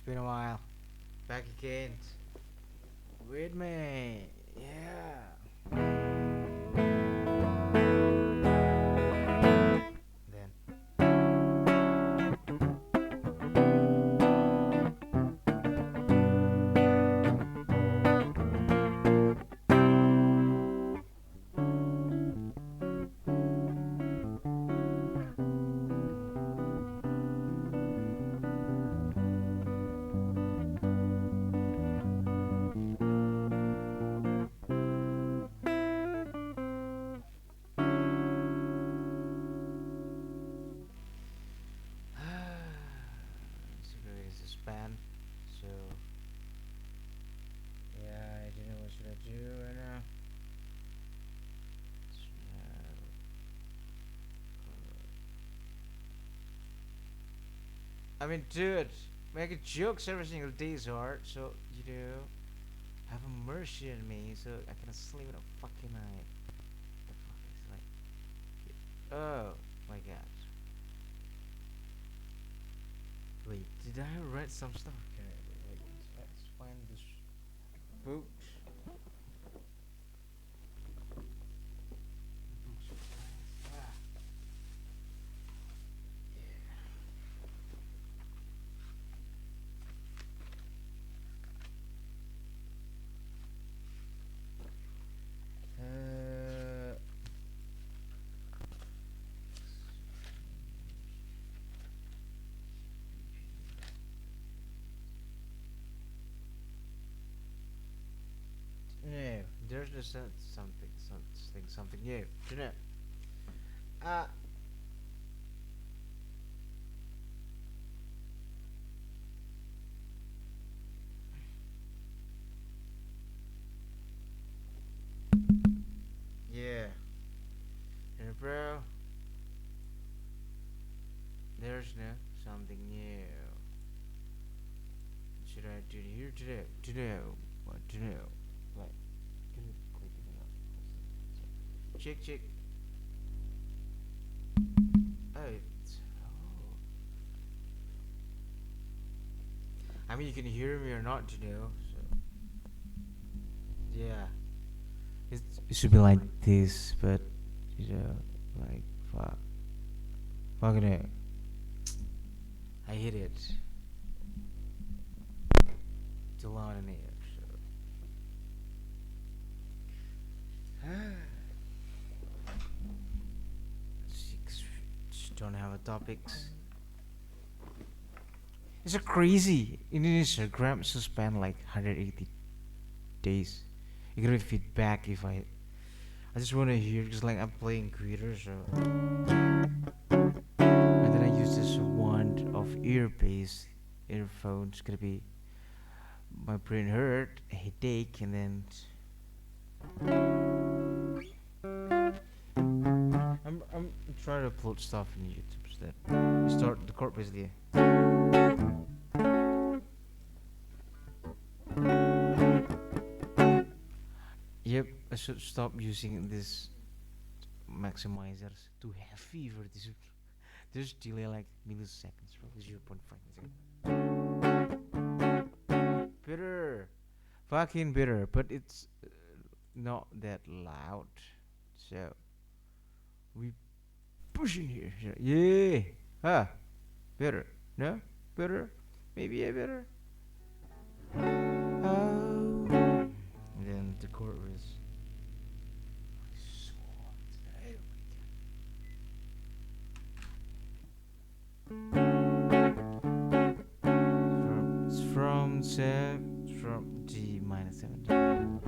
It's been a while. Back again. With me. Yeah. Then. Basically, it's a span. So, yeah, I don't know what should I do right now. So, I mean, dude, making jokes every single day is hard. So, have a mercy on me so I can sleep in a fucking night. The fuck is like, oh my god. Wait, did I read some stuff? Okay, wait, let's find this book. Ah, yeah. No, there's just something new. Do you know? Uh, yeah. Bro, there's no something new. Should I do here today? Today, what to know? Like, can you click it up? Check, check. Oh, oh. I mean, you can hear me or not, you know. So, yeah. It should be like this, but like fuck, fucking it. I hit it too loud in here. So, six. Just don't have a topics. It's a crazy. In Instagram suspend like 180 days. You get feedback if I just wanna hear because like I'm playing computer so and then I use this wand of earpiece earphones gonna be my brain hurt, a headache and then I'm trying to upload stuff in YouTube instead. Start the court basically. Yep, I should stop using this maximizers too heavy for this. There's delay like milliseconds, probably 0.5 seconds. Bitter, fucking bitter, but it's not that loud. So we pushing here. So, yeah, ah, bitter. No, bitter. Maybe a bitter. Oh, and then the chorus. From G minor 17.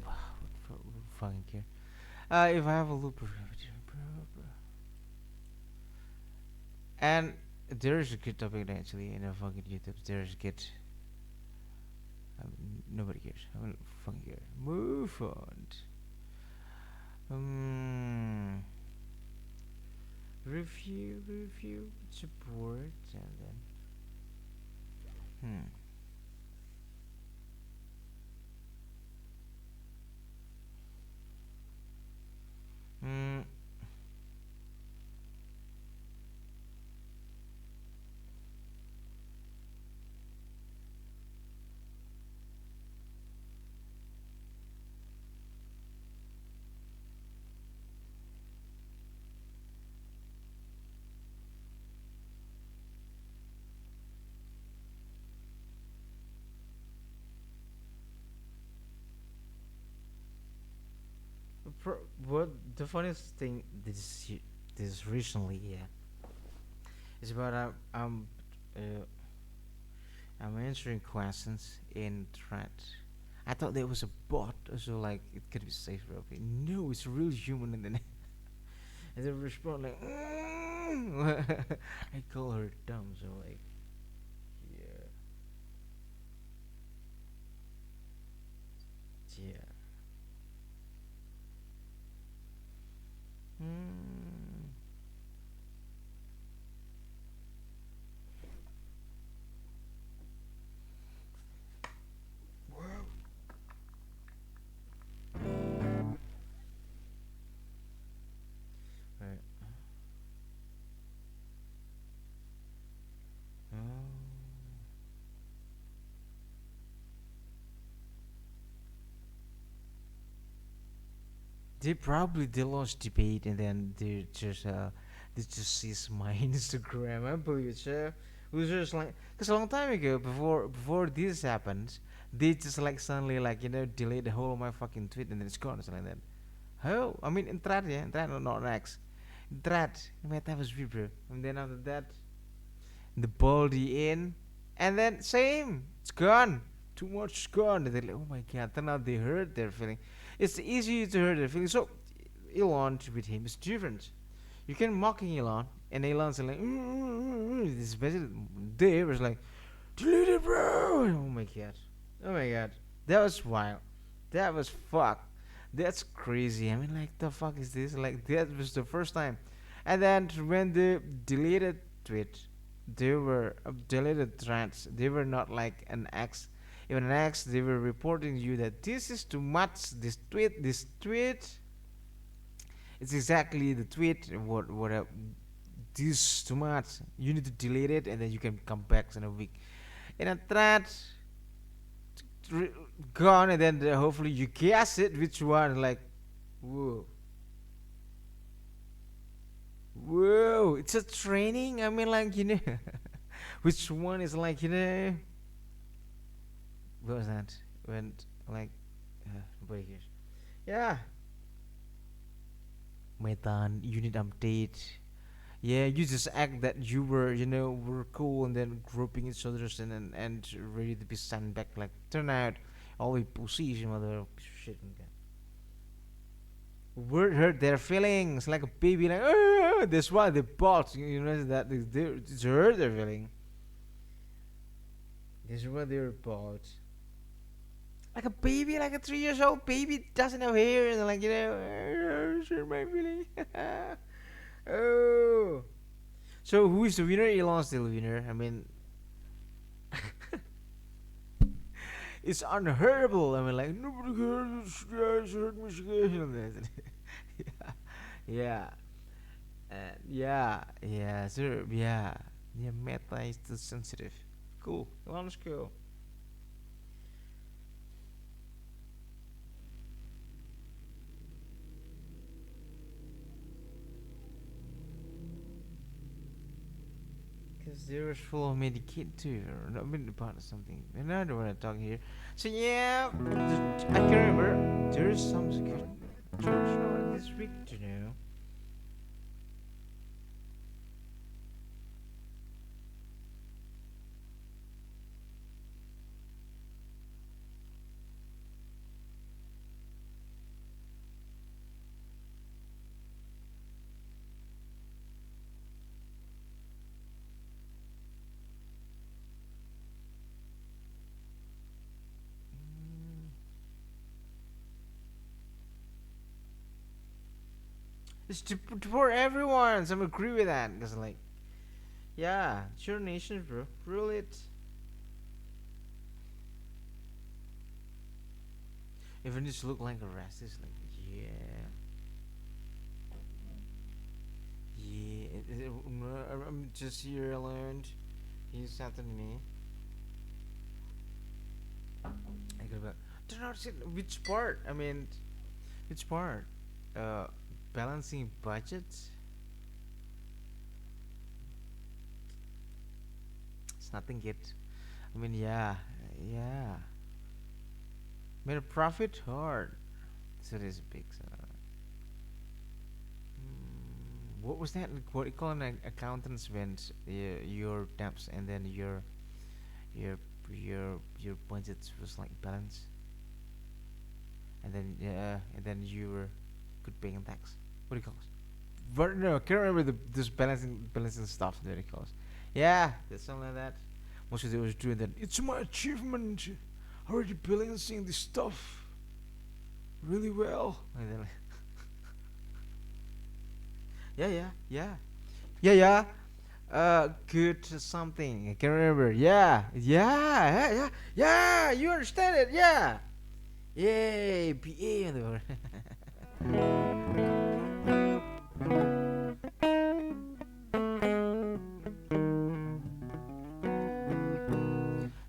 Wow, what fucking care. If I have a loop, and there's a good topic actually in a fucking YouTube. There's good. Nobody cares. I don't fucking care. Move on. Um, review, support, and then. Hmm. Hmm. For what the funniest thing this recently, yeah, is about uh, I'm answering questions in thread. I thought there was a bot, so like it could be safer. Okay, no, it's a real human in the net. And they respond like, I call her dumb, so like, yeah, yeah. Mm. Right. Oh. They lost debate and then they just sees my Instagram. I believe it, sure. It was just like because a long time ago, before this happened, they just like suddenly like delete the whole of my fucking tweet and then it's gone. It's like that. Oh, I mean in thread, yeah, in thread, not next. In thread, man, that was weird, bro. And then after that, the baldy in, and then same, it's gone. Too much is gone. And they're like, oh my god. Then now they hurt their feeling. It's easy to hurt their feeling. So Elon with him is different. You can mocking Elon, and Elon's like, this is basically they was like, delete it, bro. Oh my god. Oh my god. That was wild. That was fuck. That's crazy. I mean, like, the fuck is this? Like, that was the first time. And then when they deleted tweet, they were deleted threads. They were not like an X. Even an X, they were reporting you that this is too much. This tweet, it's exactly the tweet. This too much. You need to delete it, and then you can come back in a week. In a thread, re- gone, and then hopefully you guess it which one. Like, whoa, whoa, it's a training. I mean, like which one is like what was that? When like nobody cares. Yeah, Metan unit update. Yeah, you just act that you were cool and then grouping each other's and ready to be sent back. Like turn out all the pussies, mother shit. Okay. Word hurt their feelings like a baby. Like that's why they bought. You know that they hurt their feeling. This is what they were bought. Like a baby, like a 3 years old baby doesn't have hair and like hurt my feeling. Oh. So who is the winner? Elon's still the winner. I mean, it's unheardable. I mean, like nobody cares. Guys hurt me again. Yeah, yeah, sir. Yeah. Meta is too sensitive. Cool. Elon's cool. Because they were full of Medicaid too, or not been about something. And I don't want to talk here. So yeah, I can remember there's some security. George North this week, you know. Mm, it's for everyone. So I agree with that. Cause like, yeah, it's your nation, bro. Rule it. Even just look like a racist, like yeah, yeah. I'm just here. I learned. He's something to me. I got about. Do not see which part. I mean, which part? Uh, balancing budgets. It's nothing yet. I mean, yeah. Made a profit hard. So it is big. So. what was that? Like, what you call an accountant's when your debts and then your your budget was like balanced, and then you were good paying tax. What do you call it? But no, I can't remember this balancing stuff that it calls. Yeah, that's something like that. Most of it was doing that. It's my achievement. Already balancing this stuff really well. And then, yeah, yeah, yeah, yeah, yeah. Good something. I can't remember. Yeah, yeah, yeah, yeah, yeah. You understand it? Yeah. Yay, PA on the word.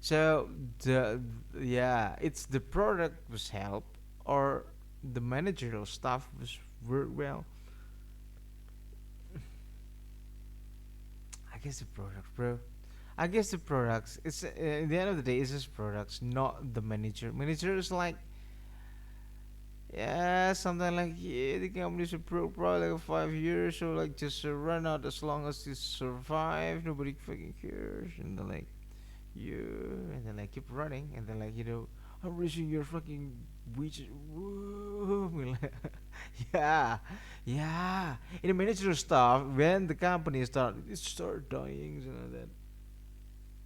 So the yeah, it's the product was help or the managerial stuff was well. I guess the products, bro. I guess the products. It's at the end of the day, it's just products, not the manager. Manager is like yeah, something like yeah, the company's probably like 5 years, so like just run out as long as you survive. Nobody fucking cares, and then like you, and then like keep running, and then like I'm reaching your fucking reach. Woo, yeah, yeah. In the managerial stuff, when the company start dying and all that,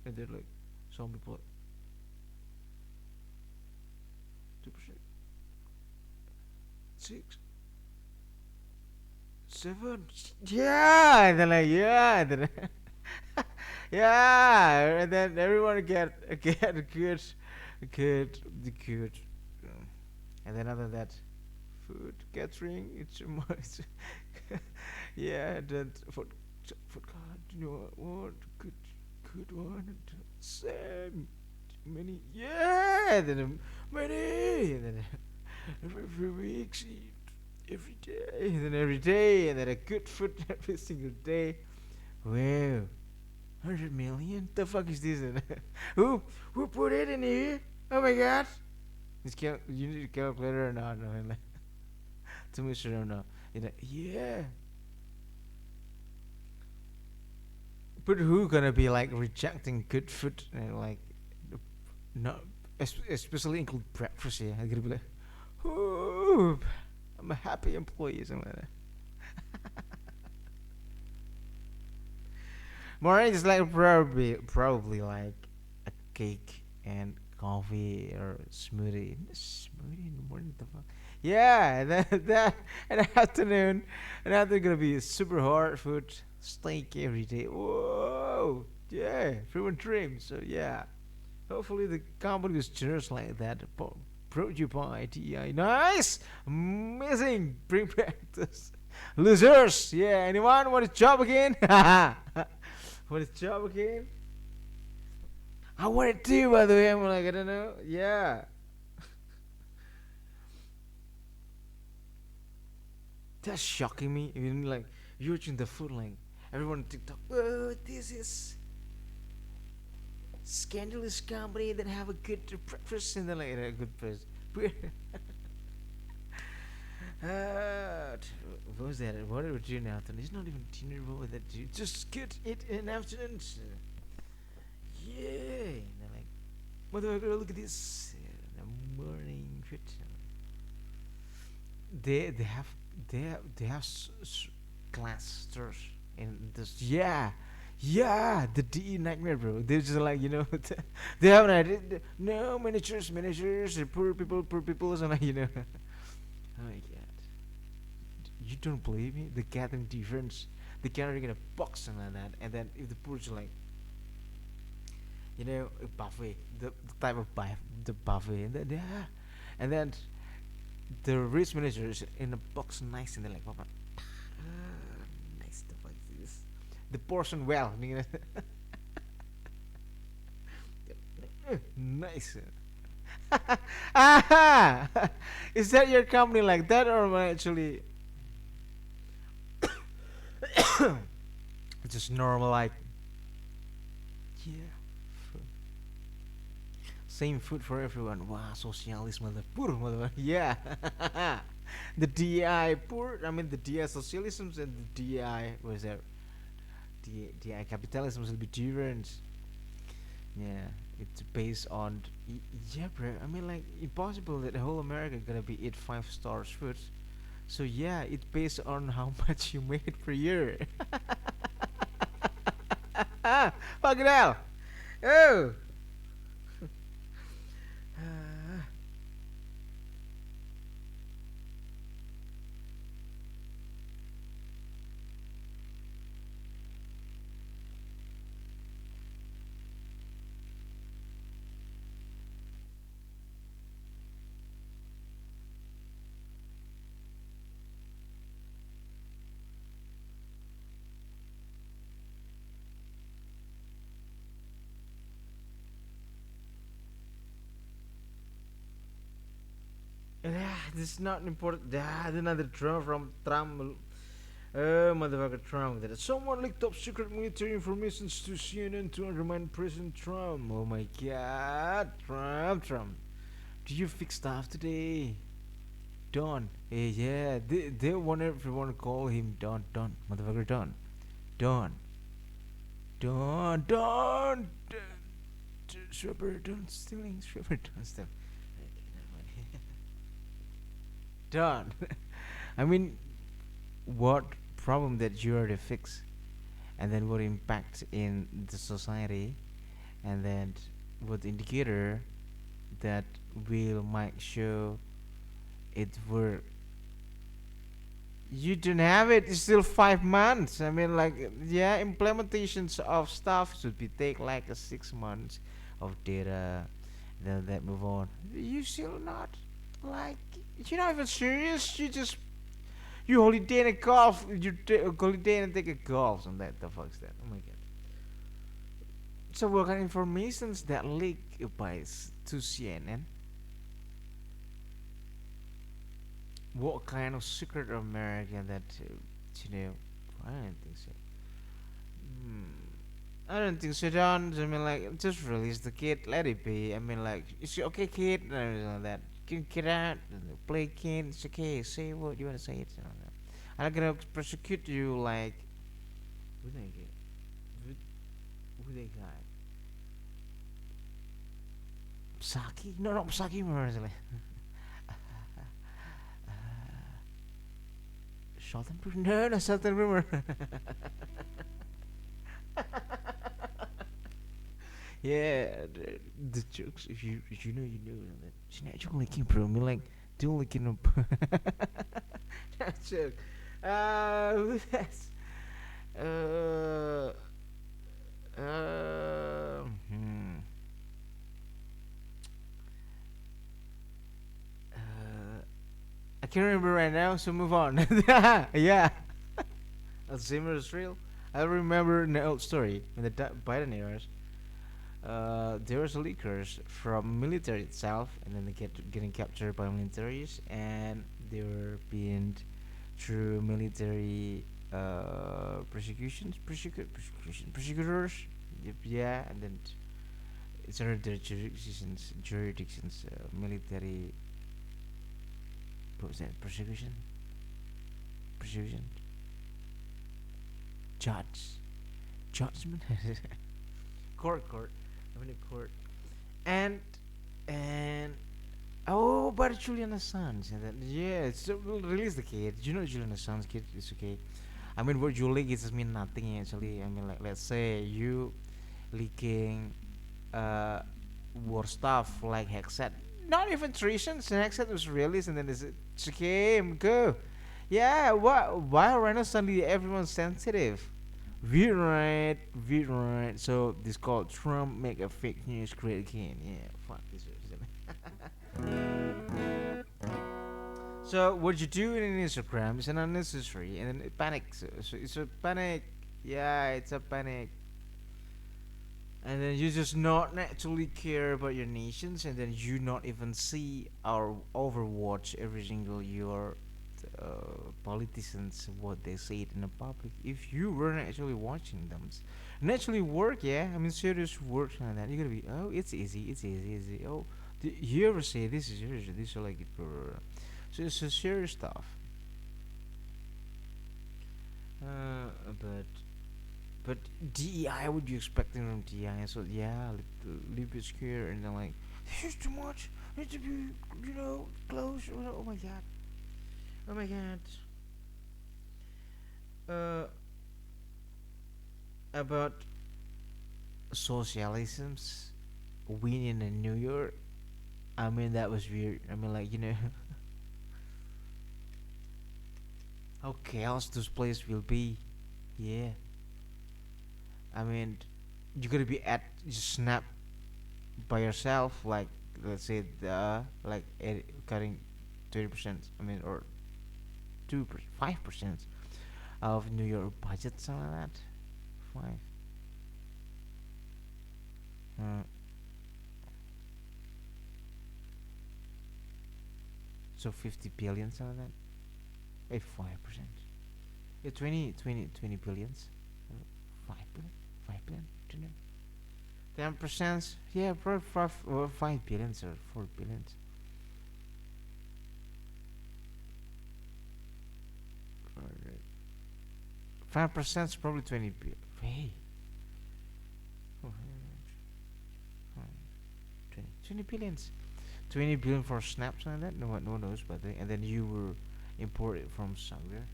and then like some people like 2%, 6, 7, yeah, and then like yeah, and then yeah, and then everyone get a good, and then other that, food catering. It's a must. Yeah, and then food card. You know what? Good one. And Sam, many. Yeah, and then many, and then every week, eat every day, and then every day, and then a good food every single day. Wow. 100 million? The fuck is this? who who put it in here? Oh my god! You need a calculator or not? No, like, to me sure or not. Yeah. But who gonna be like rejecting good food and like not especially include breakfast? Yeah, I'm gonna be like, ooh, I'm a happy employee, something like that. Morning is like probably like a cake and coffee or smoothie in the morning. The fuck? Yeah, and then that in the afternoon, and after gonna be super hard food, steak every day. Whoa, yeah, everyone dreams. So yeah, hopefully the company is generous like that. Brought you by TI. Nice, amazing. Bring back this losers. Yeah, anyone want a job again? What is job again? I want it too, by the way. I'm like, I don't know. Yeah. That's shocking me. Even like, you're watching the food, like, everyone on TikTok, oh, this is scandalous company that have a good breakfast and then like a good breakfast. What was that? What did we do in the afternoon? It's not even dinner. What was that? Just get it in the afternoon. Yeah. And they're like, motherfucker, look at this. The morning fit. They have glass stores in this. Yeah. Yeah, the DE nightmare, bro. They're just like, they have an idea. No, managers, poor people, and like, Oh my god. You don't believe me? The gathering difference. The gathering in a box and like that. And then if the poor is like, a buffet, the type of the buffet, and then yeah, and then the rich manager is in a box, nice, and they're like, Papa, nice. The fuck is this? The portion well, nice. Aha! Is that your company like that, or am I actually just normal like? Yeah. Same food for everyone. Wow, socialism, mother, poor mother. Yeah. The DI poor. I mean, the DI socialism and the DI was that DI capitalism will be different. Yeah, it's based on yeah, bro. I mean, like impossible that the whole America gonna be eat 5 stars food. So yeah, it's based on how much you made per year. Fucking hell. Oh. This is not important. Another drone from Trump. Motherfucker Trump. That someone leaked top secret military information to CNN to undermine President Trump. Oh my god, Trump. Do you fix stuff today? Don. Yeah, they want everyone to call him Don. Motherfucker Don. Don. Don. Schreiber, don't stealing. Schreiber, don't steal. Don. I mean, what problem that you are to fix, and then what impact in the society, and then what indicator that will might show it work. You don't have it. It's still 5 months. I mean, like, yeah, implementations of stuff should be take like a 6 months of data. Then that move on. You still not like you're not even serious. You holiday and a golf. Holiday and take a golf and that. The fuck's that? Oh my god. So what kind of informations that leak by to CNN? What kind of secret of America that you know? I don't think so. I don't think so, John. I mean, like, just release the kid, let it be. I mean, like, it's okay, kid, and everything like that. Get out, play kid. It's okay. Say what you want to say. It's not that. I'm not gonna persecute you like. Who they get? Who they got? Psaki? No, not Psaki. Mercilessly. Southern Rumor? No, no, Southern Rumor. Yeah, the jokes. If you know, you know that. She's not actually looking, bro. I mean, like, do looking up. That joke. Who that's? Uh, hmm. I can't remember right now, so move on. Yeah. Alzheimer's is real. I remember an old story in the Biden eras. There was leakers from military itself, and then they get getting captured by militaries, and they were being through military persecutors. Yep, yeah, and then it's under their jurisdictions, military. What was that? Persecution, judgment, court. I mean court, and and oh, but Julian Assange, and then yeah, so we'll release the kid. You know Julian Assange kid is okay. I mean, what you leak is mean nothing actually. I mean, like, let's say you leaking war stuff like Hexet. Not even treason. Hexet was released, and then it's okay. Go. Yeah. What? Why right now suddenly everyone's sensitive? We right. So this called Trump make a fake news great again. Yeah. Fuck this. So what you do in Instagram is an unnecessary, and then it panics. So it's a panic. Yeah, it's a panic. And then you just not naturally care about your nations, and then you not even see or overwatch every single your politicians what they say it in the public. If you weren't actually watching them, naturally work, yeah. I mean, serious work like that. You gotta be. Oh, it's easy. Oh, do you ever say this is yours? This is like it. So it's a serious stuff. But DEI, what you expecting from DEI? So yeah, a little bit scared, and then like, this is too much. Need to be, close. Oh my god. Oh my god. Uh, about socialisms winning in New York. I mean, that was weird. I mean, like, how chaos this place will be. Yeah. I mean, you gotta be at just snap by yourself, like, let's say, like, cutting 20%, I mean, or 2%, 5% of New York budget, something like that. Five. Uh, so 50 billion, something like that. 5%. Yeah, 20 billions. 5 billion? 5 billion? 10%? Yeah, probably 5 billions or 4 billions. 5% is probably 20 billion. Hey. Oh, 20 billions. 20 billion for snaps and that? No one knows, but and then you were imported from somewhere.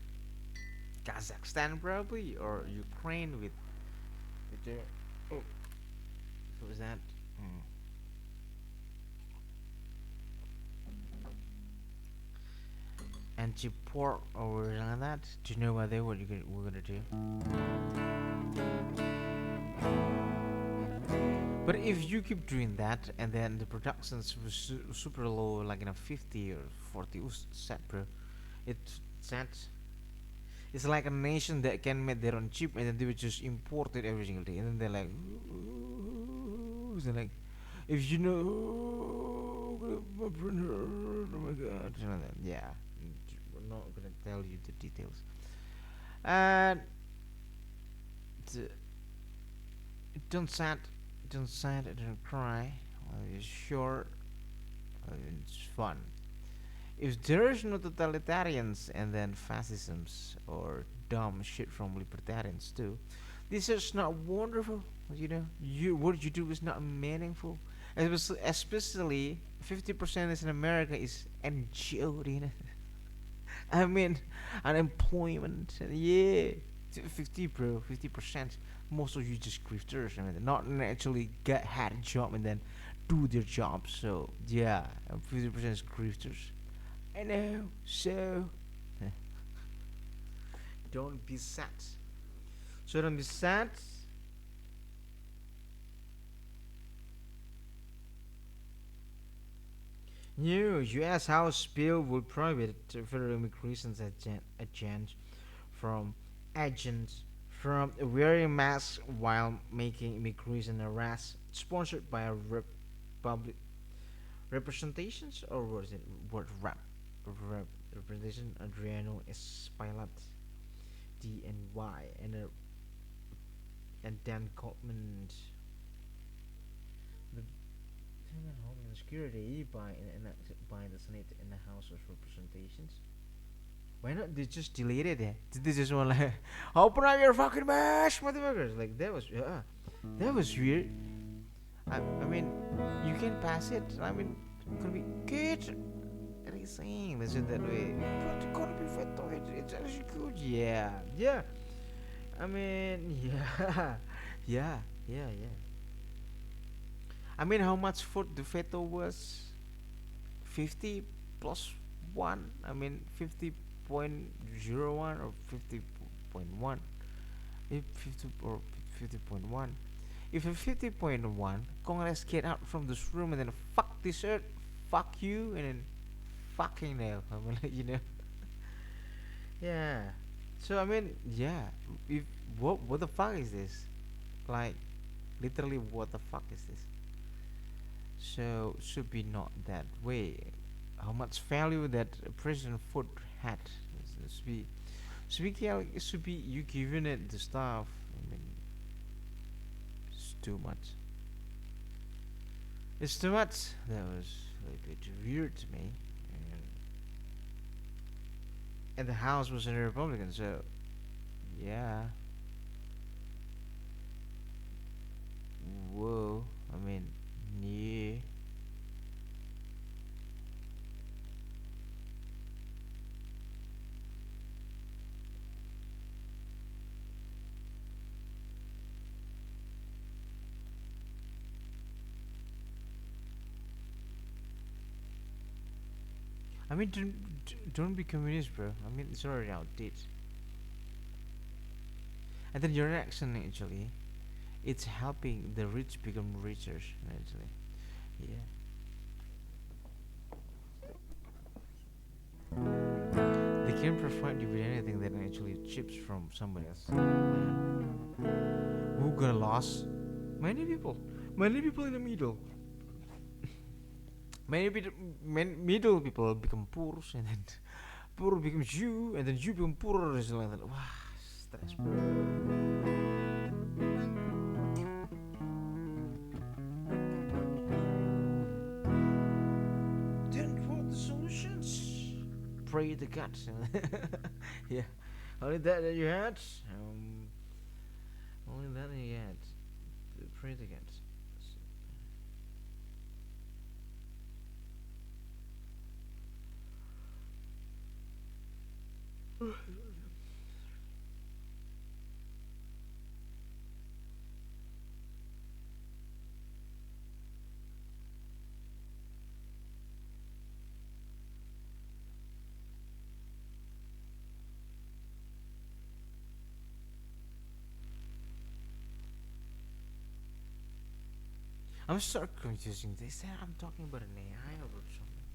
Kazakhstan probably, or Ukraine with their. Oh, what was that? Mm. Anti-port or something like that. Do you know what we're gonna do? But if you keep doing that and then the productions was super low, like in a 50 or 40 cent, bro, it's like a nation that can make their own chip and then they would just import it every single day. And then they're like, they're like, if you know, my printer, oh my god, yeah. We're not gonna tell you the details. And uh, don't sad, don't cry. It's short, it's fun. If there's no totalitarians and then fascisms or dumb shit from libertarians too, this is not wonderful. What you do is not meaningful. Especially 50% is in America is NGO. I mean, unemployment. Yeah, 50, bro, 50%. Most of you just grifters. I mean, not actually had a job and then do their job. So yeah, 50% is grifters. I know. So don't be sad. So don't be sad. New U.S. House bill will prohibit federal immigration's from agents from wearing masks while making immigration arrests, sponsored by a public representations, or was it what representation Adriano Espaillat DNY and Dan Goldman, the Homeland Security enacted by the Senate and the House of Representations. Why not they just delete it? Did they just want like open up your fucking mash, motherfuckers? Like that was weird. I mean, you can pass it. I mean, it could be good. What are you saying? Let's do it that way. But it could be fat. It's actually good. Yeah, yeah. I mean, yeah, yeah. I mean, how much food the veto was? 50 plus 1. I mean, 50.01 or 50.1. If 50 or 50.1. If a 50.1, Congress get out from this room and then fuck this earth, fuck you, and then fucking hell. I mean, yeah. So I mean, yeah. If what the fuck is this? Like, literally, what the fuck is this? So should be not that way. How much value that President Ford had? Should be you giving it the stuff. I mean, it's too much. It's too much. That was a little bit weird to me. And and the House was in a Republican. So yeah, whoa. I mean, yeah. I mean, don't be communist, bro. I mean, it's already outdated. And then your action actually, it's helping the rich become richer. Actually, yeah. They can provide you with anything that actually chips from somebody else. Who gonna lose? Many people. Many people in the middle. Many middle people become poor, and then poor becomes you, and then you become poorer. And like that. Wow, stress, bro. Then what the solutions? Pray the gods. Yeah. Only that you had. Only that you had. Pray the gods. I'm start confusing. They said I'm talking about an AI or something.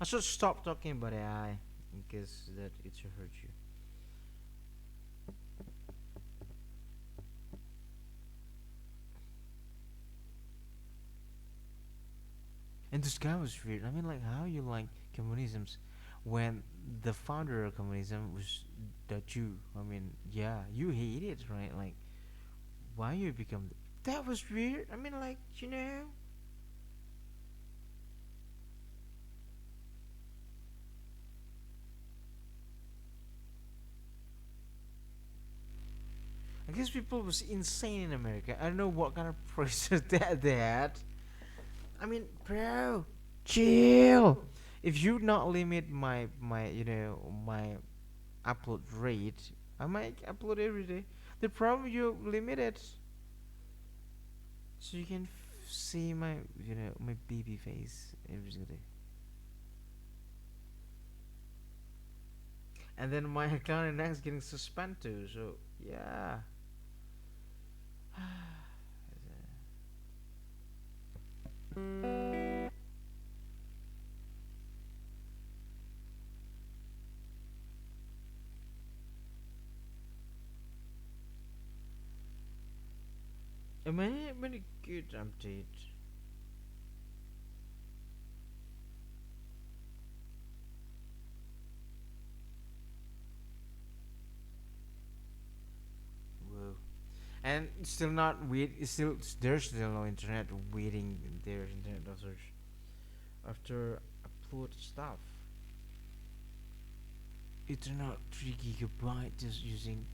I should stop talking about AI because that it should hurt you. And this guy was weird. I mean, like, how you like communisms when the founder of communism was the Jew? I mean, yeah, you hate it, right? Like, why you become? That was weird. I mean, like, you know. I guess people was insane in America. I don't know what kind of process that they had. I mean, bro, chill. If you not limit my upload rate, I might upload every day. The problem you limit it so you can see my baby face every single day. And then my account and is getting suspended too. So yeah. A many good update. Whoa. And still not wait. Still there's still no internet waiting. There's internet search after upload stuff. It's not 3 GB just using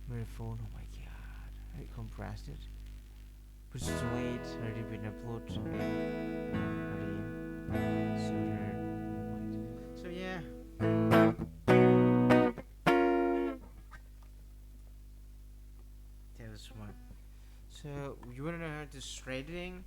my phone. Oh my god! I compressed it, but it's too late. Already been uploaded already. So yeah, that was one. So you wanna know how to shredding?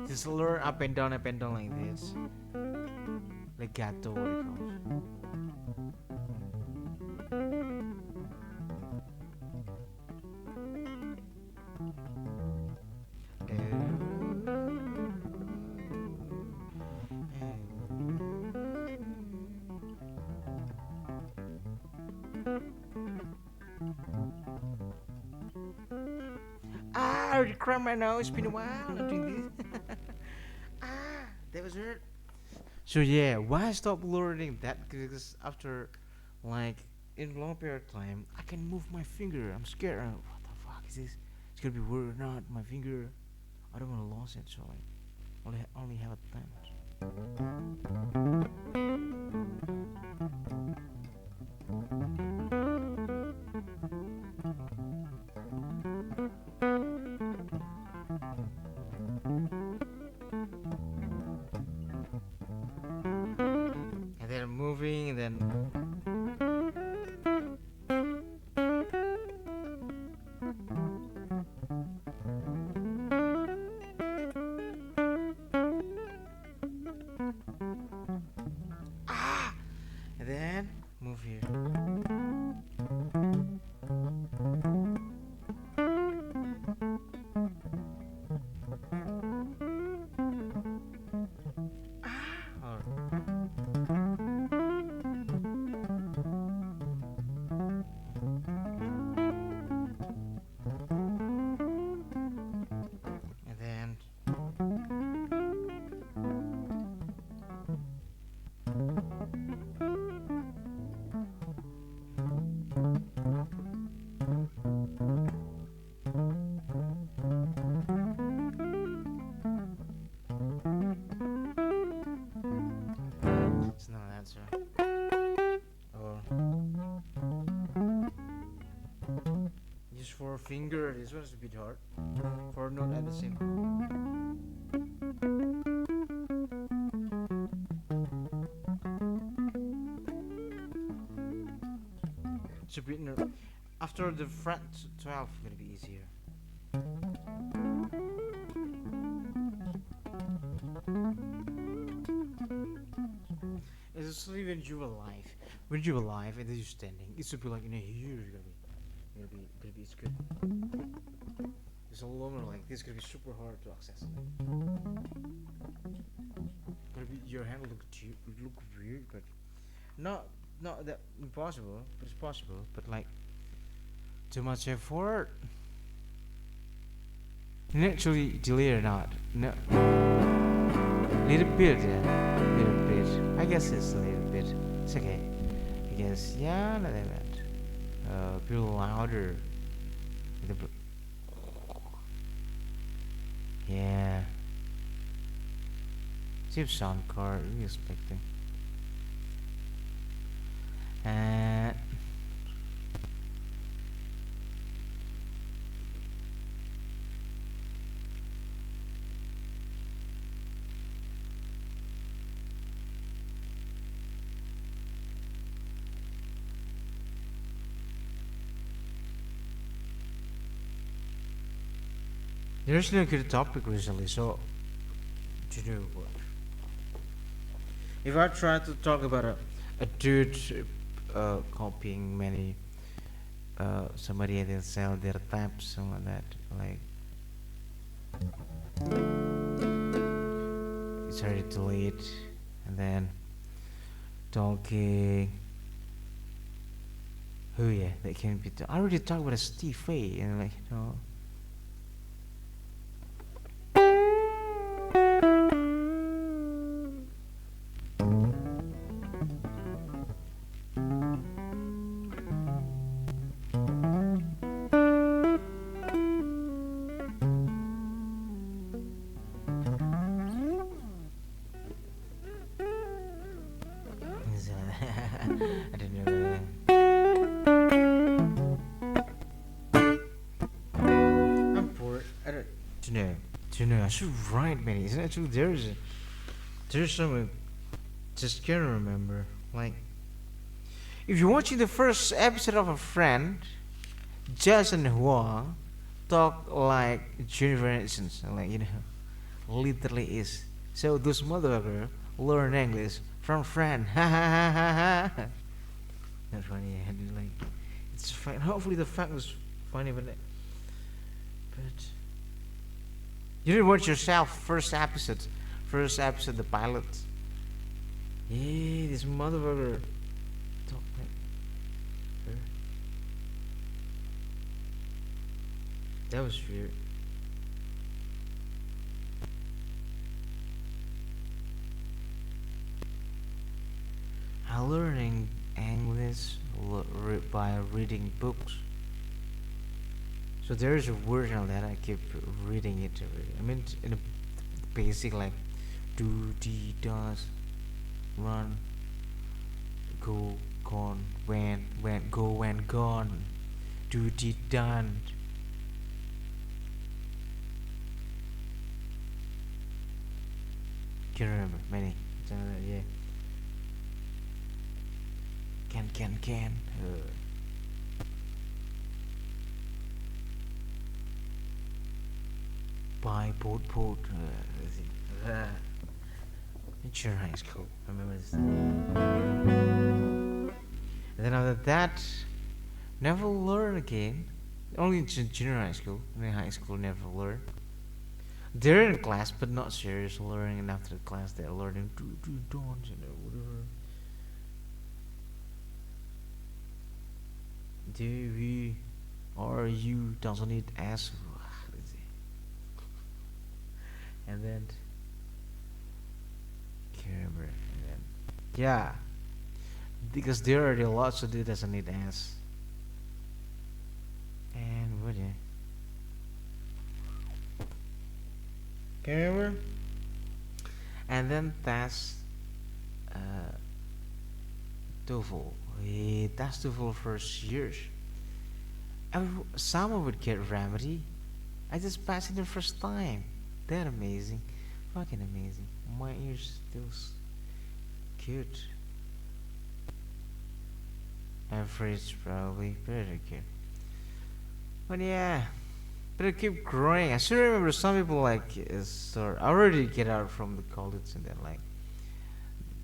Just learn up and down like this. Legato, what it calls. Ah, I already cracked my nose. It's been a while. I'm doing this. Ah, that was hurt. So yeah, why stop learning that? Because after, like, in long period of time, I can move my finger. I'm scared. What the fuck is this? It's gonna be weird or not? My finger. I don't want to lose it. So like, only have a time. And then moving, and then ah, and then move here. Or and then it's not an answer. Or just for a finger. This one's a bit hard. For not at the same. It's a bit after the fret 12 gonna be easier. Especially when you're alive. When you're alive and then you're standing, it should be like in a here you're gonna be it's good. It's a longer like this gonna be super hard to access. Gonna be your hand look weird, but not that impossible, but it's possible. But like too much effort. Naturally delay or not. No. Little bit, yeah. Little bit. I guess it's a little bit. It's okay. I guess, yeah, not that bad. Be louder. Yeah. Cheap sound card, really expecting. And there's no good topic recently, so to do what? If I try to talk about a dude copying many somebody and then sell their types, something like that, like it's hard to delete, and then talking. Oh yeah, that can be. I already talked about a Steve Fay, and like you know. I don't know. I'm bored. I don't. I should write many. Isn't it true? There's some. Just can't remember. Like, if you're watching the first episode of a friend, Jason Huang talk like Jennifer Aniston, like you know, literally is. So those motherfucker learn English from friend. Ha ha ha ha ha. That's funny. I did like it's fine. Hopefully the fact was funny, but you didn't watch yourself first episode, the pilot. Yeah, this motherfucker talk like her. That was weird. by reading books. So there is a version that I keep reading it. I mean, in a basic like do, D, does, run, go, gone, when, go, when, gone, do, D, done. Can remember many. Yeah. Can. Buy, boat. Let's see. In high school. I remember this. And then after that, never learn again. Only in junior high school. In high school, never learn. They're in class, but not serious learning. And after the class, they're learning do don't, whatever. Do we or you doesn't need S. Let's see. And then can't remember. And then yeah, because there are already lots, so it doesn't need S. And what? Yeah. Can you remember? And then that's TOEFL. That's TOEFL first years. Someone would get remedy. I just passed it the first time. That amazing, fucking amazing. My ears still good. Average probably better good. But yeah, but it keep growing. I still remember some people like start already get out from the college and then like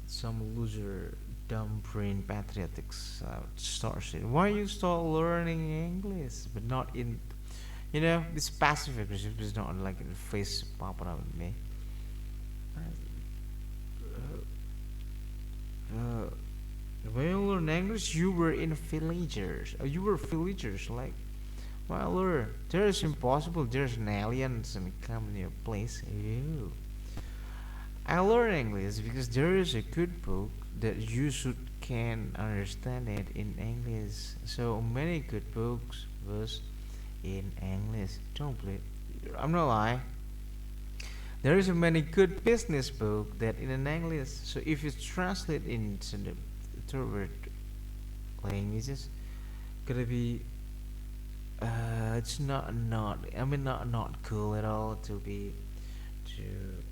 some loser, dumb brain patriotics start saying, "Why you start learning English?" But not in, this passive aggressive is not like in the face popping out with me. Uh, when you learn English, you were in villagers. You were villagers, like. Well, Lord, there's impossible. There's an aliens and come in your place. Ew. I learn English because there is a good book that you should can understand it in English. So many good books was in English. Don't believe. I'm not lying. There is a many good business book that in English. So if you translate into the third languages, gonna be it's not I mean not cool at all to be to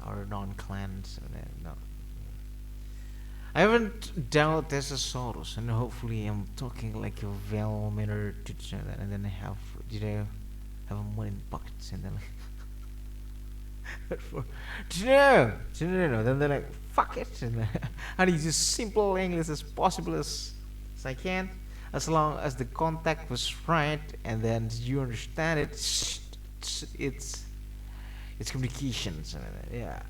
our non-clans no. I haven't downloaded Thesaurus and hopefully I'm talking like a well-mannered teacher and then I have have a money in pockets and then like for no then they're like fuck it and I need as simple English as possible as I can as long as the contact was right and then you understand it. It's communications yeah.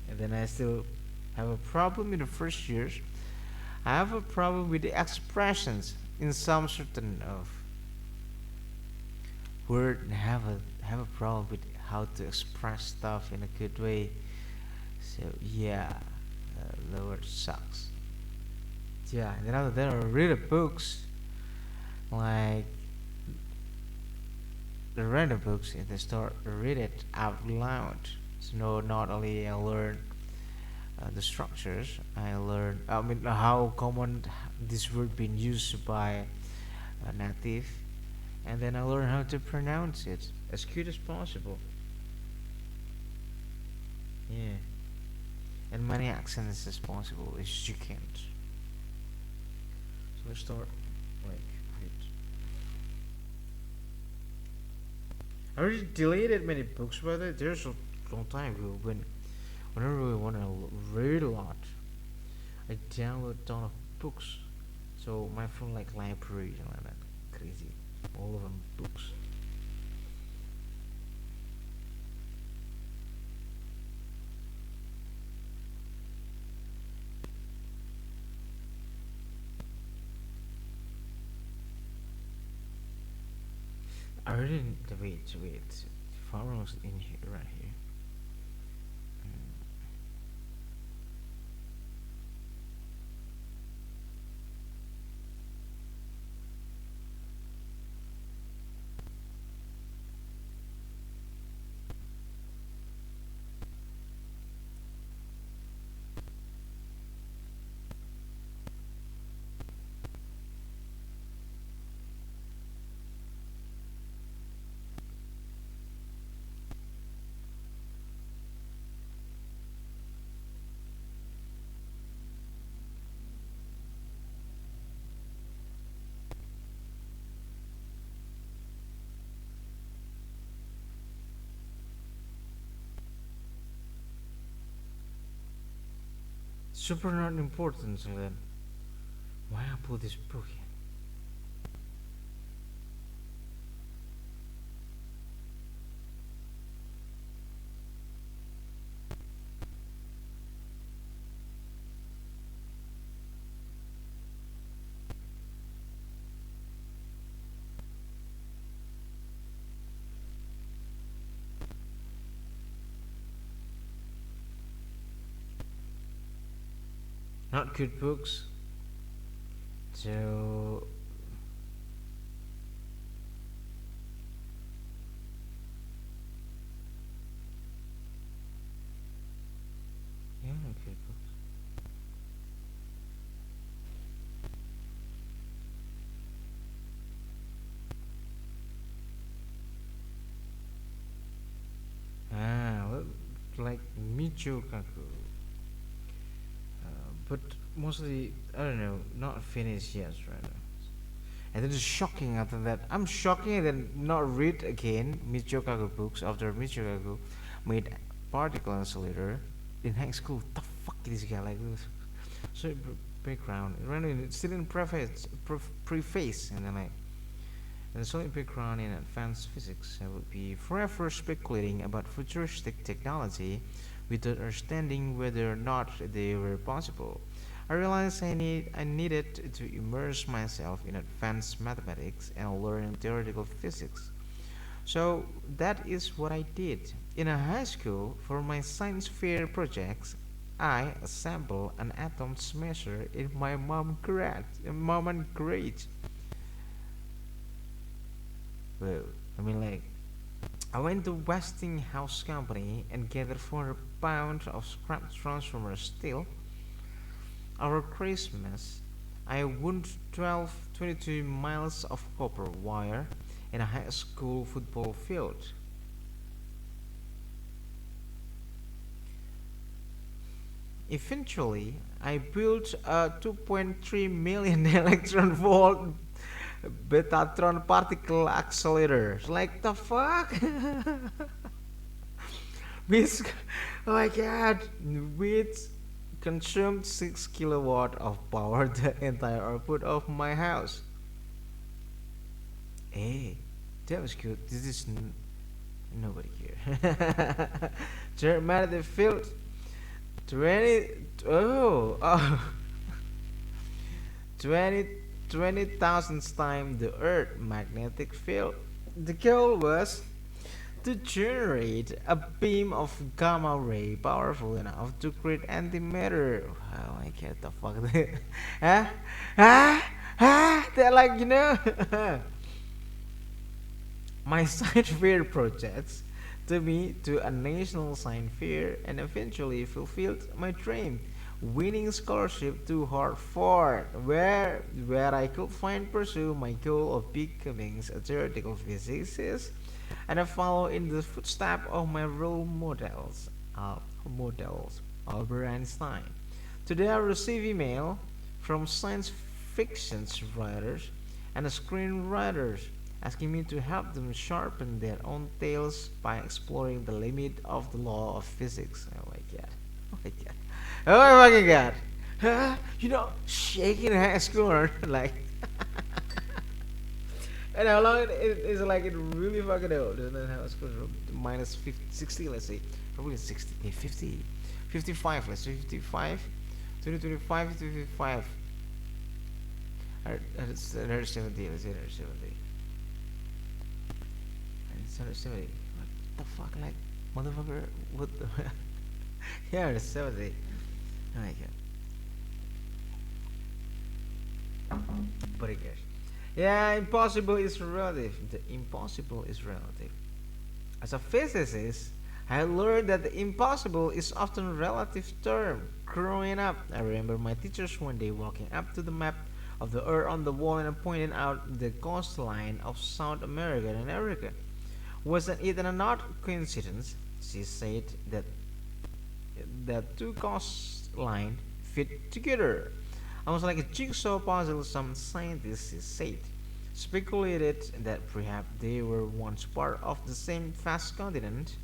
And then I still have a problem in the first years. I have a problem with the expressions in some certain of word and have a problem with how to express stuff in a good way. So yeah, the word sucks. Yeah, and then after that I read the books like the random books and they start read it out loud. So not only I learn the structures, I learn how common this word being used by a native, and then I learn how to pronounce it as good as possible. Yeah, and many accents as possible as you can. So I start like it. I already deleted many books, but there's a long time ago whenever we want to read a lot, I download a ton of books. So my phone like library and like that, crazy, all of them books. I already wait. Farmer's in here, right here. super not important. So then, why I put this book here? Not good books. So yeah, not good books. Well, like Michio Kaku. But mostly, I don't know, not finished yet, right now. And it is shocking after that. I'm shocking and then not read again Michio Kaku books after Michio Kaku made particle insulator in high school. The fuck is this guy like this? So background, it's still in preface, and then like and solid background in advanced physics. I would be forever speculating about futuristic technology without understanding whether or not they were possible. I realized I needed to immerse myself in advanced mathematics and learn theoretical physics. So that is what I did. In a high school, for my science fair projects, I assembled an atom smasher in mom and garage. Well, I mean, like, I went to Westinghouse Company and gathered 400 pounds of scrap transformer steel. Over Christmas, I wound 22 miles of copper wire in a high school football field. Eventually, I built a 2.3 million electron volt Betatron particle accelerator. Like the fuck? Which, oh my god, which consumed 6 kilowatt of power, the entire output of my house. Hey, that was good. This is nobody here. Germanic field 20 oh 20 20,000 times the Earth magnetic field. The goal was to generate a beam of gamma ray powerful enough to create antimatter. Oh, I get the fuck. Huh? Huh? Huh? They're like, my science fair projects to me to a national science fair and eventually fulfilled my dream, winning scholarship to Harvard, where I could find pursue my goal of becoming a theoretical physicist, and I follow in the footsteps of my role models Albert Einstein. Today I receive email from science fiction writers and screenwriters asking me to help them sharpen their own tales by exploring the limit of the law of physics. Oh my god. Oh my god. Oh my fucking god. Shaking in high school like and how long it is like it really fucking old. And then high school minus 50, 60, let's say. Probably 60, 50, 55, let's say 55. 2025 to 55. 170, let's say 170. 170. What the fuck, like, motherfucker? What the? Yeah, 170. Oh my god. But it cares. Yeah, impossible is relative. The impossible is relative. As a physicist, I learned that the impossible is often a relative term. Growing up, I remember my teachers one day walking up to the map of the Earth on the wall and pointing out the coastline of South America and Africa. Wasn't it an odd coincidence? She said that two coastlines fit together. I was like a jigsaw puzzle, some scientists said. Speculated that perhaps they were once part of the same vast continent.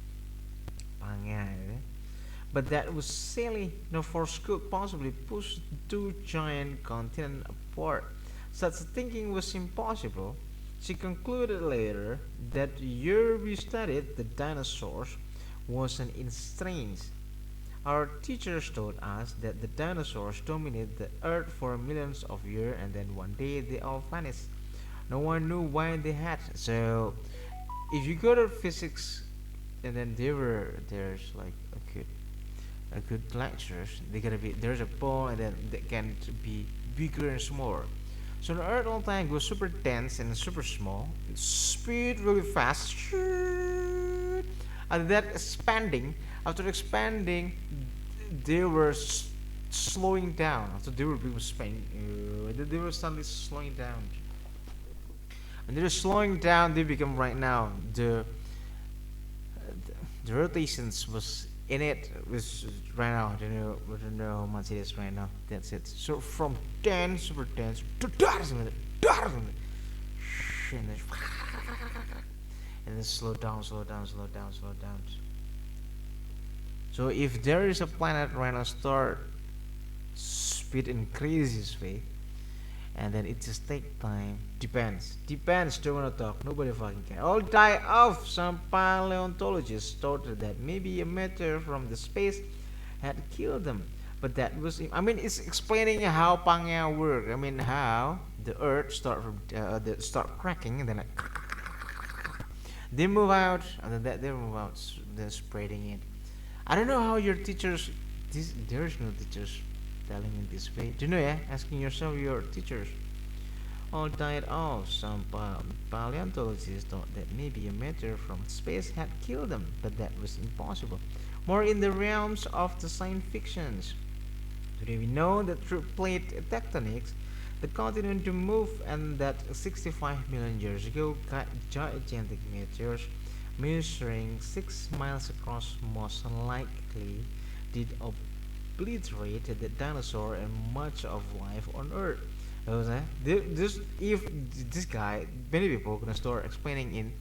But that was silly. No force could possibly push two giant continents apart. Such thinking was impossible. She concluded later that the year we studied the dinosaurs was an strange. Our teachers told us that the dinosaurs dominated the earth for millions of years and then one day they all vanished. No one knew why they had. So if you go to physics and then there's like a good lectures, they gotta be there's a ball and then they can be bigger and smaller. So the earth all time goes super dense and super small. Speed really fast. And that expanding, after expanding, they were slowing down. After they were being expanding, they were suddenly slowing down. And they're slowing down. They become right now the rotations was in it was right now. I don't know how much it is right now. That's it. So from dense, super dense to and then slow down, slow down, slow down, slow down. So if there is a planet right now start speed increases way, and then it just take time. Depends. Don't wanna talk. Nobody fucking care. All die off. Some paleontologists thought that maybe a meteor from the space had killed them, but that was. I mean, it's explaining how Pangea work. I mean, how the Earth start cracking and then like, they move out, and then they move out, then spreading it. I don't know how your teachers. There's no teachers telling in this way. Do you know? Yeah, asking yourself your teachers. All died off. Some paleontologists thought that maybe a meteor from space had killed them, but that was impossible. More in the realms of the science fictions. Today we know that through plate tectonics, the continent moved and that 65 million years ago, gigantic meteors measuring 6 miles across most likely did obliterated the dinosaur and much of life on Earth. If this guy, many people gonna start explaining in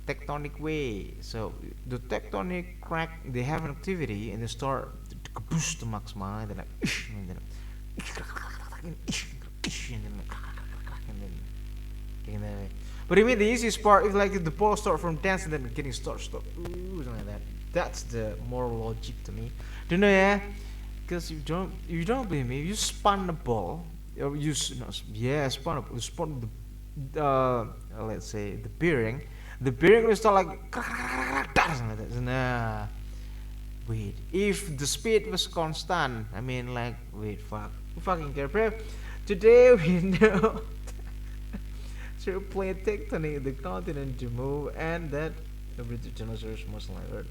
tectonic way. So the tectonic crack, they have an activity and they start to boost the magma and then like, and then and then but I mean the easiest part is like the ball start from dance and then getting stop, something like that. That's the more logic to me. Do you know? Yeah, because you don't believe me. You spun the ball, or no, yeah, spun up, you spun the let's say the bearing. The bearing will start like something like that. Nah, wait. If the speed was constant, I mean like wait, who fucking care, bro? Today we know through plate tectonic the continent to move and that the British dinosaurs most like Earth.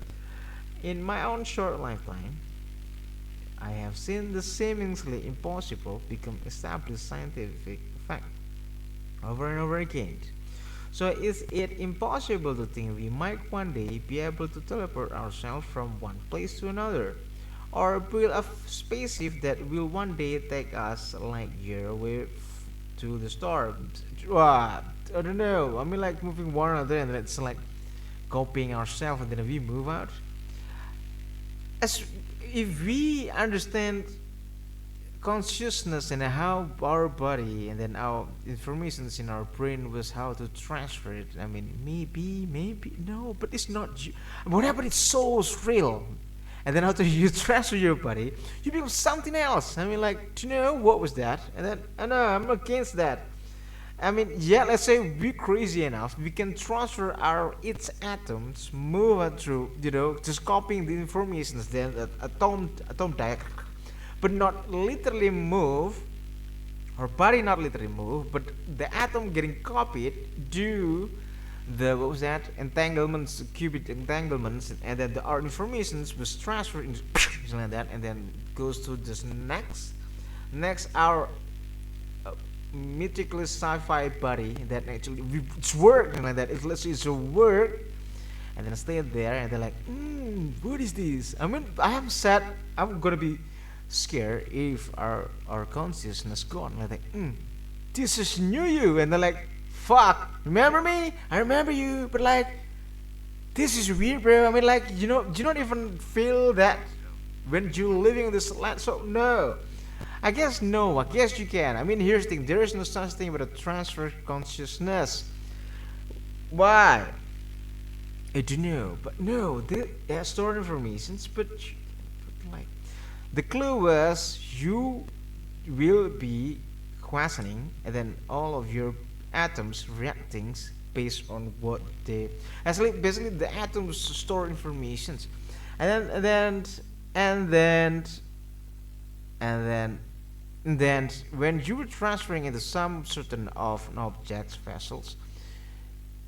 In my own short lifetime, I have seen the seemingly impossible become established scientific fact over and over again. So is it impossible to think we might one day be able to teleport ourselves from one place to another? Or build a spaceship that will one day take us like year away to the star? I don't know. I mean like moving one another and then it's like copying ourselves and then we move out. As if we understand consciousness and how our body and then our informations in our brain was how to transfer it. I mean, maybe no, but it's not. What happened? It's so real. And then after you transfer your body, you become something else. I mean, like, do you know what was that? And then, no, I'm against that. I mean, yeah, let's say we're crazy enough, we can transfer our its atoms, move it through, just copying the informations, then atom diagram, but not literally move, or body not literally move, but the atom getting copied due the what was that entanglements, qubit entanglements, and then the our informations was transferred into like that, and then goes to this next our mythically sci-fi body that actually it's work like that. It's a work, and then stay there, and they're like, what is this? I mean, I am sad. I'm gonna be scared if our consciousness gone. Like, this is new you, and they're like, fuck, remember me? I remember you, but like, this is weird, bro. I mean, like, you not even feel that when you're living in this land. So no, I guess no. I guess you can. I mean, here's the thing: there is no such thing but a transfer consciousness. Why? I don't know, but no, they are stored informations. But like, the clue was you will be questioning, and then all of your atoms reacting based on what they. Actually, basically, the atoms store informations, and then and then and then and then when you were transferring into some certain of an object's vessels,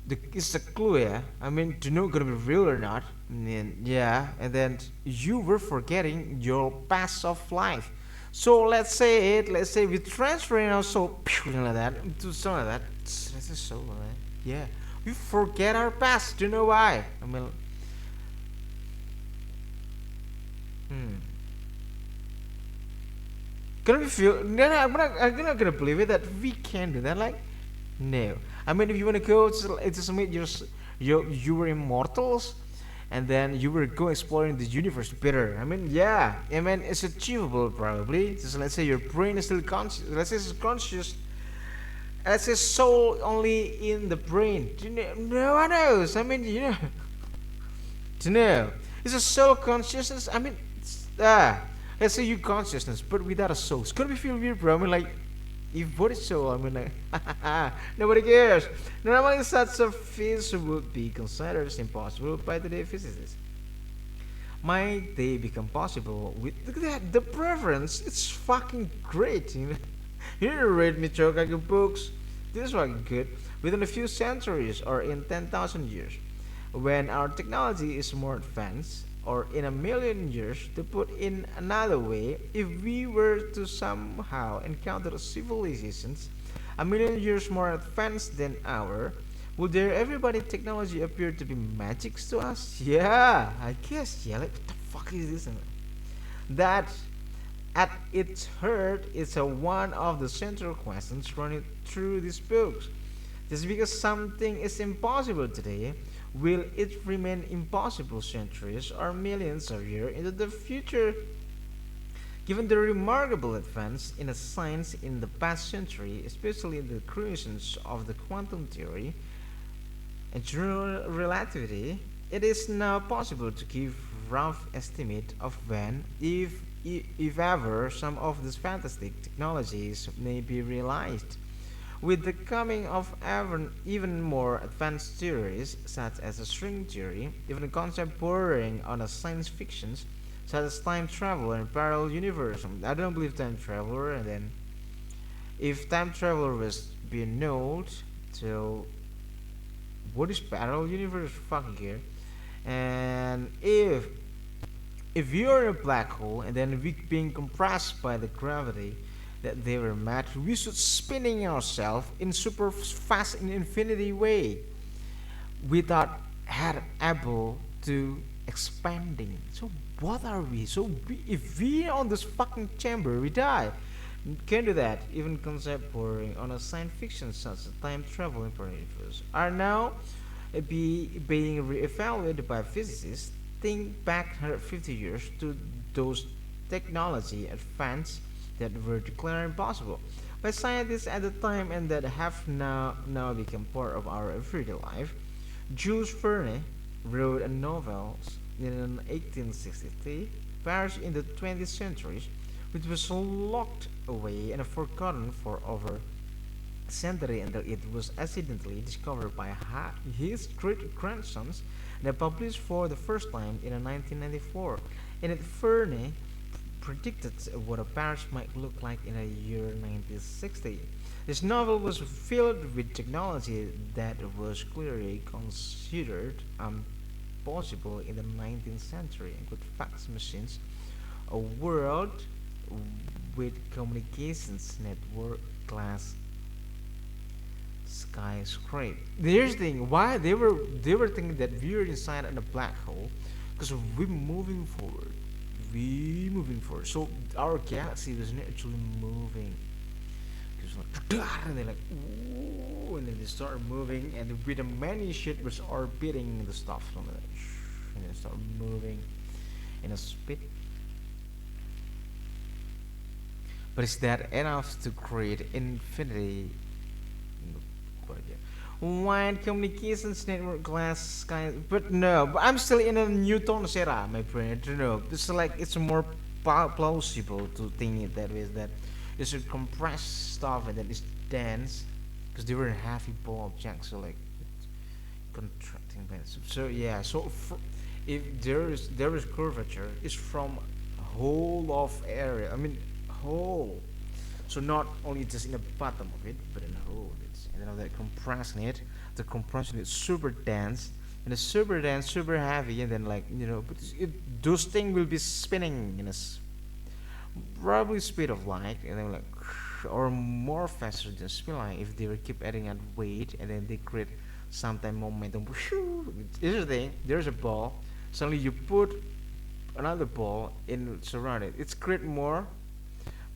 it's a clue, yeah. I mean, to know gonna be real or not. And then, yeah, and then you were forgetting your past of life. So let's say we're transferring our soul, like that, to something like that. That's a soul, right? Yeah, we forget our past. Do you know why? I mean, hmm. Gonna be feel? No, no, I'm not gonna believe it that we can do that. Like, no. I mean, if you wanna go, it's just meet you were immortals, and then you were go exploring the universe better. I mean, yeah. I mean, it's achievable probably. Just let's say your brain is still conscious. Let's say it's conscious. Let's say soul only in the brain. Do you know? No one knows. I mean, you know. To know. It's a soul consciousness. I mean, let's say you consciousness, but without a soul. It's gonna be feel weird, bro. I mean, like, if what is so, I mean, like, nobody cares. Normally, such a feat would be considered as impossible by today's physicists. Might they become possible with look at that? The preference, it's fucking great. You know? You read Michokage books. This is fucking good. Within a few centuries or in 10,000 years, when our technology is more advanced, or in a million years, to put in another way, if we were to somehow encounter civilizations a million years more advanced than our, would their everybody technology appear to be magics to us? Yeah, I guess. Yeah, like what the fuck is this? That, at its heart, is a one of the central questions running through these books. Just because something is impossible today, will it remain impossible centuries or millions of years into the future? Given the remarkable advance in a science in the past century, especially the creations of the quantum theory and general relativity, it is now possible to give rough estimate of when, if ever, some of these fantastic technologies may be realized. With the coming of even more advanced theories, such as the string theory, even a concept bordering on a science fiction, such as time travel and parallel universe. I don't believe time traveler, and then if time traveler was being known, so what is parallel universe? Fucking here. And if you're in a black hole and then we being compressed by the gravity that they were mad, we should spinning ourselves in super fast in infinity way without had able to expanding. So what are we? So if we on this fucking chamber, we die. Can do that. Even concept bordering on a science fiction such as time travel in universe are now being re-evaluated by physicists. Think back 150 years to those technology advance that were declared impossible by scientists at the time and that have now become part of our everyday life. Jules Verne wrote a novel in 1863, Paris in the 20th century, which was locked away and forgotten for over a century until it was accidentally discovered by his great grandsons and published for the first time in 1994. In it, Verne predicted what a Paris might look like in the year 1960. This novel was filled with technology that was clearly considered impossible in the 19th century, including fax machines, a world with communications network class skyscraper. Here's the thing: why they were thinking that we're inside in a black hole, because we're moving forward. We moving forward. So our galaxy was naturally moving. Because like, and they're like, ooh, and then they start moving, and with the many shit was orbiting the stuff, and they start moving in a speed. But is that enough to create infinity? No, quite yet. Wide communications network glass kind, but no. But I'm still in a Newton's era, my friend. You know, it's like it's more plausible to think it that way. Is that you should compress stuff and then it's dense, because they were heavy ball objects, so like contracting bands. So yeah, if there is curvature, it's from whole of area. I mean whole. So not only just in the bottom of it, but in the whole of it. And then of that compressing it, the compression is super dense, and it's super dense, super heavy, and then like but those things will be spinning in a probably speed of light, and then like or more faster than speed light if they will keep adding at weight, and then they create sometime momentum. Here's the thing: there's a ball. Suddenly you put another ball in surrounded. It's create more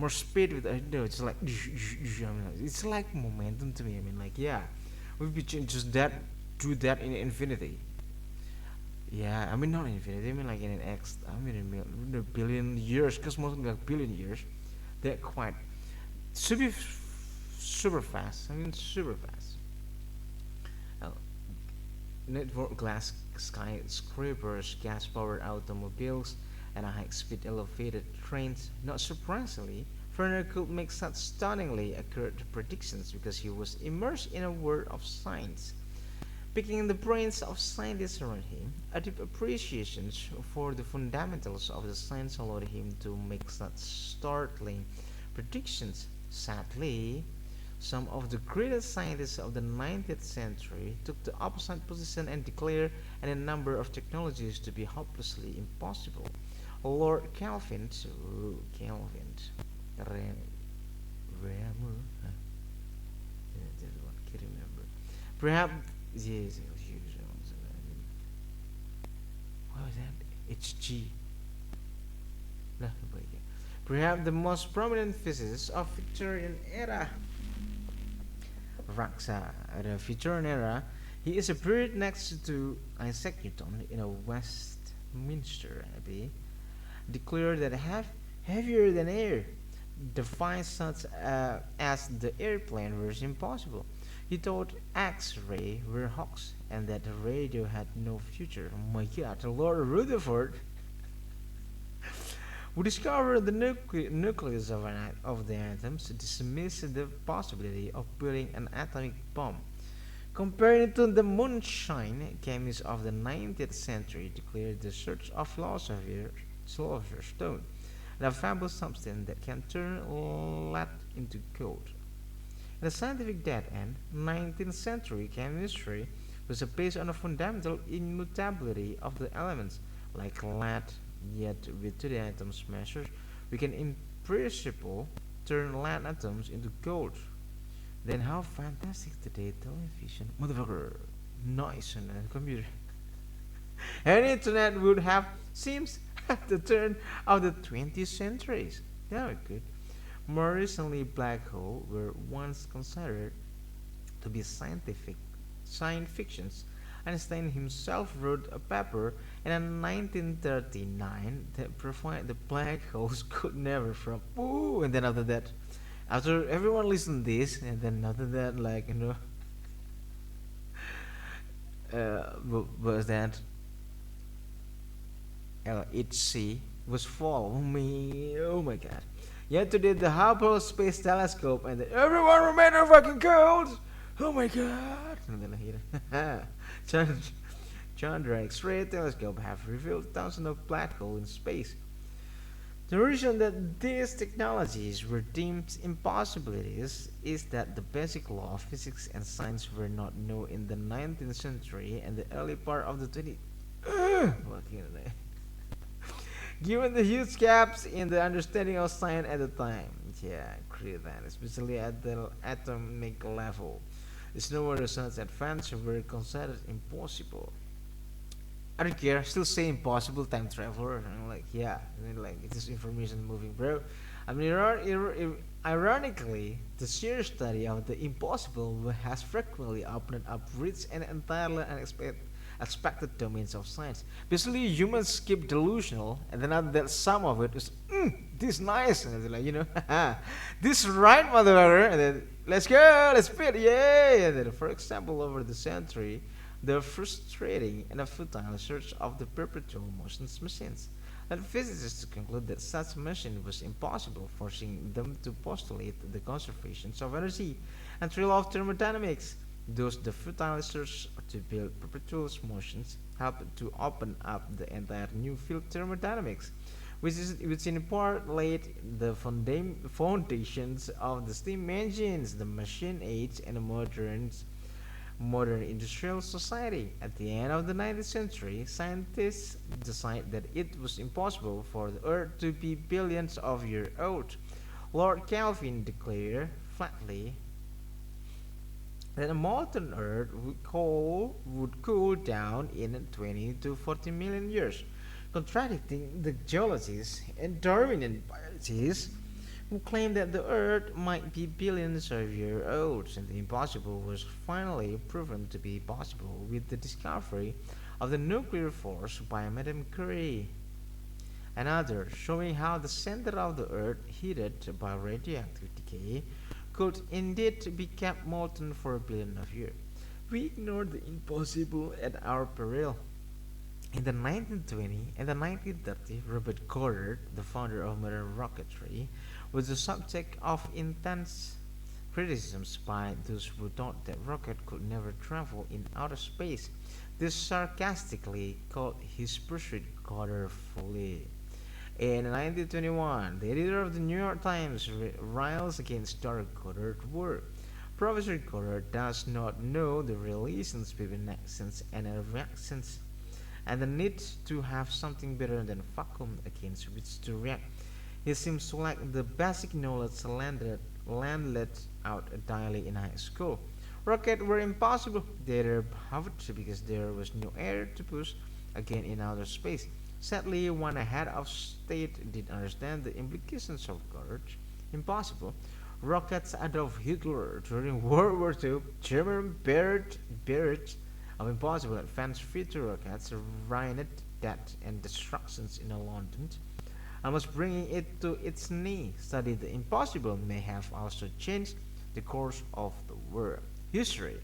speed with it's like it's like momentum to me. I mean, like yeah, we could just that do that in infinity. Yeah, I mean not infinity. I mean like in an X. I mean in a billion years, because mostly like billion years. They're quite should be super fast. I mean super fast. Uh, Network glass skyscrapers, gas-powered automobiles, and high-speed elevated trains. Not surprisingly, Werner could make such stunningly accurate predictions because he was immersed in a world of science. Picking the brains of scientists around him, a deep appreciation for the fundamentals of the science allowed him to make such startling predictions. Sadly, some of the greatest scientists of the 19th century took the opposite position and declared a number of technologies to be hopelessly impossible. Lord Kelvin, Kelvin, Reamer, that one, can't remember. Perhaps, yes, what was that? It's G. Nah, perhaps the most prominent physicist of Victorian era. Raksa, the Victorian era, he is buried next to Isaac Newton in a Westminster Abbey, declared that heavier than air defiance such as the airplane was impossible. He thought X-ray were hoax and that the radio had no future. Oh my god, Lord Rutherford who discovered the nucleus of the atoms dismissed the possibility of building an atomic bomb. Compared to the moonshine, chemists of the 19th century declared the search of philosopher's stone, a fabulous substance that can turn lead into gold. In the scientific dead end, 19th century chemistry was based on the fundamental immutability of the elements, like lead, yet with 2D atoms measures, we can in principle turn lead atoms into gold. Then how fantastic today television, motherfucker, noise on the computer, and internet would have seems at the turn of the 20th centuries. That was good. More recently, black holes were once considered to be science fictions. Einstein himself wrote a paper in 1939 that provided the black holes could never from. Ooh, and then after everyone listened this, and then after that, like was that LHC was fall. Oh my god. Yet today the Hubble Space Telescope and everyone remain fucking cold. Oh my god. And then here, Chandra X-ray telescope have revealed thousands of black holes in space. The reason that these technologies were deemed impossibilities is that the basic law of physics and science were not known in the 19th century and the early part of the 20th. Given the huge gaps in the understanding of science at the time, yeah, clear that, especially at the atomic level, it's no wonder such advances were considered impossible. I don't care. Still say impossible time traveler. And I'm like, yeah. I mean, like, it's just information moving, bro. I mean, ironically, the sheer study of the impossible has frequently opened up rich and entirely expected domains of science. Basically, humans keep delusional, and then after that, some of it is, this nice, and they're like, this right, motherfucker, and then let's go, let's fit, yay! And then, for example, over the century, the frustrating and a futile search of the perpetual motions machines led physicists to conclude that such a machine was impossible, forcing them to postulate the conservation of energy and the law of thermodynamics. Thus, the futile search to build perpetual motions helped to open up the entire new field thermodynamics, which in part laid the foundations of the steam engines, the machine age, and the modern industrial society. At the end of the 19th century, scientists decided that it was impossible for the Earth to be billions of years old. Lord Kelvin declared flatly that a molten Earth would cool down in 20 to 40 million years, contradicting the geologists and Darwinian biologists who claimed that the Earth might be billions of years old, and the impossible was finally proven to be possible with the discovery of the nuclear force by Madame Curie. Another, showing how the center of the Earth, heated by radioactive decay, could indeed be kept molten for a billion of years. We ignored the impossible at our peril. In the 1920s and the 1930s, Robert Goddard, the founder of modern rocketry, was the subject of intense criticisms by those who thought that rocket could never travel in outer space. This sarcastically called his pursuit Goddard folly. In 1921, the editor of the New York Times rails against Dr. Goddard's work. Professor Goddard does not know the relations between actions and reactions, and the need to have something better than vacuum against which to react. He seems to lack the basic knowledge landed out entirely in high school. Rockets were impossible. They were poverty because there was no air to push again in outer space. Sadly, one head of state did understand the implications of Goddard's impossible. Rockets Adolf Hitler during World War II, German barrage of impossible advanced fighter rockets reigned death and destructions in London, almost bringing it to its knees. Study the impossible may have also changed the course of the world history.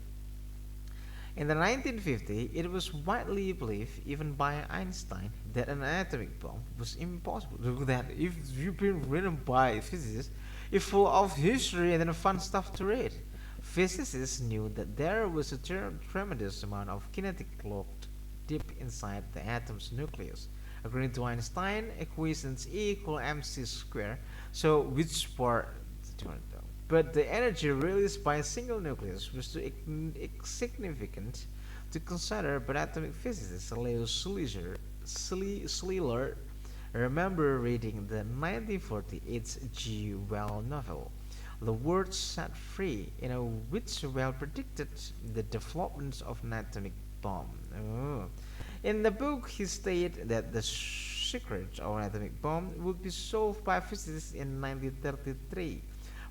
In the 1950s, it was widely believed, even by Einstein, that an atomic bomb was impossible. Look that if you've been written by physicists, it's full of history and then fun stuff to read. Physicists knew that there was a tremendous amount of kinetic locked deep inside the atom's nucleus. According to Einstein, equations E equal mc squared. So which part? But the energy released by a single nucleus was too insignificant to consider. But atomic physicist Leo Szilard remember reading the 1948 G. Well novel, The World Set Free, which well predicted the development of an atomic bomb. In the book, he stated that the secret of an atomic bomb would be solved by physicists in 1933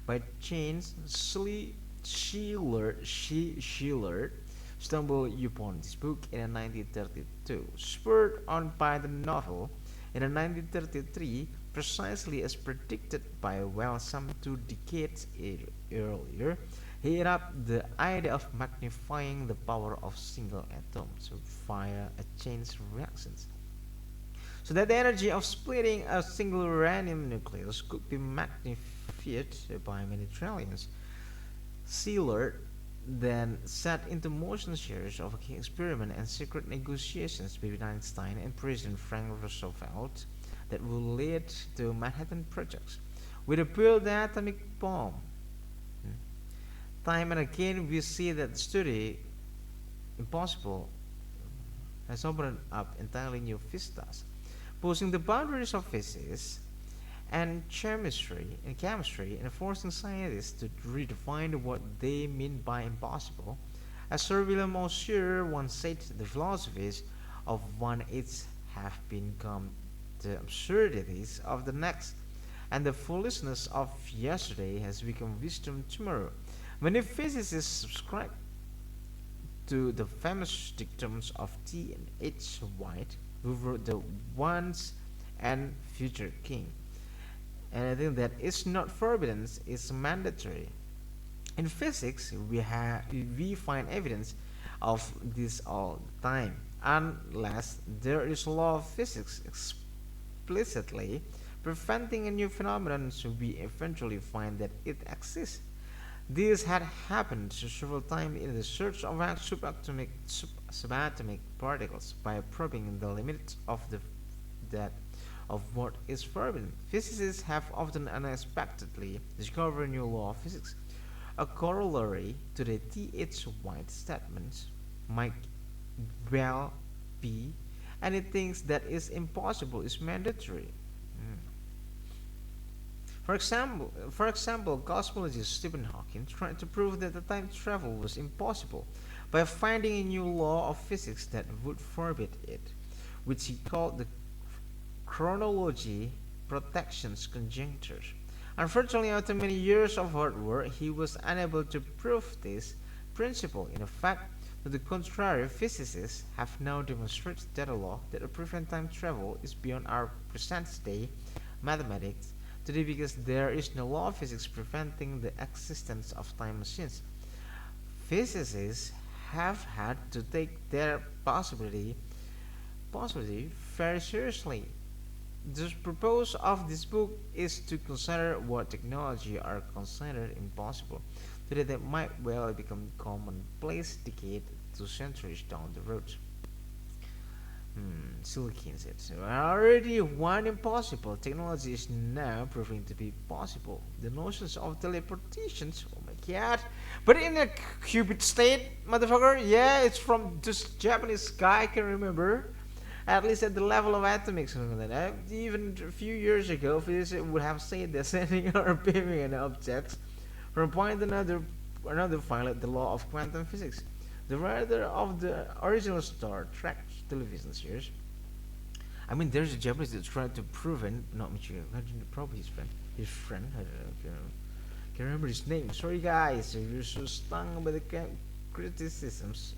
by James Szilard stumbled upon this book in 1932, spurred on by the novel. In 1933, precisely as predicted by Well some 2 decades earlier, he had up the idea of magnifying the power of single atoms via a chain reactions, so that the energy of splitting a single uranium nucleus could be magnified by many trillions. Szilard then set into motion a series of experiments and secret negotiations between Einstein and President Franklin Roosevelt that will lead to Manhattan Projects, with a build the atomic bomb. Time and again we see that the study impossible has opened up entirely new vistas, pushing the boundaries of physics and chemistry and forcing scientists to redefine what they mean by impossible. As Sir William Osher once said, the philosophies of one age have become the absurdities of the next, and the foolishness of yesterday has become wisdom tomorrow. Many physicists subscribe to the famous dictums of T and H White, who wrote the Once and Future King. And I think that it's not forbidden, it's mandatory. In physics, we find evidence of this all the time, unless there is a law of physics explicitly preventing a new phenomenon, so we eventually find that it exists. This had happened several times in the search of subatomic particles by probing the limits of that of what is forbidden. Physicists have often unexpectedly discovered a new law of physics. A corollary to the T.H. White statements might well be anything that is impossible is mandatory. Mm. For example, cosmologist Stephen Hawking tried to prove that the time travel was impossible by finding a new law of physics that would forbid it, which he called the chronology protections conjecture. Unfortunately, after many years of hard work, he was unable to prove this principle. In fact, to the contrary, physicists have now demonstrated that a law that prevents time travel is beyond our present-day mathematics today because there is no law of physics preventing the existence of time machines. Physicists have had to take their possibility very seriously. The purpose of this book is to consider what technology are considered impossible today that might well become commonplace decade to centuries down the road. Silicon said, so already one impossible technology is now proving to be possible. The notions of teleportations, oh my god. But in a qubit state, motherfucker, yeah, it's from this Japanese guy I can remember. At least at the level of atomics and something like that. Even a few years ago, physicists would have said that sending or beaming an object from a point to another violate the law of quantum physics. The writer of the original Star Trek television series. I mean, there's a Japanese that tried to prove it, not Michigan, probably his friend. I don't know, can't remember his name. Sorry, guys, if you're so stung by the criticisms.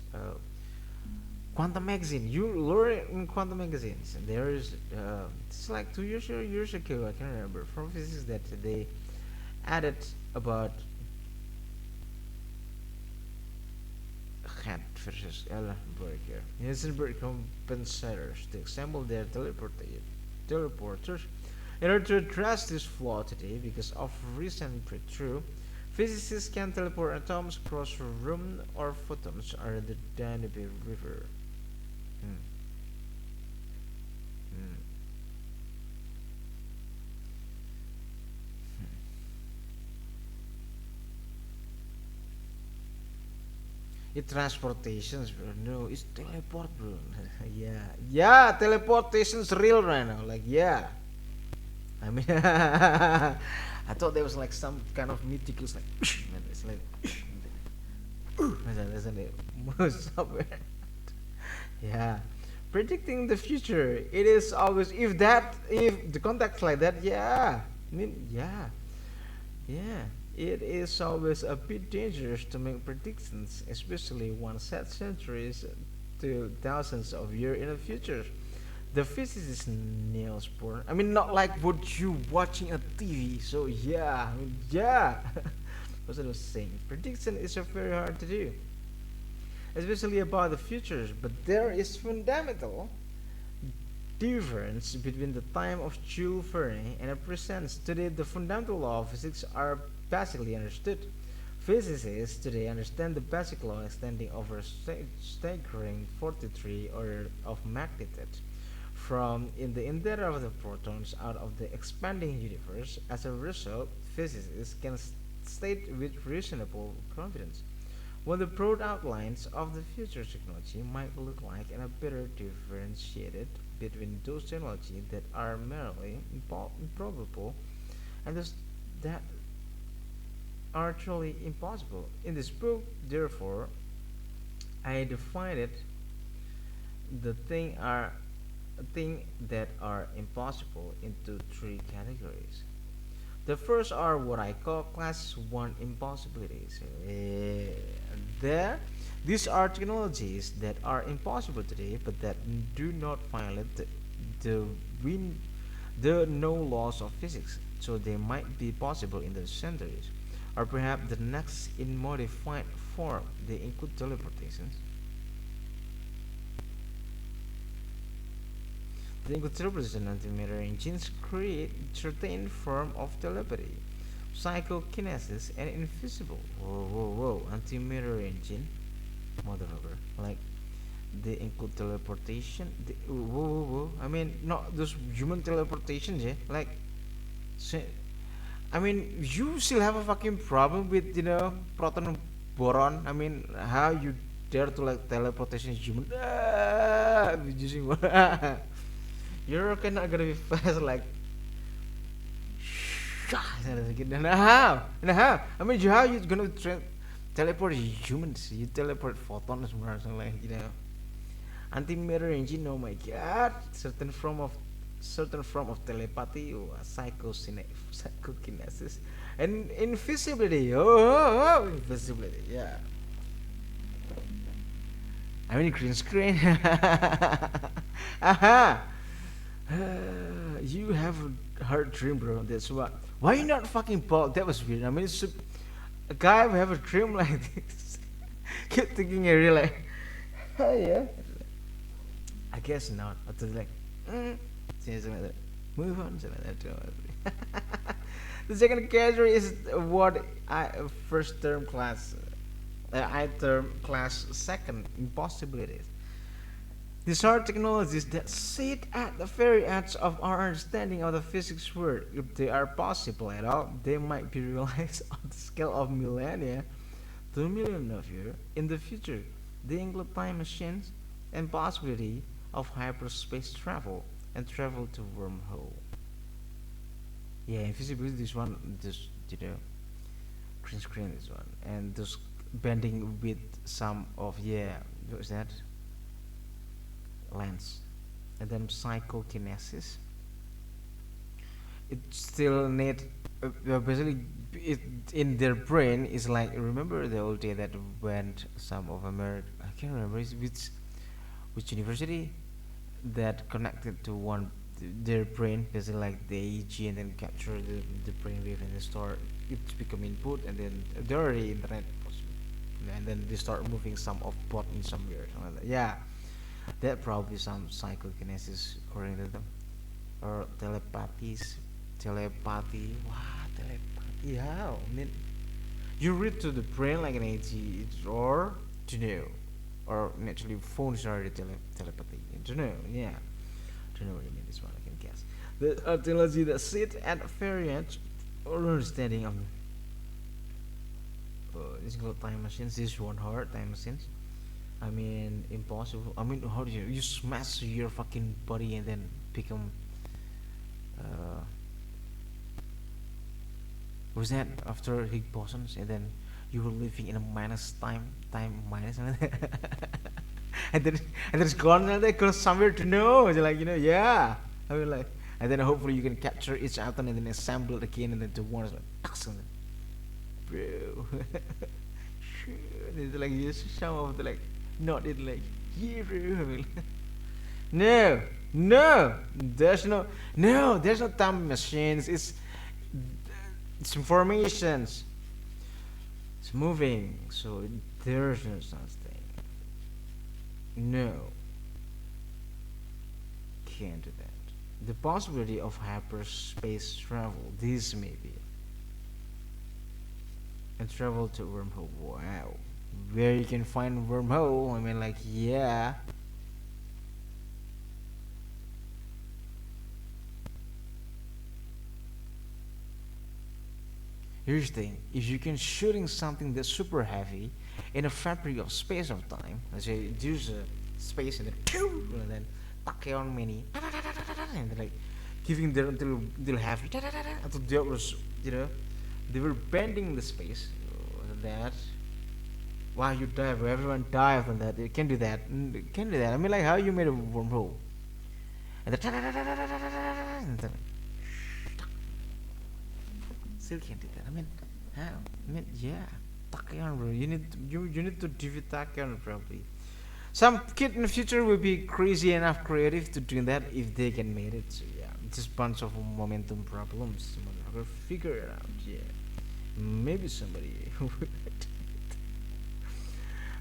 Quantum magazine. You learn in quantum magazines. And there is, it's like 2 years or years ago. I can't remember. From physics that they added about Gat versus Ellenberg here. Heisenberg compensators to assemble their teleporters. In order to address this flaw today, because of recent breakthrough, physicists can teleport atoms across room or photons or the Danube River. Hmm. Hmm. It transportations, bro. No, it's teleport, bro. Yeah, yeah, teleportation's real right now. Like, yeah. I mean, I thought there was like some kind of mythical, like, it's like, isn't it? Somewhere. Yeah, predicting the future. It is always if the context like that. Yeah, I mean, yeah, yeah. It is always a bit dangerous to make predictions, especially one set centuries to thousands of years in the future. The physicist Niels Bohr. I mean, not like what you watching on TV. So yeah, I mean, yeah. What I was saying, prediction is very hard to do, especially about the futures. But there is fundamental difference between the time of Jules Verne and the present. Today, the fundamental law of physics are basically understood. Physicists today understand the basic law extending over a staggering 43 order of magnitude from in the interior of the protons out of the expanding universe. As a result, physicists can state with reasonable confidence what the broad outlines of the future technology might look like and are better differentiated between those technologies that are merely improbable and those that are truly impossible. In this book, therefore, I divided the thing that are impossible into three categories. The first are what I call class 1 impossibilities. There, These are technologies that are impossible today, but that do not violate the win the no laws of physics. So they might be possible in the centuries, or perhaps the next in modified form. They include teleportation. They include teleportation antimatter engines create certain form of telepathy, psychokinesis, and invisible. Whoa, whoa, whoa! Antimatter engine, motherfucker. Like they include teleportation. Whoa, whoa, whoa! I mean, not those human teleportations, yeah. Like, I mean, you still have a fucking problem with proton boron. I mean, how you dare to like teleportation human using you're kind of gonna be fast like and how I mean, how you gonna teleport humans? You teleport photons or something like. Antimatter engine, oh my god, certain form of telepathy or psychokinesis and invisibility. Oh, invisibility, yeah. I mean, green screen. Aha. You have a hard dream, bro. That's what. Why you not fucking bald? That was weird. I mean, it's a guy who have a dream like this. Keep thinking, I really like, oh yeah. I guess not. I was like, something like that. Move on, something like that. The second category is what I first term class, I term class second impossibilities. These are technologies that sit at the very edge of our understanding of the physics world. If they are possible at all, they might be realized on the scale of millennia to millions of years in the future. They include time machines and possibility of hyperspace travel and travel to wormhole. Yeah, invisibility this one, this green screen this one, and this bending with some of what was that lens, and then psychokinesis. It still need basically it in their brain is like, remember the old day that went some of America, I can't remember which university that connected to one their brain basically like the EEG and then capture the brain wave and then start it to become input and then they're already internet and then they start moving some of bot in somewhere or something like that. Yeah, that probably some psychokinesis according to them, or telepathy. Wow, telepathy. How? I mean, you read to the brain like an AT or to know, or naturally phones are the telepathy. To know, yeah. To know what you mean this one, I can guess. The technology that sit at a very edge or understanding of this include time machines. This one hard time machines. I mean, impossible. I mean, how do you smash your fucking body and then become uh, was that after Higgs bosons and then you were living in a minus time minus and then and then it's gone and they go somewhere to know. It's like yeah. I mean like, and then hopefully you can capture each atom and then assemble it again and then to one is like excellent, bro. It's like just some of the like not it like yeah, bro. I mean, there's no time machines. It's informations. It's moving, so there's no such thing. No, can't do that. The possibility of hyperspace travel, this maybe, and travel to wormhole. Wow, where you can find wormhole? I mean, like, yeah. Here's the thing: if you can shooting something that's super heavy in a fabric of space of time, let's say there's a space and then tachyon mini and then like giving them until heavy until there was they were bending the space that wow you dive everyone dive on that. You can do that. Can do that. I mean like how you made a wormhole and then still can't do that. I mean, how? I mean, yeah. tachyon, bro. You need to defeat tachyon probably. Some kid in the future will be crazy enough creative to do that if they can make it. So yeah, just bunch of momentum problems. Someone will figure it out. Yeah, maybe somebody.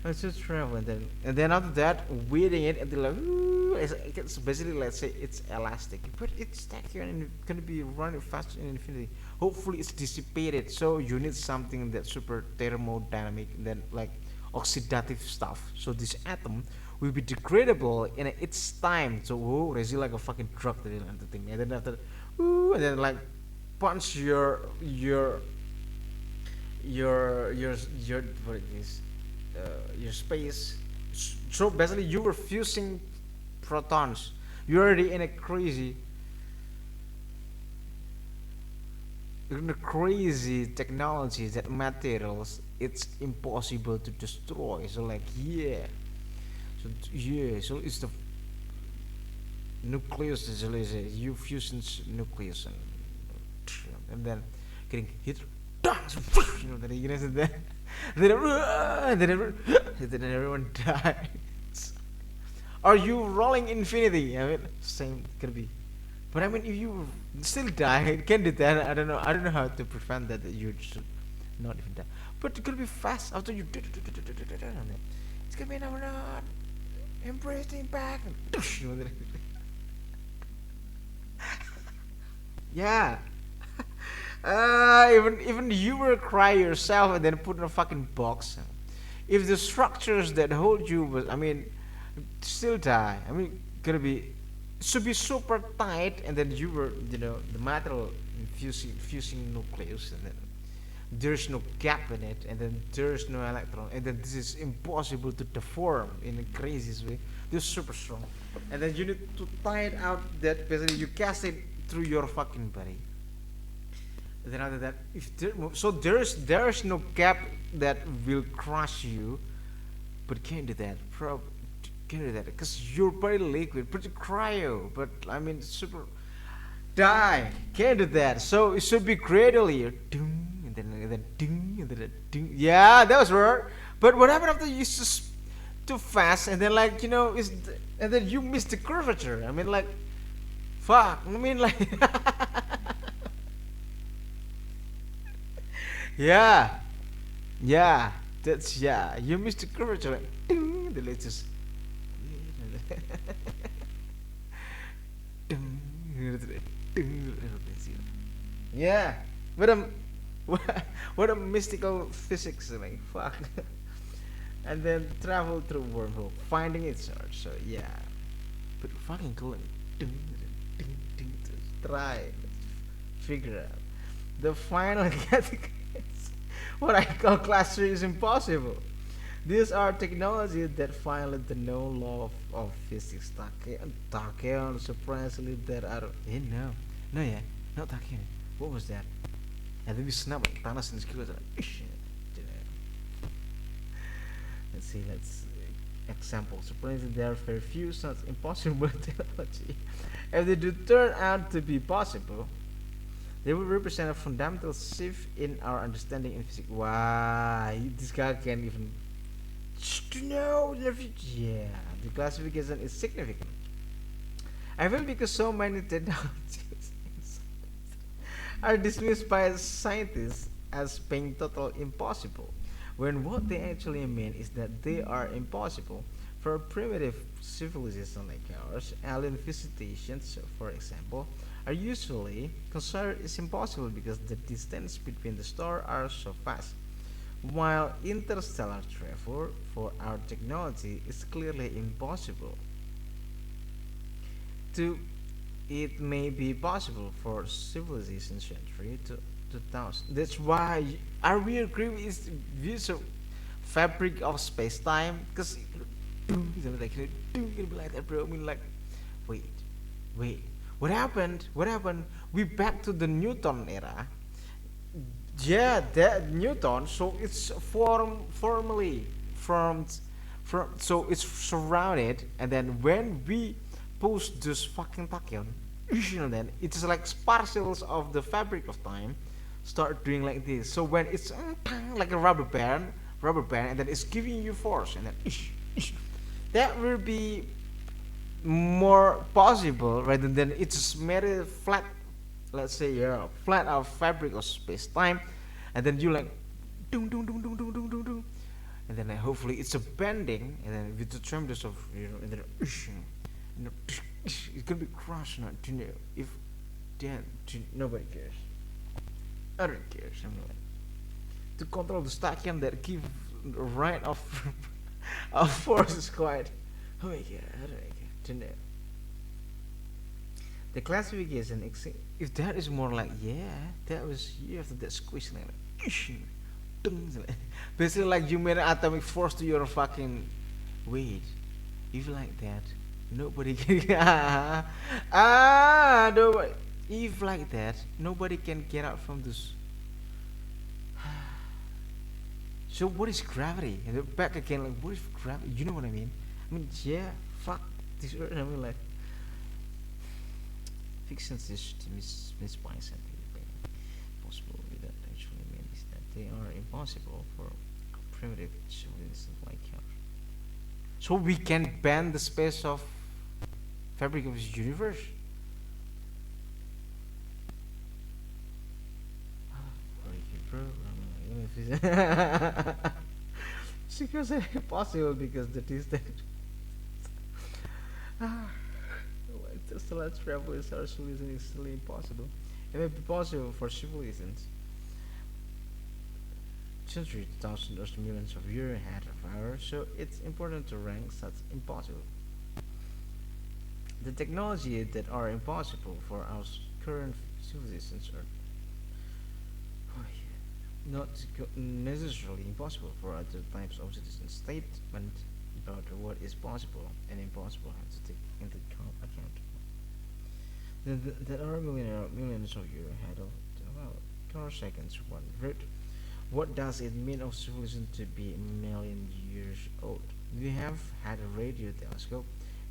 Let's just travel and then after that, weeding it until like it's basically, let's say it's elastic, but it's tacky and it's gonna be running fast in infinity. Hopefully, it's dissipated. So you need something that's super thermodynamic, then like oxidative stuff. So this atom will be degradable in its time. So resist like a fucking drug that the thing, and then after, and then like punch your what it is your space. So basically, you were fusing protons. You're already in a crazy technology that materials it's impossible to destroy. So like yeah, so it's the nucleus is you fusion nucleus and then getting hit. You know that and then then everyone dies. Are you rolling infinity? I mean, same could be. But I mean, if you still die, it can do that. I don't know. I don't know how to prevent that. That you should not even die. But it could be fast after you. It's gonna be number one. Embrace the impact. Yeah. Even you will cry yourself and then put in a fucking box. If the structures that hold you was, I mean, still die. I mean, gonna be should be super tight, and then you were, the material fusing nucleus, and then there's no gap in it, and then there's no electron, and then this is impossible to deform in the craziest way. This is super strong, and then you need to tie it out. That basically you cast it through your fucking body. And then after that, if there's no gap that will crush you, but can't do that. Can't do that because your body liquid, but cryo. But I mean, super die. Can't do that. So it should be gradually, ding, and then ding, and then ding. Yeah, that was right. But what happened after you just too fast, and then like and then you miss the curvature. I mean, like, fuck. I mean, like. Yeah, yeah, You missed the curvature, like, ding, the latest. Yeah, what a what a mystical physics, like fuck. And then travel through wormhole, finding its source. So yeah, but fucking cool. Try, figure out the final category. What I call class 3 is impossible. These are technologies that violate the known law of physics. Tachyon, surprisingly, that are. No, yeah, not tachyon. What was that? And then we snap like Thanos in the let's example. Surprisingly, there are very few such impossible technology. If they do turn out to be possible, they will represent a fundamental shift in our understanding in physics. Wow, this guy can't even know. Yeah, the classification is significant. I feel because so many technologies are dismissed by scientists as being total impossible, when what they actually mean is that they are impossible for a primitive civilization like ours. Alien visitations, for example, are usually considered as impossible because the distance between the stars are so vast, while interstellar travel for our technology is clearly impossible. To it may be possible for civilization century to 2000. That's why are we agree with this views of fabric of space time? Because like that, bro. I mean, like, wait, wait. What happened? What happened? We back to the Newton era. Yeah, that Newton. So it's formally formed from. So it's surrounded, and then when we push this fucking tachyon, then it is like parcels of the fabric of time. start doing like this. So when it's like a rubber band, and then it's giving you force, and then that will be more possible rather than it's just made a flat, let's say, yeah, flat of fabric of space time, and then you like, dum dum dum dum dum dum dum dum, and then hopefully it's a bending, and then with the tremendous of, and then you know, it's gonna be crushed, not to know if then nobody cares. I don't care. Something like to control the stacken that give right of of force is quite. Oh my god, I don't care to know. The classification, if that is more like, yeah, that was you after that squish like, basically like you made an atomic force to your fucking weight. If like that, nobody can nobody. If like that, nobody can get out from this. So what is gravity? And then back again, like what is gravity? You know what I mean? I mean, yeah, fuck this earth. I mean, like fictions is misspine something possible without actually means that they are impossible for primitive civilizations like ours. So we can bend the space of fabric of this universe. Because it's impossible because the distance. Interstellar travel is our solution is still impossible. It may be possible for civilizations centuries, thousands, or millions of years ahead of ours, so it's important to rank such impossible. The technology that are impossible for our current civilizations are not necessarily impossible for other types of citizen statement about what is possible and impossible has to take into account. There are millions of years ahead of, well, seconds one root. What does it mean of civilization to be a million years old? We have had a radio telescope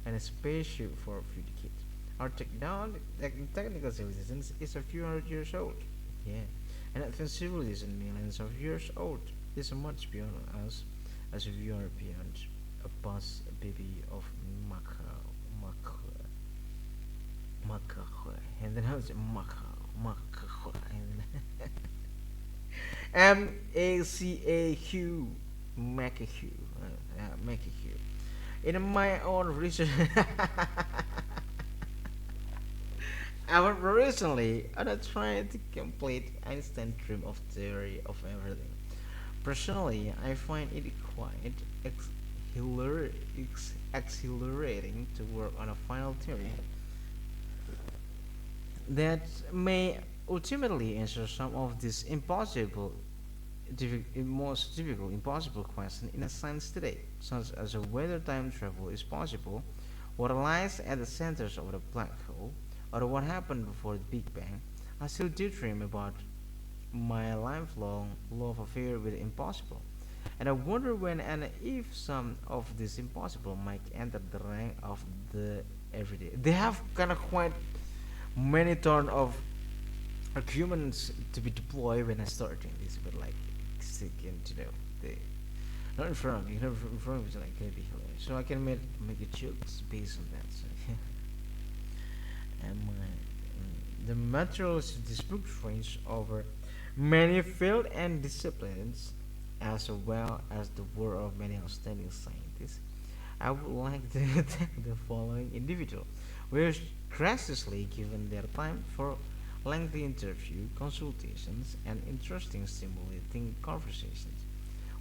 and a spaceship for a few decades. Our technical civilization is a few hundred years old. Yeah. And advanced civilization millions of years old is much beyond us as we are beyond a bus baby of Makahoe. And then how is it Makahoe? M-A-C-A-Q Macahu. Macahu. In my own research I was recently trying to complete Einstein's dream of theory of everything. Personally, I find it quite exhilarating to work on a final theory that may ultimately answer some of these most difficult impossible questions in a science today, such as whether time travel is possible, what lies at the centers of the black hole, or what happened before the Big Bang. I still daydream about my lifelong love affair with the impossible. And I wonder when and if some of this impossible might enter the rank of the everyday. They have kind of quite many turn of arguments to be deployed when I start doing this, but like second, they not in front of me, in front of me, like gonna be hilarious. So I can make a jokes based on that. So and the materials of this book range over many fields and disciplines, as well as the work of many outstanding scientists. I would like to thank the following individuals, who have graciously given their time for lengthy interview, consultations, and interesting, stimulating conversations.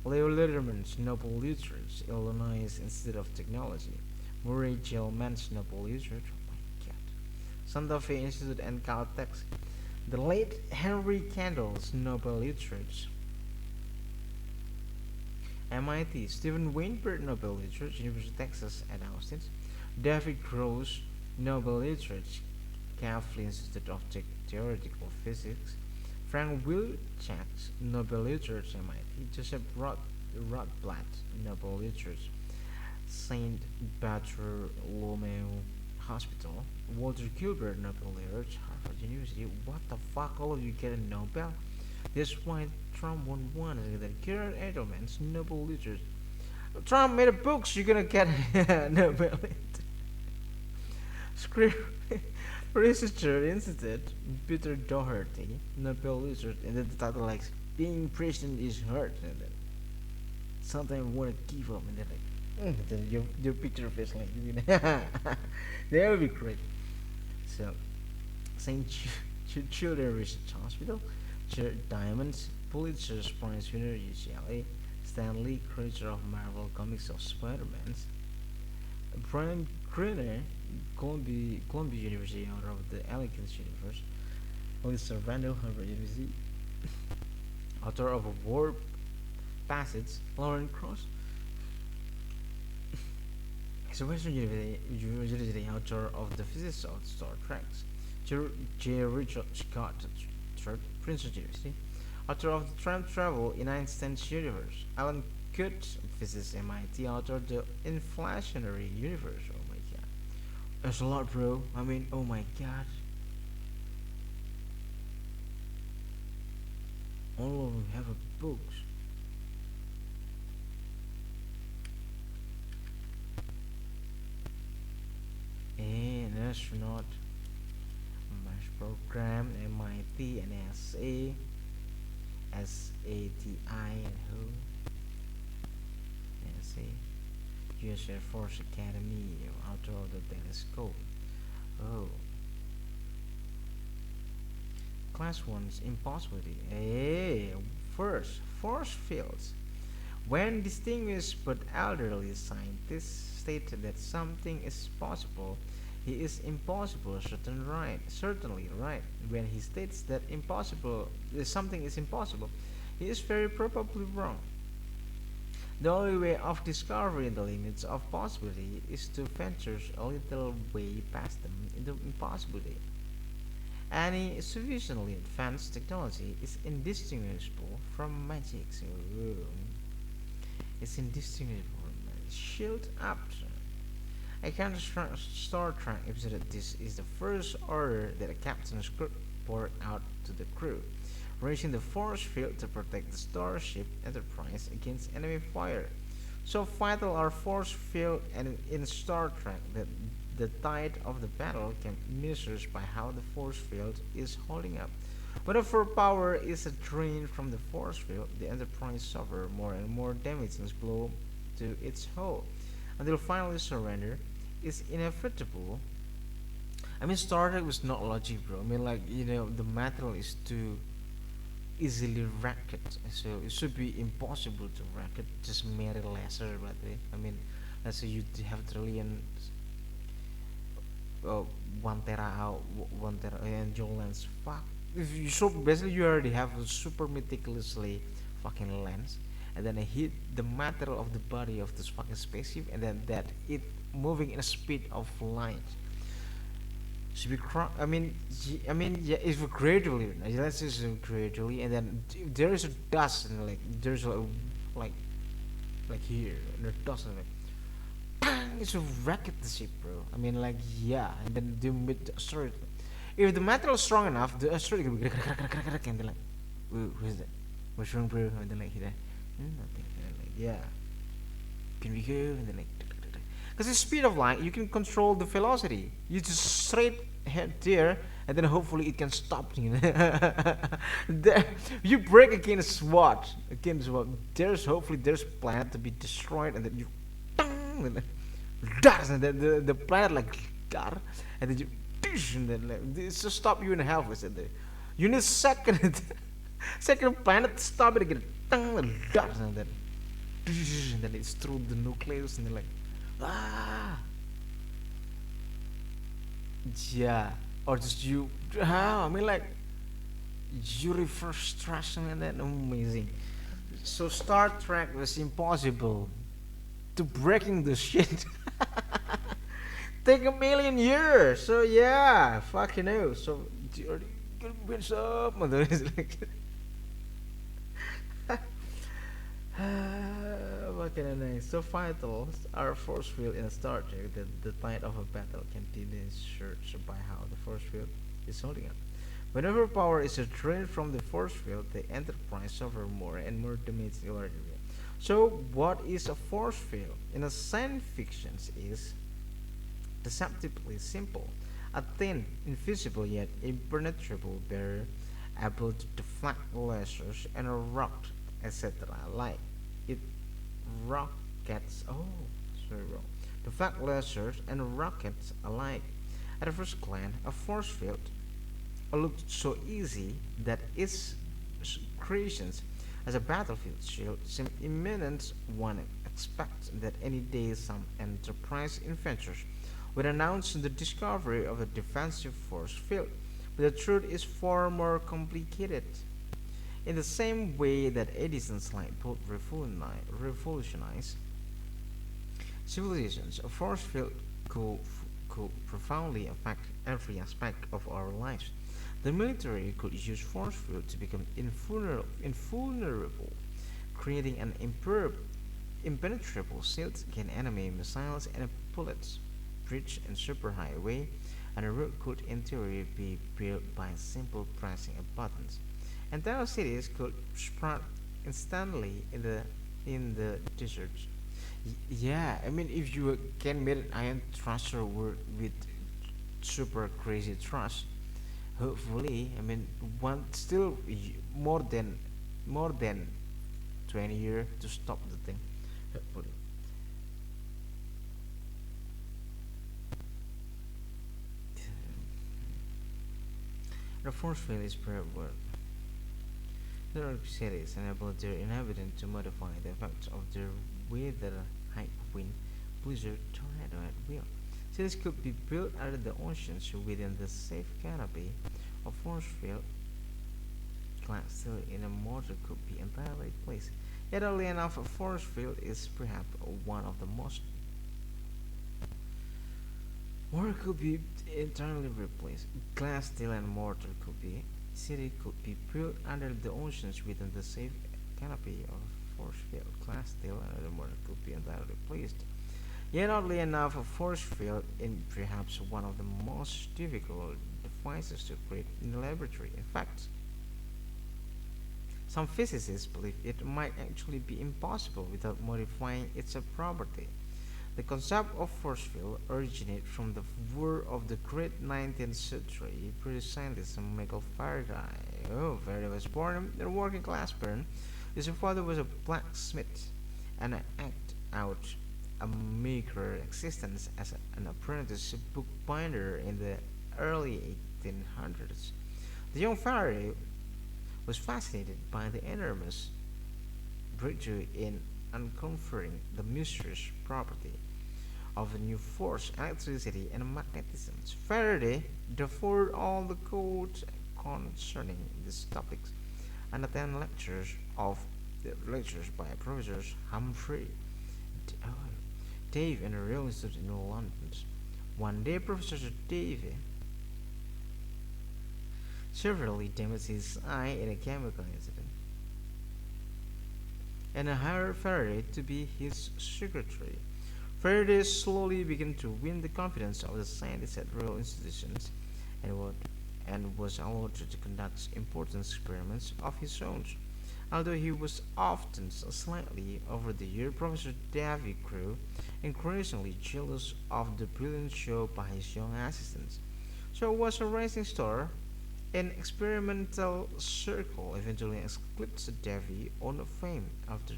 Leo Letterman's Nobel Literature, Illinois Institute of Technology, Murray Gell-Mann's Nobel Literature, Santa Fe Institute and Caltech, the late Henry Kendall's Nobel Literature, MIT, Stephen Weinberg Nobel Literature, University of Texas at Austin, David Gross Nobel Literature, Kavli Institute of Theoretical Physics, Frank Wilczek's Nobel Literature, MIT, Joseph Rotblat Nobel Literature, Saint Bartholomew Hospital, Walter Gilbert Nobel Literature, Harvard University. What the fuck? All of you get a Nobel? That's why Trump won one that Gerard Edelman's Nobel Literatures. Trump made a book, so you're gonna get Nobel. Script researcher Institute Peter Doherty Nobel Literatures, and then the title like being president is hard, and then sometimes I want to give up, and then like then your picture face like that would be great. So St. Children's Research Hospital, Diamonds, Pulitzer Prize winner UCLA, Stanley, creator of Marvel Comics of Spider-Man, Brian Greene, Columbia University, author of the Elegance Universe, Melissa Randall, Harvard University, author of a Warp Passage, Lauren Cross, is a Western University author of the Physics of Star Trek, J. Richard Scott, Princeton University, author of the Time Travel in Einstein's Universe, Alan Guth, physicist, MIT, author of the Inflationary Universe. Oh my god. There's a lot, bro. I mean, oh my god. All of them have a books. And astronaut, Mars program, MIT, NASA, SATI, and who? NASA, US Air Force Academy, author of the telescope. Oh. Class 1's impossibility. Hey, first, force fields. When distinguished but elderly scientists state that something is possible, he is certainly right. When he states that something is impossible, he is very probably wrong. The only way of discovering the limits of possibility is to venture a little way past them into impossibility. Any sufficiently advanced technology is indistinguishable from magic. So, it's indistinguishable from magic. Shield up. I can't Star Trek episode that this is the first order that a captain's could pour out to the crew, raising the force field to protect the starship Enterprise against enemy fire. So vital are force field and in Star Trek that the tide of the battle can be measured by how the force field is holding up. Whenever power is drained from the force field, the Enterprise suffers more and more damaging blow to its hull until finally surrender is inevitable. I mean, Star Trek was not logic, bro. I mean, like, the material is too easily wrecked, so it should be impossible to wreck it. Just made it lesser, but I mean, let's say you have trillion, 1 tera out, 1 tera angel lens. Fuck. If you so basically you already have a super meticulously fucking lens, and then I hit the material of the body of this fucking spaceship, and then that it moving in a speed of light. Should be yeah, it's gradually. Let's just gradually, and then there is a dust, and like there's a like here, and the dust, and like bang, it's a wrecked the ship, bro. I mean, like, yeah, and then the mid asteroid. If the metal is strong enough, the asteroid can be and then like, who's that? What's wrong, bro? And then like, nothing. And then like, yeah, can we go? And then like, because the speed of light, you can control the velocity. You just straight head there, and then hopefully it can stop. You break against what? Against what? There's planet to be destroyed, and then you, and then the planet like, and then you, and then like, it's to stop you in halfway. You need second planet to stop it again, and then it's through the nucleus, and then like. Yeah, or just you. I mean, like you reverse stress, and then amazing. So Star Trek was impossible to breaking the shit. Take 1,000,000 years. So yeah, fucking hell. So you're gonna win some. Fucking nice. So vital are force field in a Star Trek that the tide of a battle can be measured by how the force field is holding up. Whenever power is drained from the force field, the enterprise suffers more and more damage already. So, what is a force field? In a science fiction, is deceptively simple. A thin, invisible yet impenetrable barrier able to deflect lasers and rock, etc. Like it rockets. Oh, sorry, wrong. Deflect lasers and rockets alike. At first glance, a force field looked so easy that its creations as a battlefield shield seemed imminent. One expects that any day some enterprise inventors would announce the discovery of a defensive force field, but the truth is far more complicated. In the same way that Edison's light bulb revolutionized civilizations, a force field could profoundly affect every aspect of our lives. The military could use force field to become invulnerable, creating an impenetrable shield against enemy missiles and bullets. Bridge and superhighway, and a road could in theory be built by simple pressing of buttons. Entire cities could sprout instantly in the desert. Yeah, I mean, if you can make an iron thruster work with super crazy thrust, hopefully, I mean, one still more than 20 years to stop the thing. Hopefully. The force field is prevalent. There are cities enable their inhabitants to modify the effects of their weather, high wind, blizzard, tornado at will. Cities could be built under the oceans within the safe canopy of force field. Glass steel in a mortar could be entirely replaced. Yet oddly enough, a force field is perhaps one of the most Water could be entirely replaced. Glass, steel, and mortar could be. City could be built under the oceans within the safe canopy of force field. Glass, steel, and mortar could be entirely replaced. Yet, oddly enough, a force field is perhaps one of the most difficult devices to create in the laboratory. In fact, some physicists believe it might actually be impossible without modifying its property. The concept of force field originated from the work of the great 19th century British scientist Michael Faraday. Oh, Faraday was born in a working class parent. His father was a blacksmith and acted out a meager existence as an apprentice bookbinder in the early 1800s. The young Faraday was fascinated by the enormous breakthrough in uncovering the mysterious property of the new force, electricity, and magnetism. Faraday devoted all the codes concerning these topics and attended lectures by professors Humphrey Davy and the Royal Institute in London. One day, Professor Davy severely damaged his eye in a chemical incident and hired Faraday to be his secretary. Faraday slowly began to win the confidence of the scientists at royal institutions and was allowed to conduct important experiments of his own. Although he was often slightly over the year, Professor Davy grew increasingly jealous of the brilliant show by his young assistants. So it was a rising star in experimental circle eventually eclipsed Davy on fame after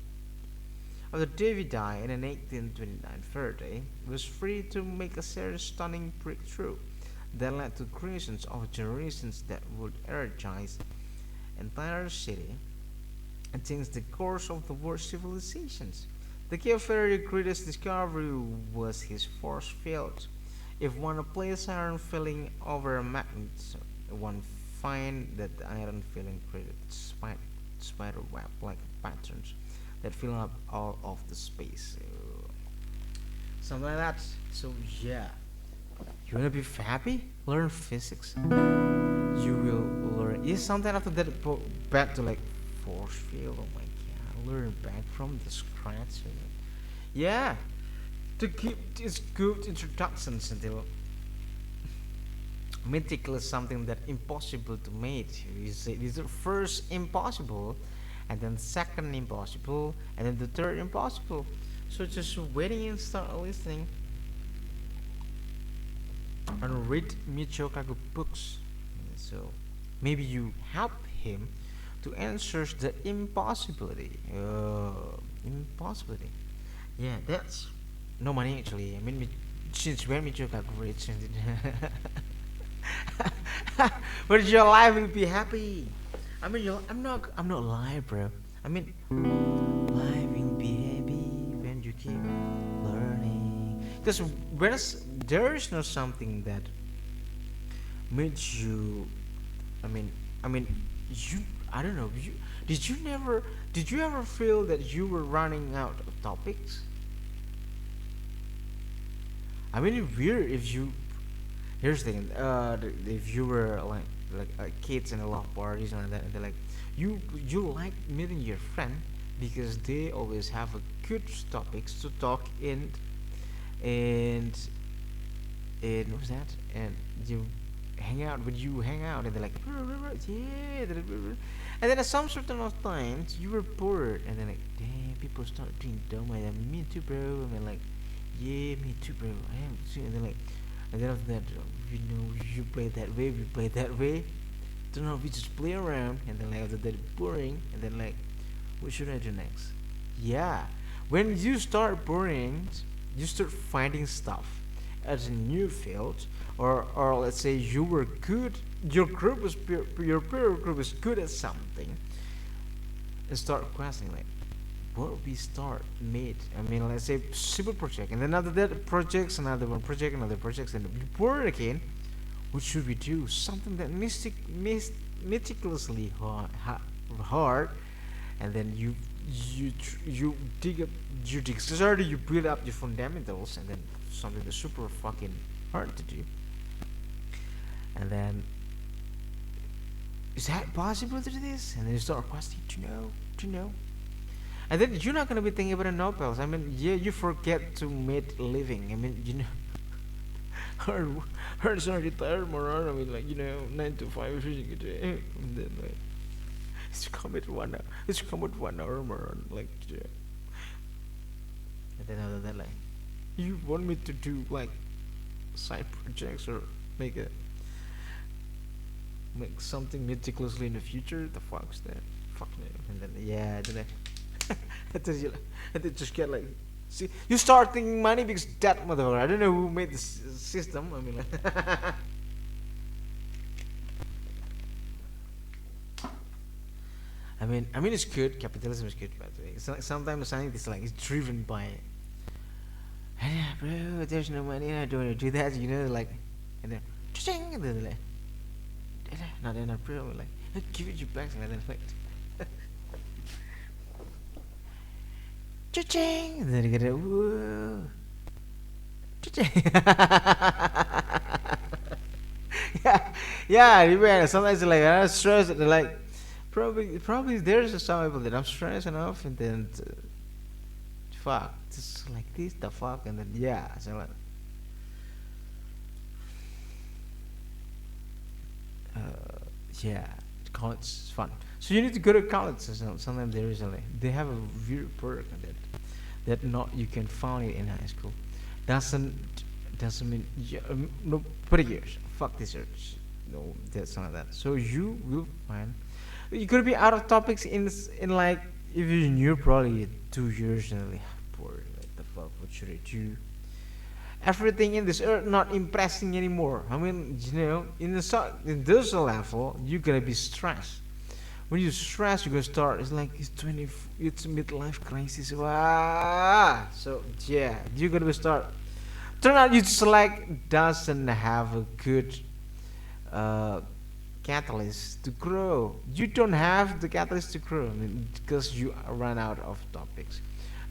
Davy died in 1829. Faraday was free to make a serious stunning breakthrough that led to creations of generations that would energize entire city and change the course of the world's civilizations. The key of Faraday's greatest discovery was his force field. If one places iron filling over a magnet, one find that the iron filling created spider web-like patterns that fill up all of the space. Something like that. So yeah, you wanna be happy? Learn physics. You will learn. Is something after that back to like force field. Oh my god, learn back from the scratch. Yeah, to keep these good introductions until mythical is something that impossible to make. You say this is first impossible, and then second impossible, and then the third impossible. So just waiting and start listening and read Michio Kaku books. So maybe you help him to answer the impossibility. Impossibility. Yeah, that's no money actually. I mean, since when Michio Kaku rich, but your life will be happy. I mean, I'm not lying, bro. I mean, life will be happy when you keep learning. Because there is no something that makes you. I mean, I mean, you. I don't know. Did you never? Did you ever feel that you were running out of topics? I mean, it's weird if you. Here's the thing. If you were kids in a lot of parties and that, and they're like, you like meeting your friend because they always have a good topics to talk in, and what's that? And you hang out when you hang out, and they're like, yeah, and then at some certain of times you were bored, and then like, damn, people start being dumb, and me too, bro. And then like, yeah, me too, bro. I am too. And then like, and then after that, you know, you play that way, we play that way. Don't know, we just play around, and then like after that, boring, and then like, what should I do next? Yeah, when you start boring, you start finding stuff as a new field, or let's say you were good, your group was your peer group was good at something, and start questioning like, what we start made. I mean, let's say simple project, and then after that projects, another one project, another project, and we bored again. What should we do? Something that meticulously hard, and then you dig up, you dig sorry, you build up your fundamentals, and then something that's super fucking hard to do, and then is that possible to do this? And then you start questioning to know. And then you're not gonna be thinking about the Nobels. I mean, yeah, you forget to make a living. I mean, you know, hers are retired moron. I mean, like, you know, 9 to 5 fishing a day, and then like, it's come with 1 hour. It's come with 1 hour moron. Like, yeah. And then other than like, you want me to do like side projects or make something meticulously in the future? The fuck's that? Fuck no. And then yeah, then and then just get like, see, you start thinking money because that motherfucker. I don't know who made this system. I mean, like, I mean, it's good. Capitalism is good, by the way. It's like sometimes it's like it's driven by, yeah, bro, there's no money. I don't want to do that. You know, like, and then, and then like, not enough, bro. Like, I'll give it you back, and then like. Cha-ching! And then you get it, whoa. Cha-ching! yeah, yeah. Sometimes like I'm stressed. Like, probably there's some people that I'm stressed enough, and then fuck, just like this, the fuck, and then yeah, so like, uh, yeah, college is fun. So you need to go to college. So sometimes there is like they have a weird perk that not you can find it in high school. Doesn't mean no, put it years. Fuck this search. No, that's not that. So you will find. You could be out of topics in like, if you knew probably 2 years and like, bored. Like the fuck, what should I do? Everything in this earth not impressing anymore. I mean, you know, in this level, you're gonna be stressed. When you stress, you're gonna start. It's like it's midlife crisis. Wow. So yeah, you're gonna start. Turn out you just like doesn't have a good uh, catalyst to grow. You don't have the catalyst to grow, I mean, because you run out of topics,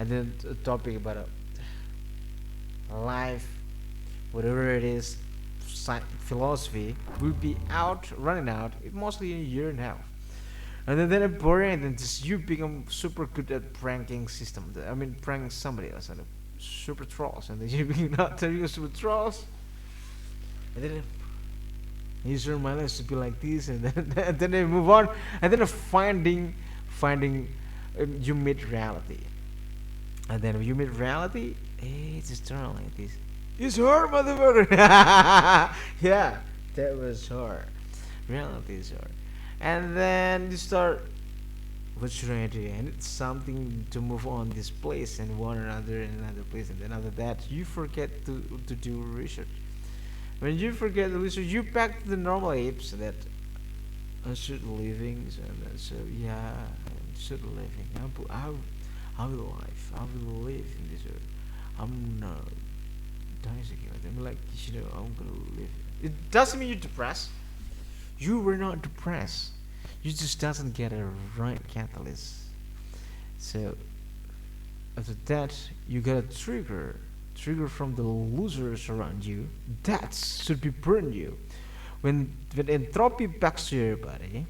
and then a topic about life, whatever it is, philosophy will be running out mostly in a year and a half. And then they're boring, and then just you become super good at pranking system. I mean, prank somebody else, and super trolls, and then you become not telling you super trolls, and then Usually my life should be like this, and then and then they move on, and then finding you meet reality, and then when you meet reality, hey, it's just turn like this. It's her, motherfucker. Yeah, that was her. Reality is her, and then you start. What should I do? And it's something to move on this place and one another and another place, and then after that you forget to do research. When you forget the research, you back to the normal apes that I should living, and then so yeah, I should living. I will life. I will live in this earth. I'm not dying again. I'm like you know I'm gonna live. It doesn't mean you're depressed. You were not depressed. You just doesn't get a right catalyst. So after that, you get a trigger from the losers around you. That should be burn you. When entropy backs to your body,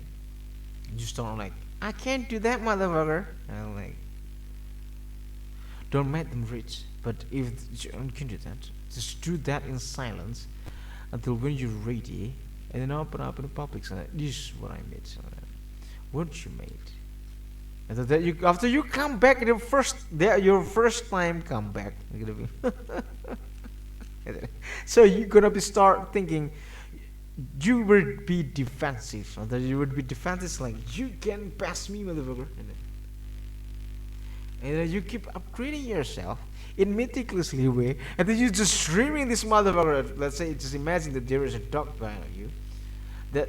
you start like, I can't do that, motherfucker. And I'm like, don't make them rich. But if you can do that, just do that in silence until when you're ready, and then open up in the public. So this is what I made. So what you made. And so that you after you come back your first time come back. You're gonna be so you're gonna be start thinking you would be defensive. Or that you would be defensive like you can pass me, motherfucker. And then you keep upgrading yourself in meticulously way, and then you just streaming this motherfucker. Let's say just imagine that there is a dog behind you that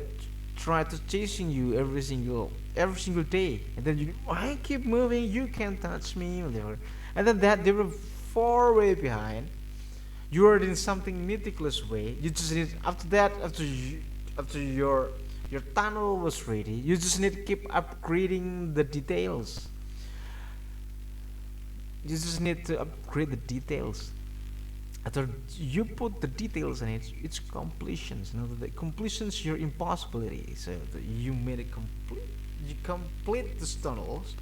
try to chasing you every single day, and then you I keep moving, you can't touch me, whatever. And then that they were far way behind. You are in something meticulous way. You just need after that after your tunnel was ready. You just need to keep upgrading the details. You just need to upgrade the details. After you put the details in it, it's completions. You know, the completions your impossibility. So you made it complete. You complete the tunnels,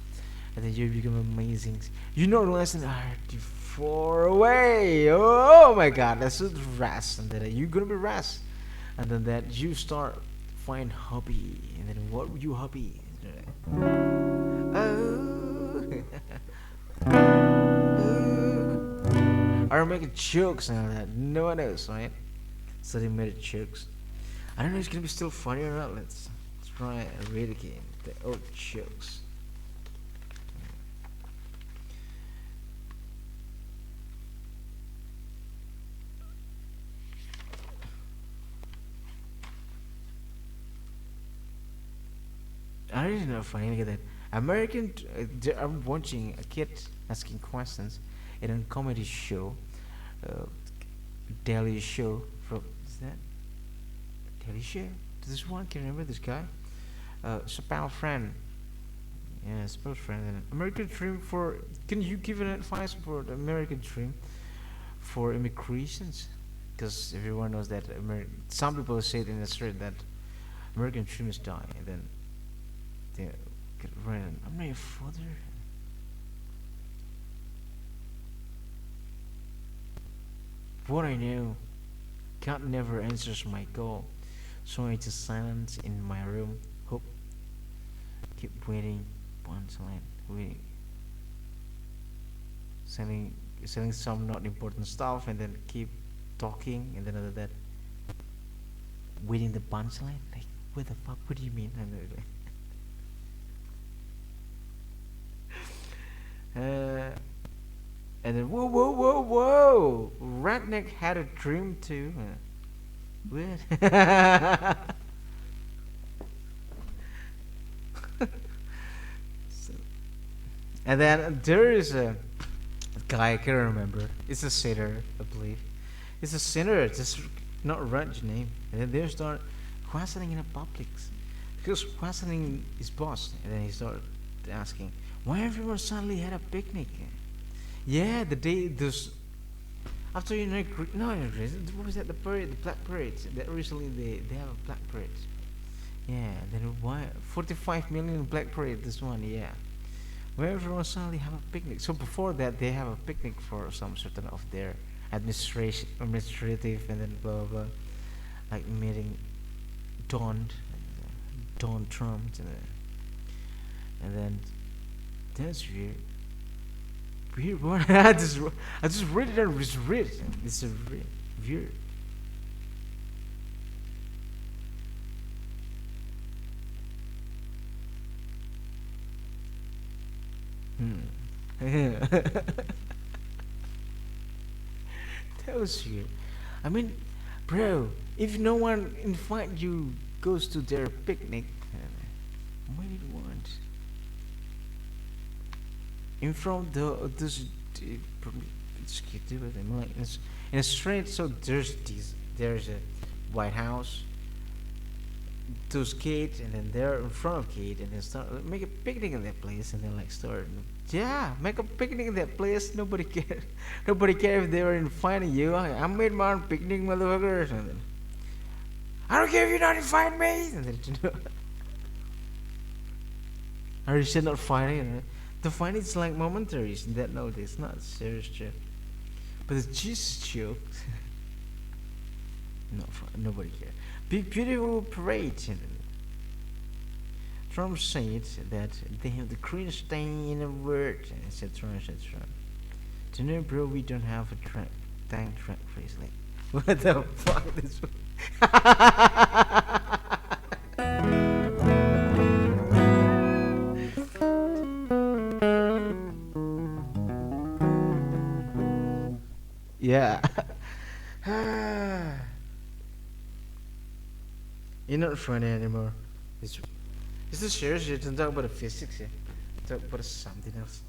and then you become amazing. You know the lesson are too far away. Oh my God, that's just rest, and then you're gonna be rest, and then that you start find hobby, and then what would you hobby? Oh. Are making jokes now that no one knows, right? So they made jokes. I don't know if it's gonna be still funny or not. Let's try and read again the old jokes. I really know funny. Look at that. I'm watching a kid asking questions in a comedy show, uh, daily show from is that daily show? This one can you remember this guy, Spell friend. Yeah, Spell friend. And American dream for. Can you give an advice for the American dream for immigrations? Because everyone knows that some people say it in the street that American dreams die, and then they get ran. I'm not your father. What I know, God never answers my call, so I just silence in my room. Hope, keep waiting, punchline, waiting, selling some not important stuff, and then keep talking, and then after that, waiting the punchline. Like, what the fuck? What do you mean? And then whoa, whoa, whoa, whoa! Redneck had a dream too. What? So, and then there is a guy I can't remember. It's a sinner, I believe. It's a sinner. Just not write your name. And then they start questioning in the public, because questioning his boss. And then he started asking, "Why everyone suddenly had a picnic?" Yeah, the day those after you know no what was that the parade, the black parades that recently they have a black parade. Yeah, then why 45 million black parade this one, yeah. Where everyone suddenly have a picnic. So before that they have a picnic for some certain of their administrative and then blah blah blah, like meeting Donald Trump, and then that's weird. Weird what? I just read it and just read it. It's a weird. That was weird. I mean, bro, if no one invite you goes to their picnic, what do you want? In front of the this it's do with them like in a street. So there's a White House, those kids, and then they're in front of kids, and then start make a picnic in that place, and then like start. Yeah, make a picnic in that place. Nobody care. Nobody care if they were inviting you. I made my own picnic, motherfuckers. And then, I don't care if you not invite me. And then, are you still not fighting? The fight is like momentary. That no, it's not serious joke. But the Jesus joke. No, nobody care. Big beautiful parade. Trump said that they have the cringe thing in a word, etc., etc. Do you know, bro? We don't have a tank track phrase like. What the fuck? This. Yeah. You're not funny anymore. It's this serious? You don't talk about the physics here. Talk about something else.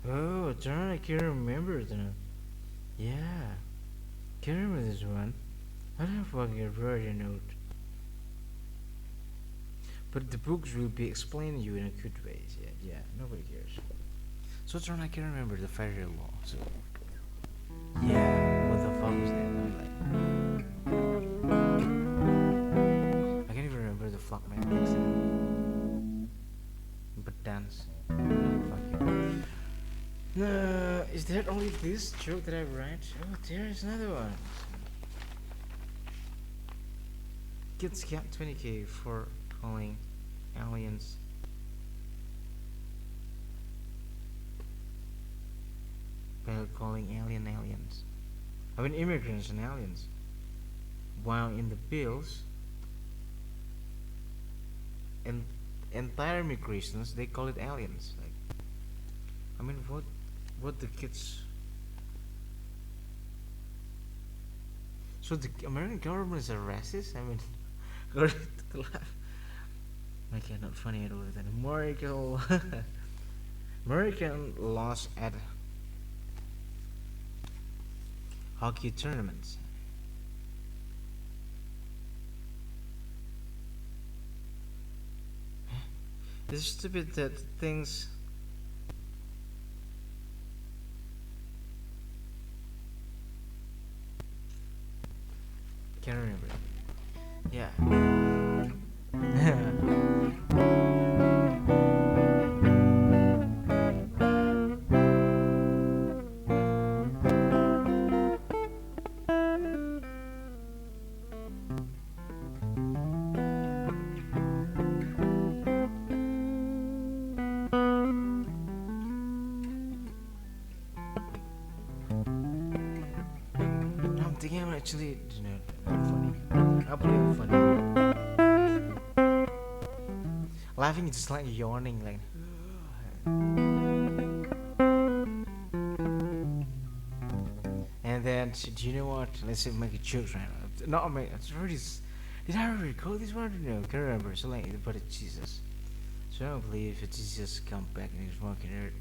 Oh, darn! I can't remember that. Yeah, can't remember this one. I don't fucking wrote a note. But the books will be explaining you in a good way. Yeah, nobody cares. So darn, I can't remember the federal law. So yeah, what the fuck was that? I can't even remember the fuck my next. But dance. Fuck you. No, is there only this joke that I write? Oh, there is another one. Kids get 20k for calling aliens. By calling aliens. I mean immigrants and aliens. While in the bills, and entire immigrations they call it aliens. Like, I mean, what the kids So the American government is a racist? I mean, according to the laugh. Okay, not funny at all. Then American American lost at hockey tournaments. It's stupid that things. Can't remember. Yeah. I'm thinking I'm actually, not funny. I believe I'm funny. Laughing is just like yawning, like. And then, do you know what? Let's say make a joke right now. No, I mean, it's already. Did I already record this one? No, can't remember. So like, but it's Jesus. So I don't believe if Jesus come back and he's walking there,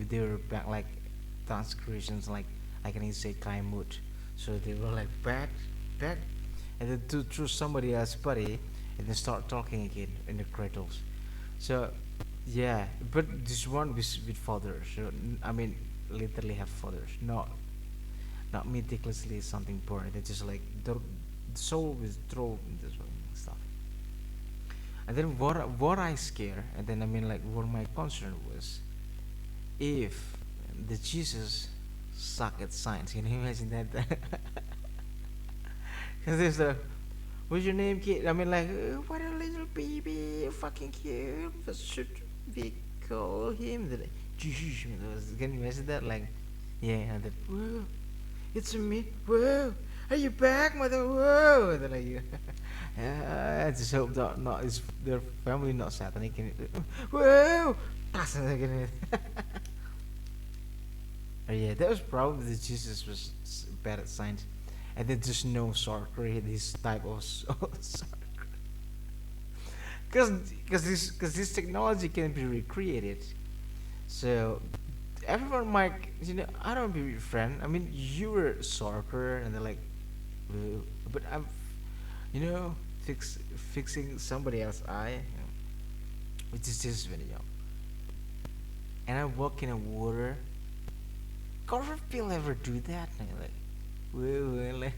they were back like transgressions, like an Isekai mood. So they were like back, and then to through somebody else's body, and then start talking again in the cradles. So yeah, but this one with fathers. So I mean, literally have fathers, not meticulously something born. They just like the soul is thrown in this one stuff. And then what I scare, and then I mean like what my concern was, if the Jesus suck at science. Can you imagine that? Because there's a, what's your name, kid? I mean like, what a little baby, fucking cute. What should we call him? The Jesus. Can you imagine that? Like, yeah, and then whoa, it's me. Whoa, are you back, mother? Whoa, and then like. I just hope that not is their family not satanic. Whoa! Oh yeah, that was probably that Jesus was bad at science, and then just no sorcery. This type of because this technology can be recreated. So everyone might, I don't be your friend. I mean, you were a sorcerer, and they're like, "Whoa," but I'm, you know, fixing somebody else's eye, which is just very young. And I walk in a water. God people ever do that? And you're like, whoa, like.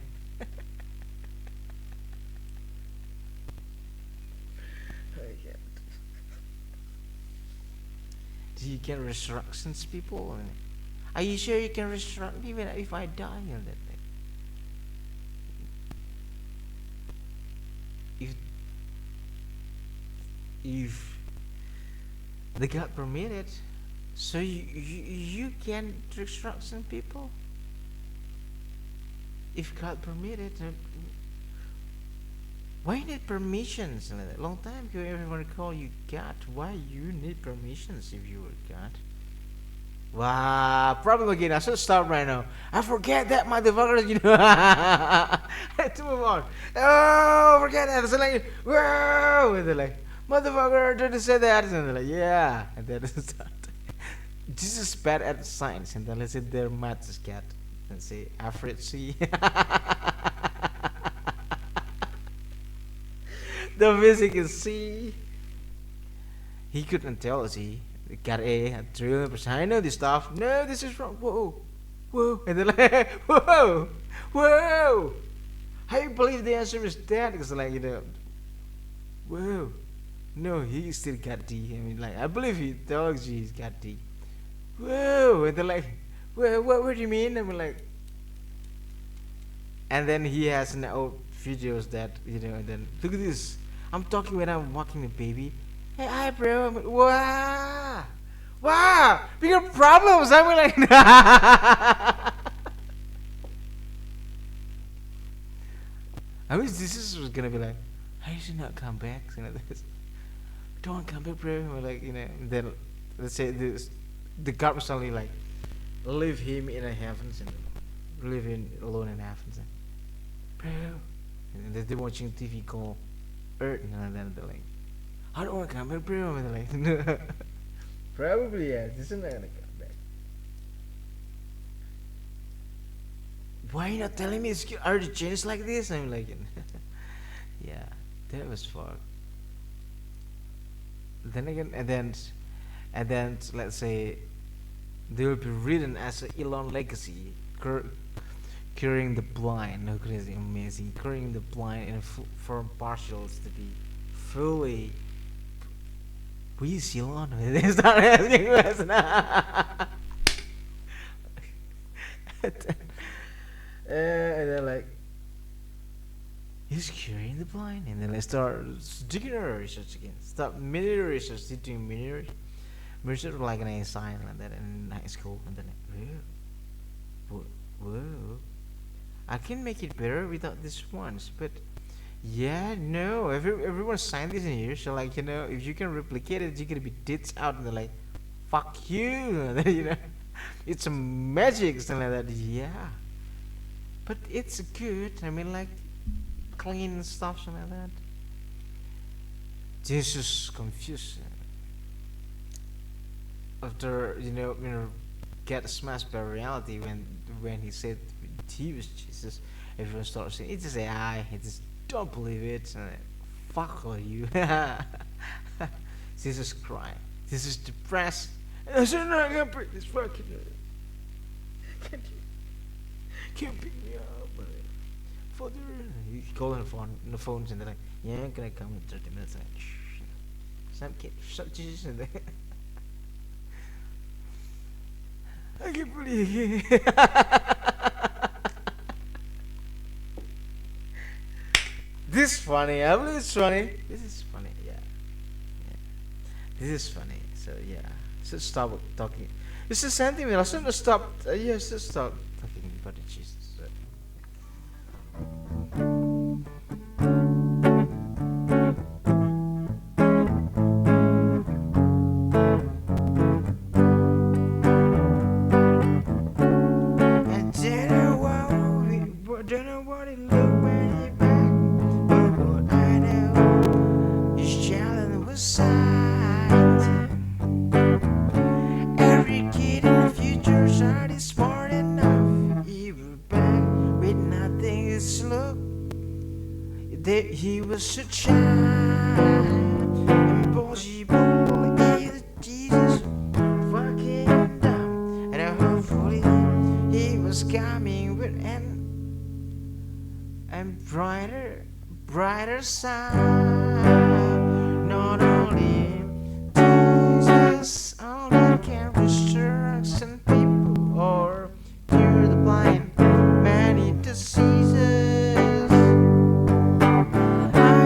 I can't. Do you can resurrections people? Are you sure you can resurrect me if I die? And that thing. If the God permitted, so you can resurrect some people. If God permitted, why you need permissions? A long time ago, everyone call you God. Why you need permissions if you were God? Wow, problem again. I should stop right now. I forget that motherfucker. I had to move on. Oh, forget that. It's like, whoa, and they're like, motherfucker, didn't say that. And they're like, yeah, and then it's start. This is bad at science, and then let's say their maths is cat, and say Alfred C. The physic is C. He couldn't tell us he got A, 300%. I know this stuff. No, this is wrong. Whoa, whoa, and they're like, whoa, whoa. How you believe the answer is that? Because like whoa. No, he still got D. I mean, like, I believe he tells you he's got D. Whoa, and they're like, whoa, what do you mean? I mean, like, and then he has an old videos that, and then, look at this. I'm talking when I'm walking the baby. Hey, hi, bro. I'm like, wow. Wow. Bigger problems. I mean, like, I wish this was gonna be like, how you should not come back? This. Don't come back, bro. Or like, then let's say the God was suddenly like, leave him in the heavens and leave him alone in heavens. bro. And they're watching TV called Earth, and then they're like, I don't want to come back, bro. And they're like, no. Probably, yeah. This is not gonna come back. Why you not telling me it's already changed like this? I'm like, yeah, that was fucked. Then again, and then let's say they will be written as a Elon legacy, curing the blind. No, crazy, amazing. Curing the blind in from partials to be fully. We Elon. They start asking questions. And then like, he's curing the blind, and then I start digging research again. Start mini research, doing mini research like an science like that in high school, and then like, whoa, I can make it better without this ones, but yeah, no, everyone's scientist in here, so like if you can replicate it, you're gonna be ditched out, and they're like, fuck you, it's a magic something like that, yeah, but it's good. I mean, like clean stuff, something like that. Jesus confused after get smashed by reality when he said he was Jesus. Everyone starts saying it's just AI. It just don't believe it. And fuck all you. Jesus crying. This is depressed. And I said, no, I can't break this fucking. Can't pick me up. Father, you call on the phones, and they're like, yeah, can I come in 30 minutes? Like, shh, some kid, shut Jesus in there. I can't believe it. This is funny. I believe it's funny. This is funny. Yeah. This is funny. So yeah. So stop talking. This is sentiment. I shouldn't have stopped. Yeah, just stop talking about it. Jesus. Don't know what it looked when you back, but what I know is challenge was sight. Every kid in the future's already smart enough. He was back with nothing to look. He was a child, impossible. Either Jesus, fucking dumb, and hopefully he was coming with an and brighter side. Not only Jesus only can restore some people or cure the blind, many diseases. I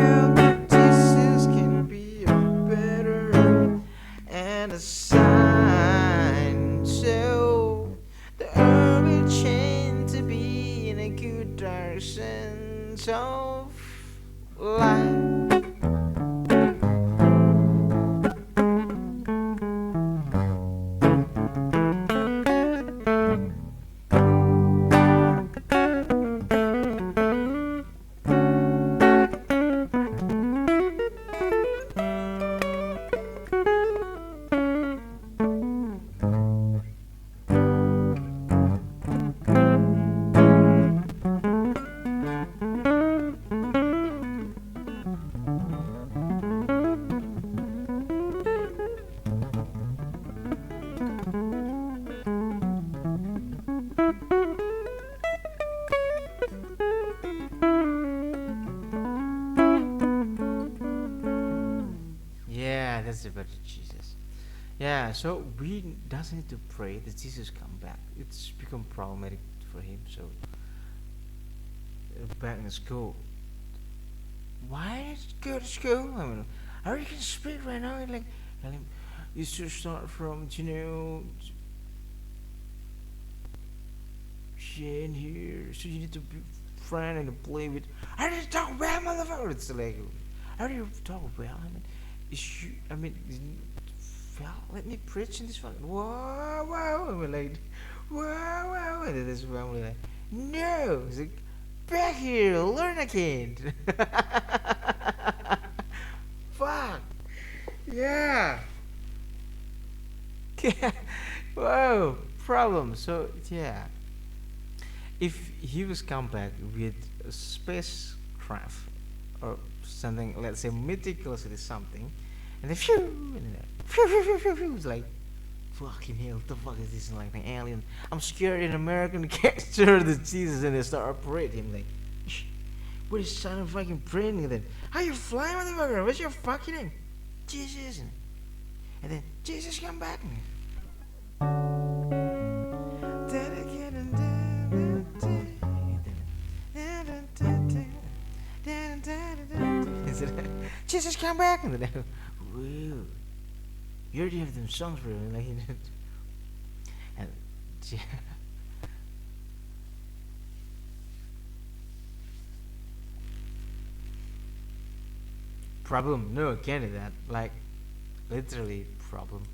hope that Jesus can be a better and a sign, so the earth will change to be in a good direction of life. Yeah, that's about Jesus. Yeah, so we doesn't need to pray that Jesus come back. It's become problematic for him. So back in school, why go to school? I mean, how you can speak right now? Like, tell him, you should start from Jane here. So you need to be friend and play with. How do you talk well, motherfucker? It's like, how do you talk well? I mean, well, let me preach in this fucking. Whoa. And we're like, whoa. And this one we're like, no. It's like, Back here, learn again. Fuck. Yeah. Whoa. Problem. So yeah, if he was come back with a spacecraft or something, let's say meticulously something, and then phew, and then phew, phew, phew, phew, phew, it's like fucking hell, what the fuck is this? Like an alien. I'm scared an American capture the Jesus and they start operating like. What is son of fucking brain then? How you flying, motherfucker? What's your fucking name? Jesus. And then Jesus come back. Jesus come back. And then, whoa. You already have them songs for him. Like, and problem. No, can't do that. Like, literally problem.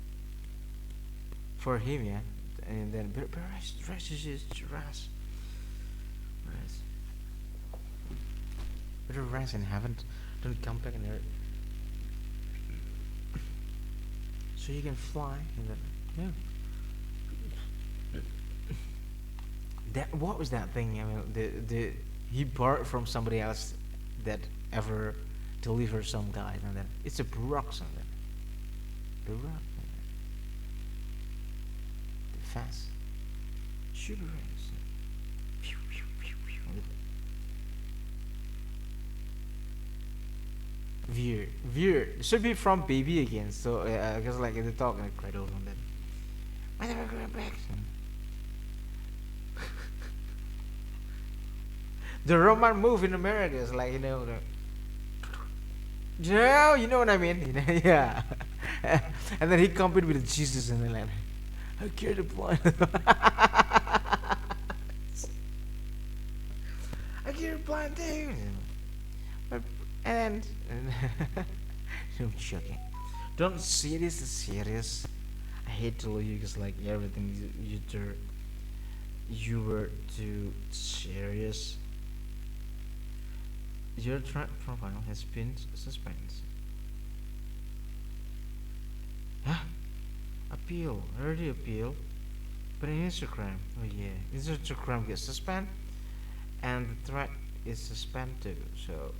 For him, yeah. And then, but rest is just rest. Better rest in heaven. Don't come back in earth. So you can fly. And then, yeah. That what was that thing? I mean, the he borrowed from somebody else that ever delivered some guy, and then it's a Baroque something. Baroque. The fast. Super fast. Veer. It should be from Baby again. So because like they talk like quite over on that. Why never going back? The Roman move in America is like you know what I mean? Yeah. And then he competed with Jesus and then like I carry the blind. I carry the blind dude. But and I'm joking. Don't see this as serious. I hate to leave you because like everything you were too serious. Your profile has been suspended. Huh? Appeal. Already appeal. But in Instagram. Oh yeah. Instagram gets suspended. And the thread is suspended too. So.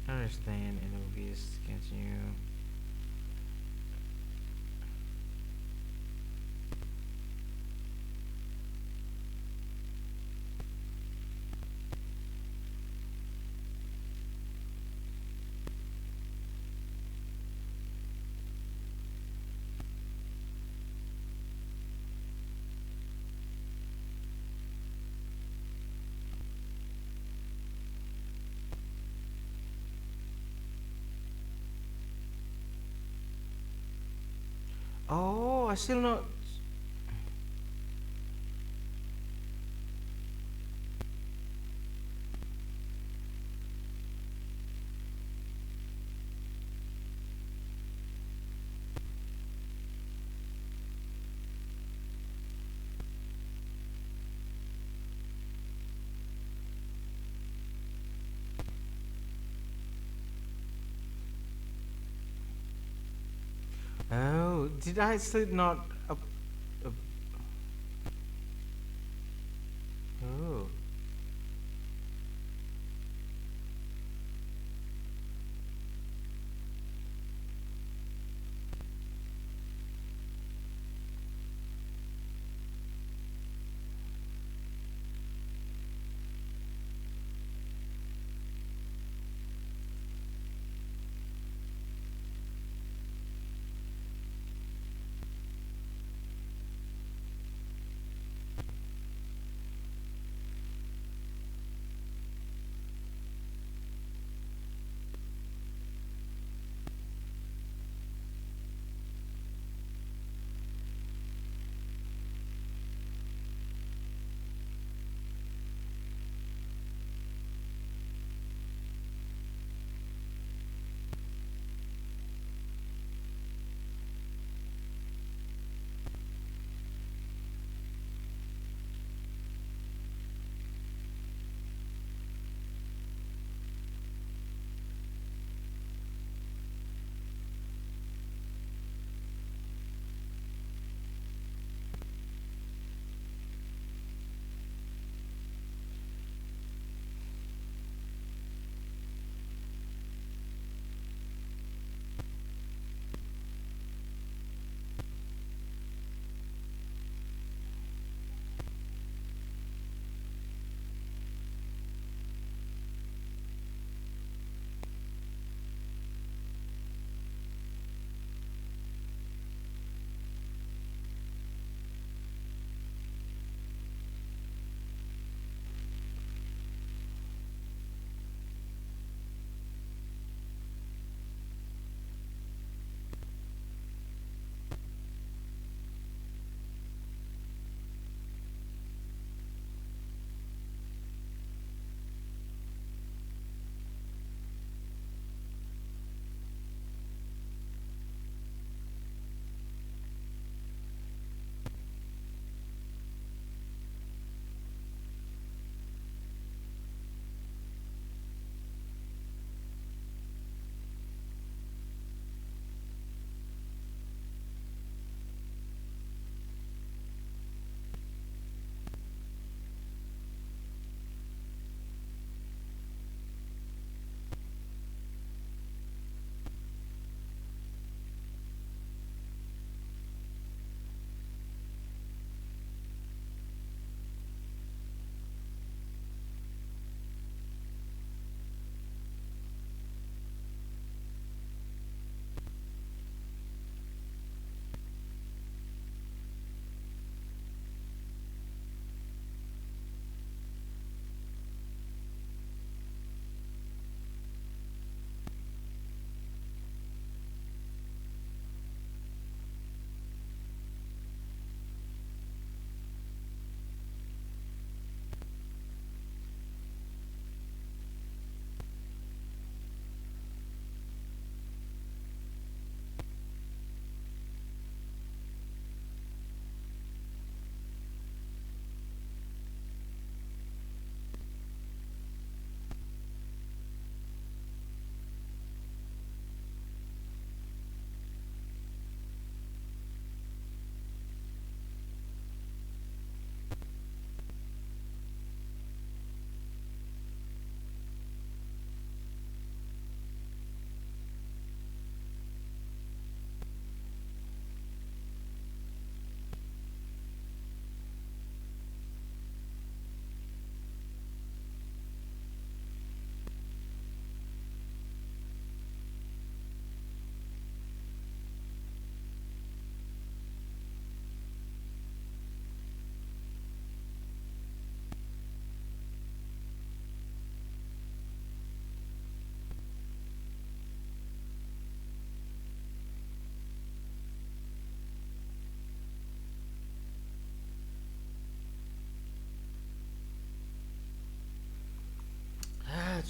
Understand and obvious. Continue. Oh, I still not. Oh, did I still not? Up, oh.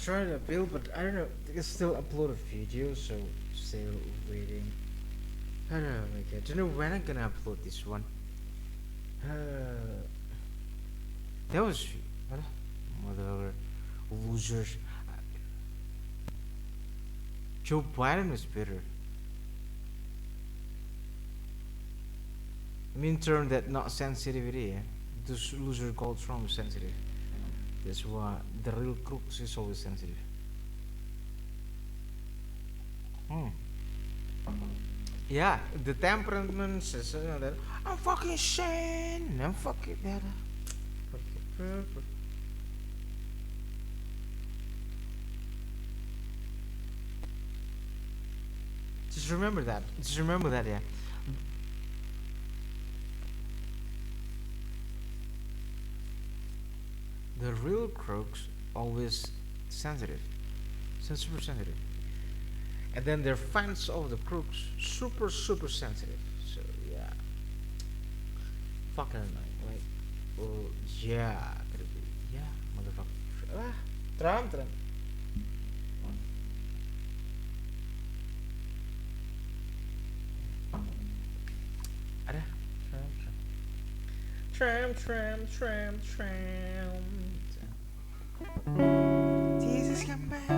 tried to build, but I don't know. It's still upload a video, so still waiting. I don't know, like, I don't know when I'm gonna upload this one. That was what? Mother losers. Joe Biden was better. I mean, term that not sensitivity. Yeah? This loser called Trump is sensitive. That's why the real crooks is always sensitive. Hmm. Yeah, the temperament says that I'm fucking sane. I'm fucking that. Just remember that. Just remember that, yeah. The real crooks always sensitive, super sensitive, and then their fans of the crooks super sensitive. So yeah, fucking annoying. Like, oh yeah, yeah, motherfucker. Trump. Ada, Trump. Jesus come back.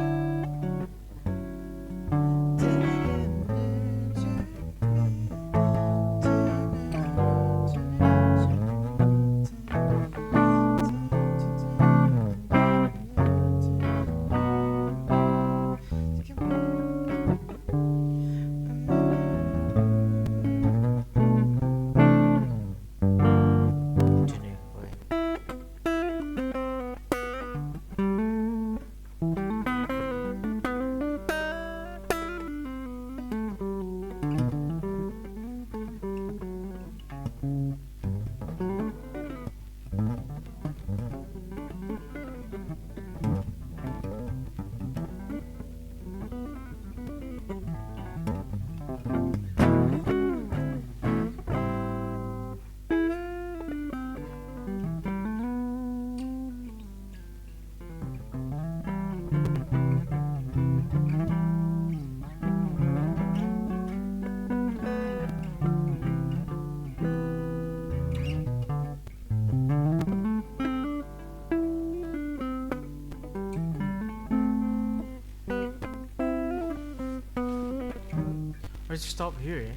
Let's stop here.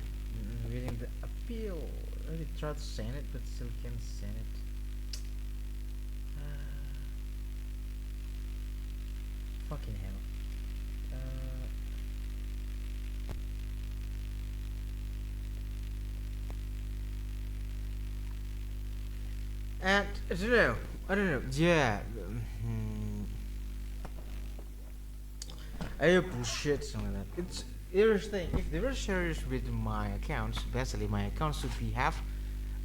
Reading the appeal. I really tried to send it, but still can't send it. Fucking hell. And I don't know. Yeah. I bullshit something like that. It's interesting. If they were serious with my accounts, basically my account should be half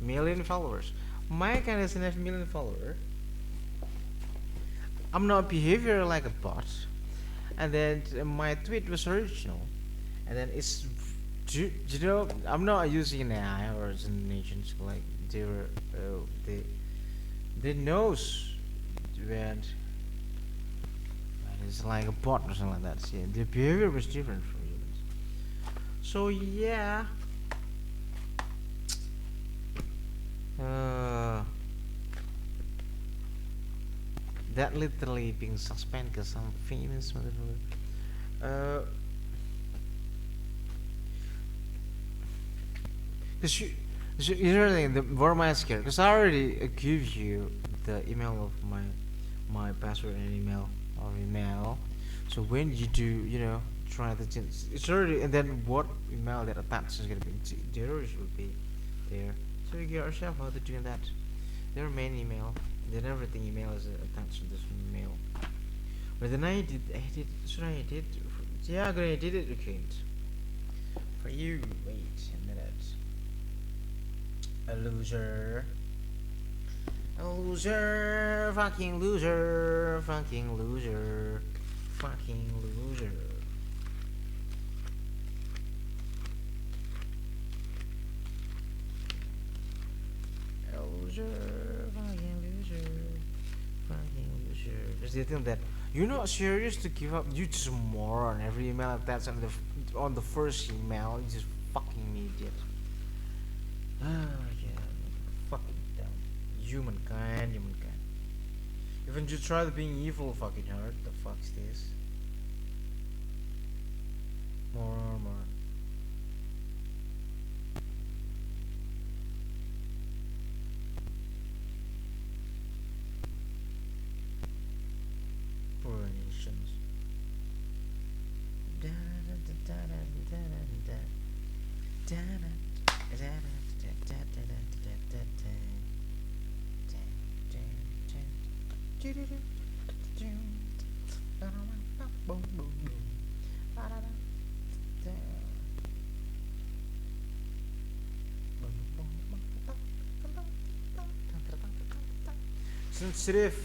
million followers. My account is half million follower. I'm not behavior like a bot. And then my tweet was original. And then it's you know I'm not using an AI or an agent like they were they knows when it's like a bot or something like that. See, the behavior was different from humans. So yeah. That literally being suspended because I'm famous motherfucker. Cause you know the where am I scared? Cause I already give you the email of my password and email. So when you do, try to change, it's already, and then what email that attached is gonna be yours will be there. So you get yourself how to do that. Their main email, then everything email is attached to this mail. But then I did, yeah, I'm gonna edit it again. For you, wait a minute. A loser, fucking loser, fucking loser, fucking loser. A loser, fucking loser, fucking loser. There's the thing that You're not serious to give up? You just moron. Every email that's on the first email, you just fucking idiot. Ah, yeah, fucking dumb. Humankind. Even you try being evil, fucking hard. The fuck's this? Moron. Poor nations. Sensitive.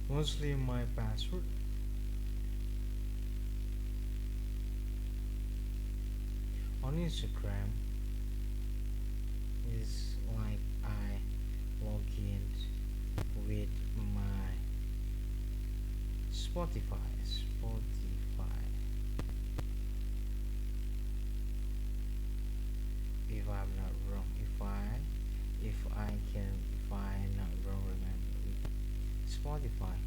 Mostly my password. On Instagram is like I log in with my Spotify. If I'm not wrong, if I not wrong, remember with Spotify.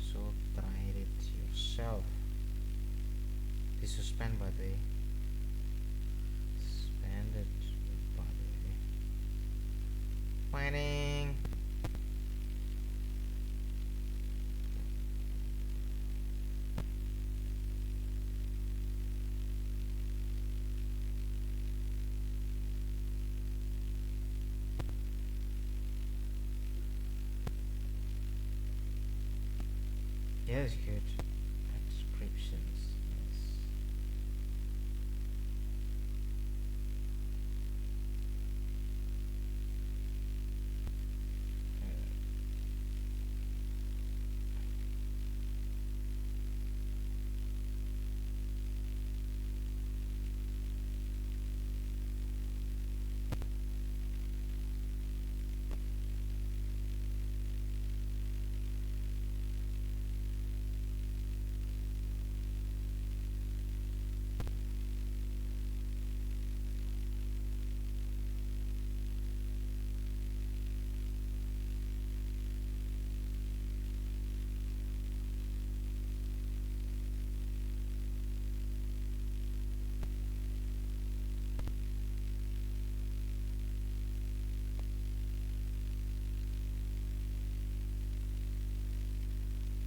So try it yourself. This suspend by the way. Suspended by the way. Mining. Yes, good. Descriptions. Yes.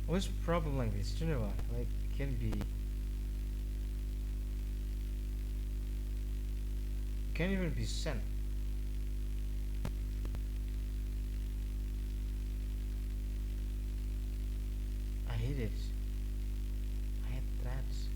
What's the problem like this? Do you know what? Like, it can't even be sent. I hate it. I hate threats.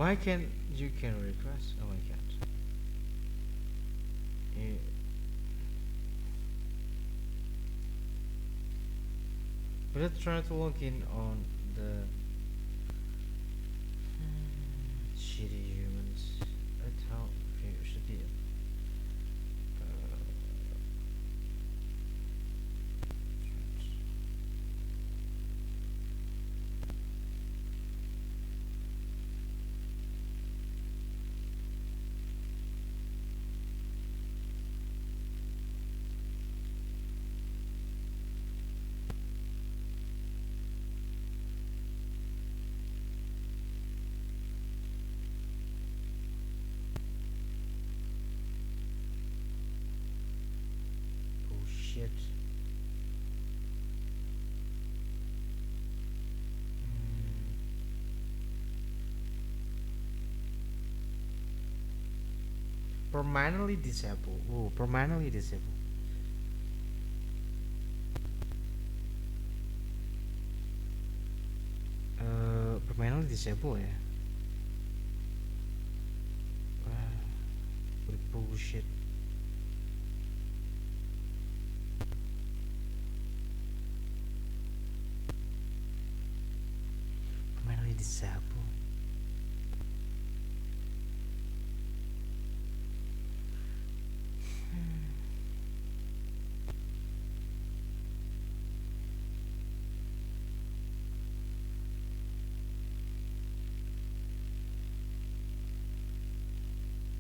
Why can't you can request? Oh, I can't. Eh, but let's try to log in on the shitty humans. That's how it should be. Oh shit. Permanently disabled. Oh, permanently disabled. Permanently disabled ya. What bullshit. Permanently disabled.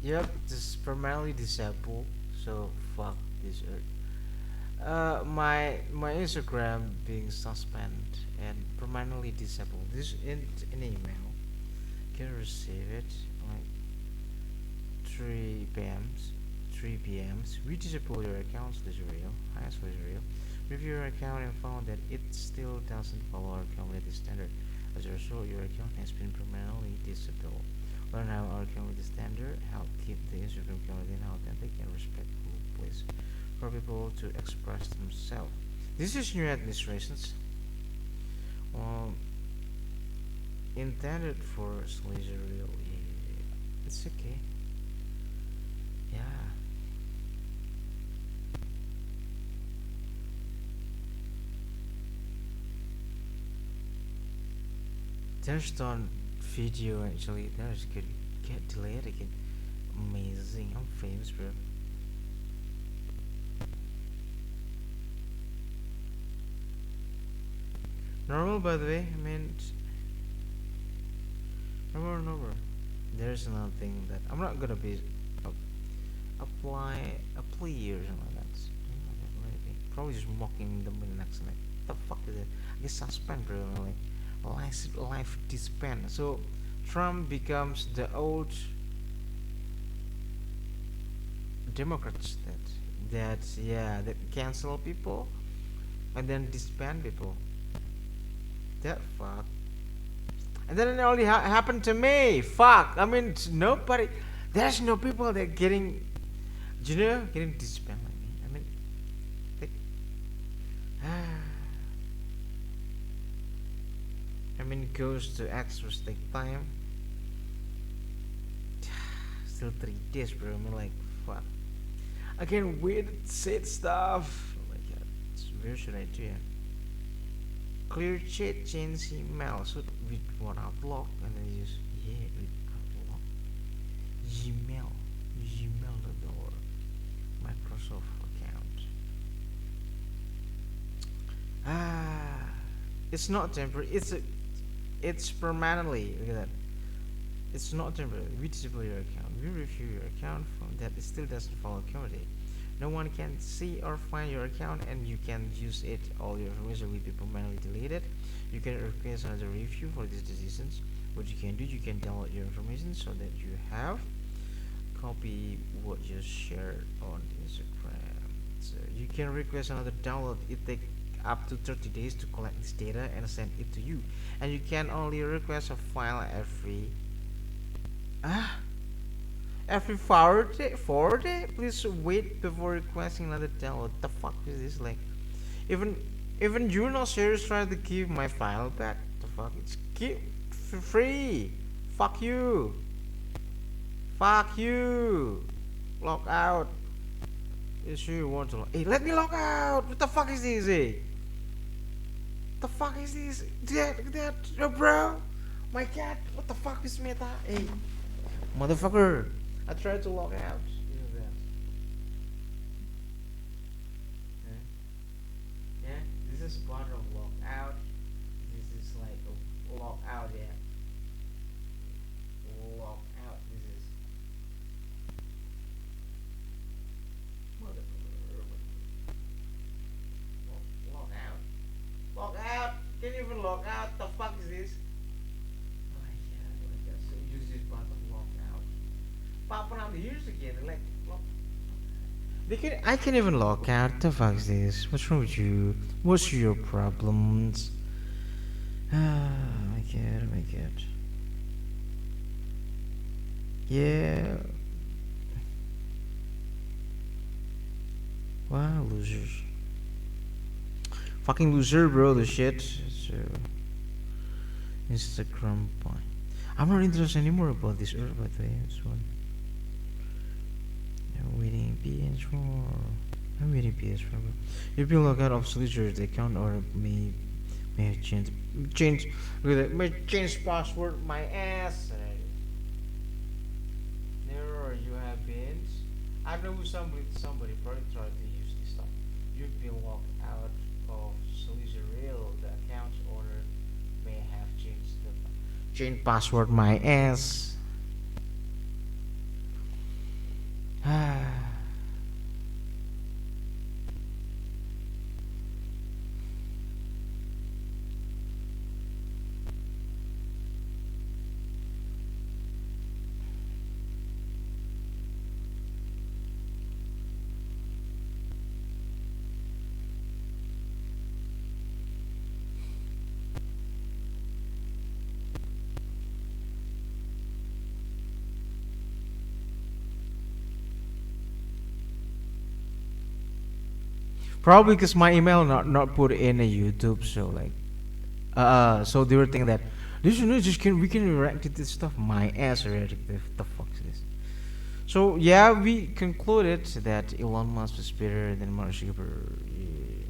Yep, just permanently disabled. So fuck this earth. My Instagram being suspended and permanently disabled. This in an email. Can receive it like 3 p.m.s. 3 p.m.s. We disable your account. This is real. Highest is real. Review your account and found that it still doesn't follow our community standard. As a result, your account has been permanently disabled. Learn how our community standard help keep the Instagram community an authentic and respectful place for people to express themselves. This is new administrations. Um, intended for slavery. It's okay. Yeah. There's on video actually. There's good. Get delayed again. Amazing. I'm famous, bro. Normal, by the way. I mean, normal. There's another thing that I'm not gonna be apply a plea or something like that. Probably just mocking them in the next like, what the fuck is it? I guess suspend, bro. Like life disband. So Trump becomes the old Democrats that yeah that cancel people and then disband people. That fuck. And then it only happened to me. Fuck. I mean, nobody. There's no people that getting, getting disbanded like me. I mean, they, I mean, it goes to extras take time. Still 3 days, bro. I mean, like, fuck. I can't wait to say stuff. Oh my god. Where should I do it? Clear chat, change email. So with one outlook and then use with outlook. Gmail.or Microsoft account. It's not temporary. It's permanently. Look at that. It's not temporary. We disable your account. We review your account from that it still doesn't follow community. No one can see or find your account and you can use it. All your information will be permanently deleted. You can request another review for these decisions. What you can do, you can download your information so that you have copy what you shared on Instagram. So you can request another download. It takes up to 30 days to collect this data and send it to you. And you can only request a file every 4 day. Please wait before requesting another download. The fuck is this? Like, even you're not serious trying to give my file back. The fuck? It's keep free. Fuck you. Fuck you. Log out. Yes, you want to log. Hey, let me log out. What the fuck is this? Hey? The fuck is this? That, yo, bro. My cat. What the fuck is Meta? Hey, motherfucker. I tried to log out. You know that. Yeah. Yeah. This is part of log out. This is like a log out. Yeah. Log out. This is motherfucker. Log out. Log out. Can you even log out? The fuck is this? Oh yeah. So use this button log out. Pop around the ears again. Like log. They can. I can't even log out. The fuck is this? What's wrong with you? What's your problems? Ah, my god. My god. Yeah. Wow, losers. Fucking loser, bro. The shit. So Instagram point. I'm not interested anymore about this earth, by the way. This one. I'm waiting PS4. I'm waiting PS4. If you log out of solicitor, the account or may have change with it. May change password. My ass. Never you have been. I know somebody probably tried to use this stuff. You've been logged out of solicitor real. The account owner may have changed the change password. My ass. Probably because my email not put in a YouTube, so like, so they were thinking that this is not just can we can react to this stuff. My ass already. The fuck is this? So yeah, we concluded that Elon Musk was better than Mark Zuckerberg. Yeah.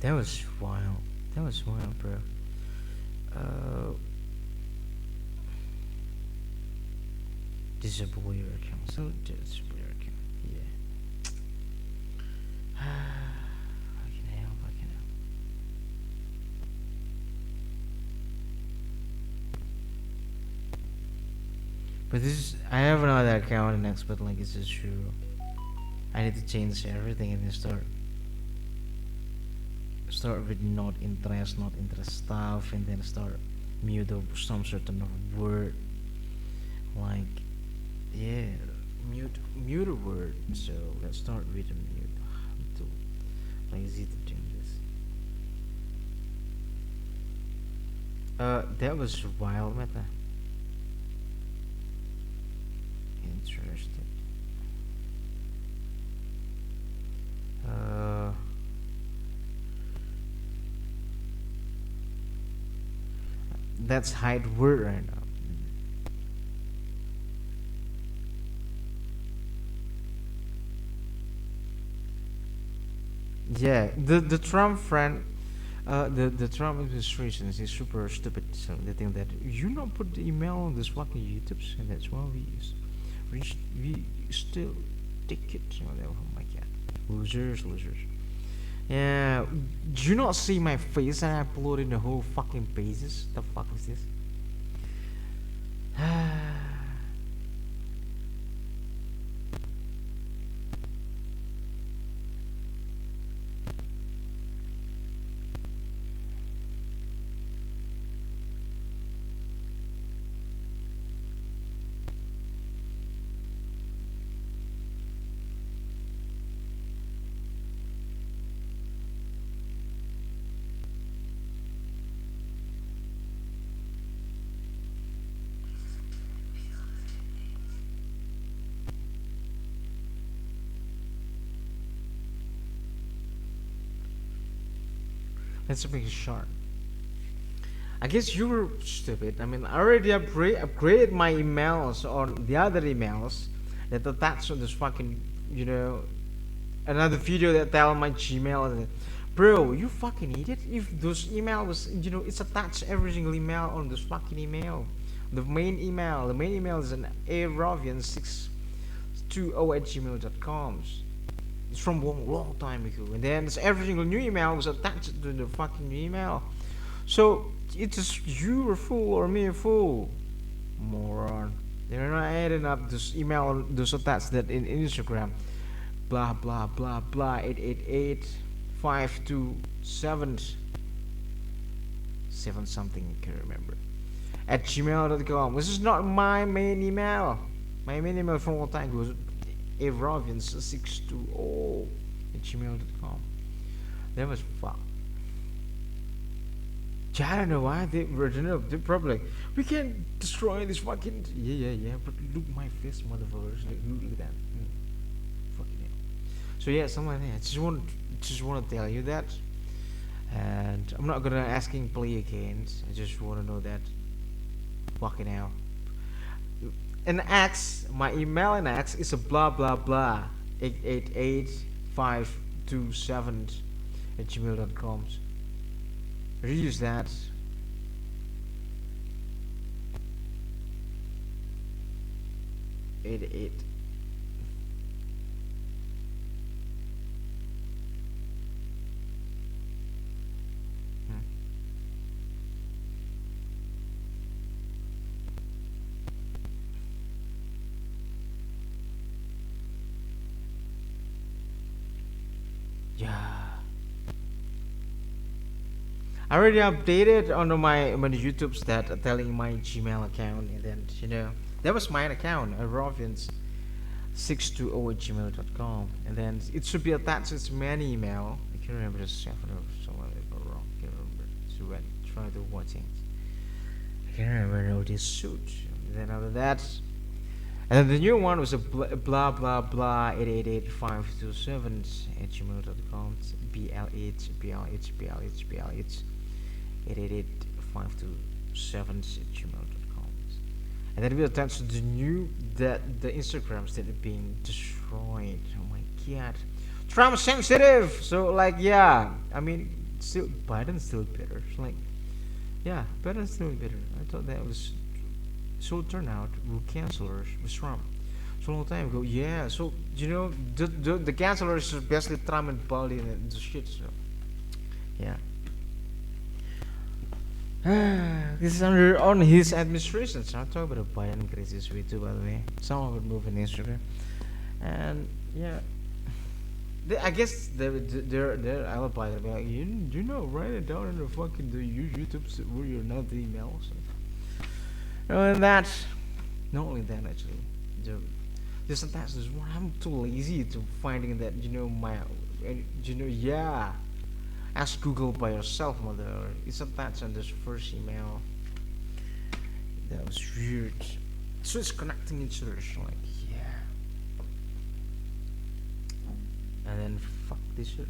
That was wild. That was wild, bro. Uh, disable your account. So disable your account. Yeah. Fucking hell. Fucking hell. But this is. I have another account next, but like, it's just true. I need to change everything and then start with not interest stuff, and then start mute of some certain of word, like, yeah, mute a word. So let's start with a mute. I'm too lazy to do this. That was wild, meta. Interesting. That's hide word right now. Yeah, the Trump friend, the Trump administration is super stupid. So they think that you not put the email on this fucking YouTube's, and that's why we still take it. So oh my god, losers. Yeah, do you not see my face and I uploaded the whole fucking pages? The fuck is this? Let's make it short. I guess you were stupid. I mean, I already upgraded my emails on the other emails that attached on this fucking, you know, another video that tell my Gmail. Bro, you fucking idiot. If those email was, it's attached every single email on this fucking email. The main email is an arovian620@gmail.com. It's from long, long time ago. And then every single new email was attached to the fucking new email. So it's just you a fool or me a fool, moron. They're not adding up this email, those attached that in Instagram. Blah blah blah blah 888 527 7 something, I can't remember, at gmail.com. This is not my main email. My main email from all time was avrovians620@gmail.com. That was fucked. I don't know why they were, they're probably like, we can destroy this fucking, yeah, but look my face, motherfuckers, look at that. Fucking hell. So yeah, something like that. I just want to tell you that, and I'm not gonna asking play again. I just want to know that. Fucking hell. And X, my email in X is a blah blah blah 888 527 @gmail.com. Reuse that. Eight. Yeah. I already updated on my YouTube's that telling my Gmail account, and then that was my account, Rovians620@gmail.com, and then it should be attached to my email. I can't remember the seven or someone wrong. I can't remember. So when try to watch things, I can't remember how this suit. And then after that, and then the new one was a blah blah blah 888 527 @gmail.com. BLH 888 527 @gmail.com. And then we attach to the new the Instagrams that are being destroyed. Oh my god. Trump sensitive. So like yeah, I mean still Biden's still better. So like yeah, Biden's still better. I thought that was so it turned out who cancelers was Trump. So a long time ago, yeah. So the cancelers is basically Trump and Biden and the shit. So yeah. This is on his administration. So I'll talk about Biden crisis way too, by the way. Some of it move in Instagram, and yeah, I guess their alibi. They'll be like, write it down in the fucking YouTube where you're not the emails. And that, not only that actually, sometimes there's one I'm too lazy to finding that yeah. Ask Google by yourself, mother. It's attached on this first email. That was weird. So it's connecting each other. So like, yeah. And then fuck this shit.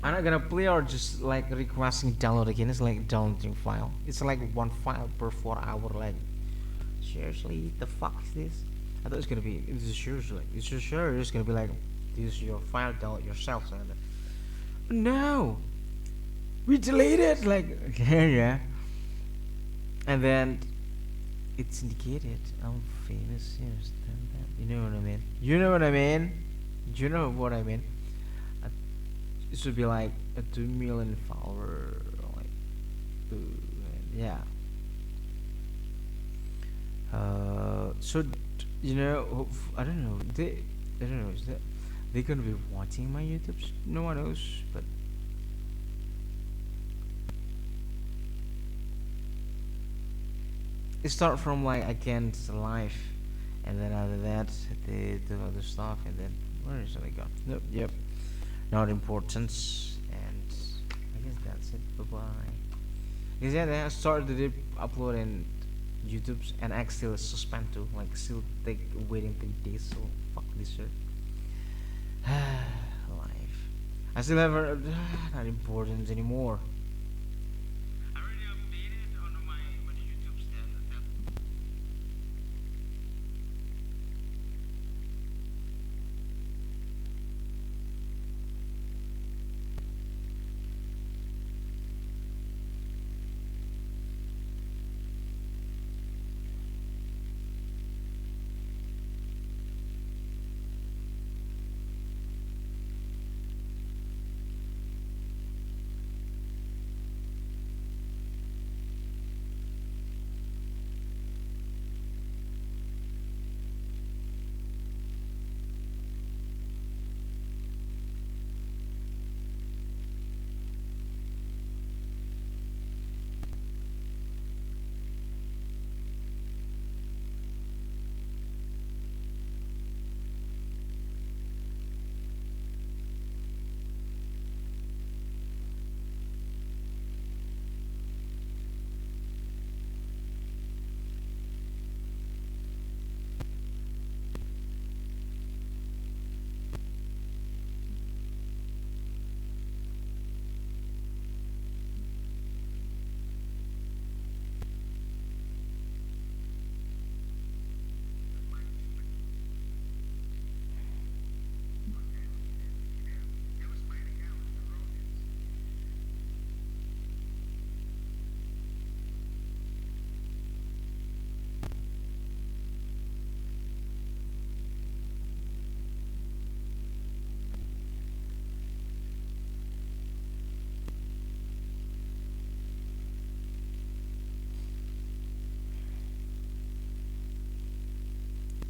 I'm not gonna play or just like requesting download again. It's like downloading file. It's like one file per 4 hour. Like, seriously, the fuck is this? I thought it's gonna be. It's seriously. It's just sure. It's gonna be like. Use your file, download yourself. So no, we deleted like yeah, and then it's indicated I'm famous. Yes, you know what I mean. You know what I mean. You know what I mean. It should be like a 2 million follower, like yeah. So I don't know. I don't know. Is that they're gonna be watching my YouTubes? No one knows, but it start from like against life, and then after that they do other stuff, and then where is it I got? Nope, yep, not important, and I guess that's it. Bye bye. Because yeah, then I started uploading YouTubes, and I still suspend too, like still waiting 3 days. So fuck this shit. Life. I still have not important anymore.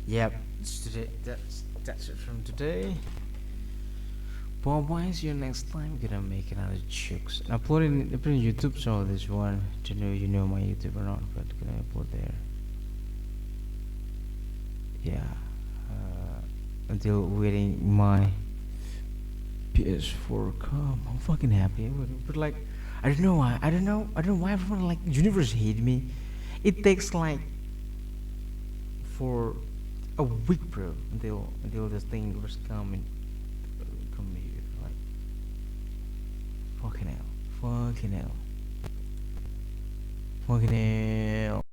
Yep, it's today. That's it from today. But why is your next time gonna make another jokes? And upload in YouTube channel this one to know you know my YouTube or not, but gonna upload there. Yeah. Until waiting my PS4 come, I'm fucking happy. But like, I don't know why. I don't know why everyone like universe hate me. It takes like for a week, bro, until this thing was come here. Like, fucking hell, fucking hell, fucking hell.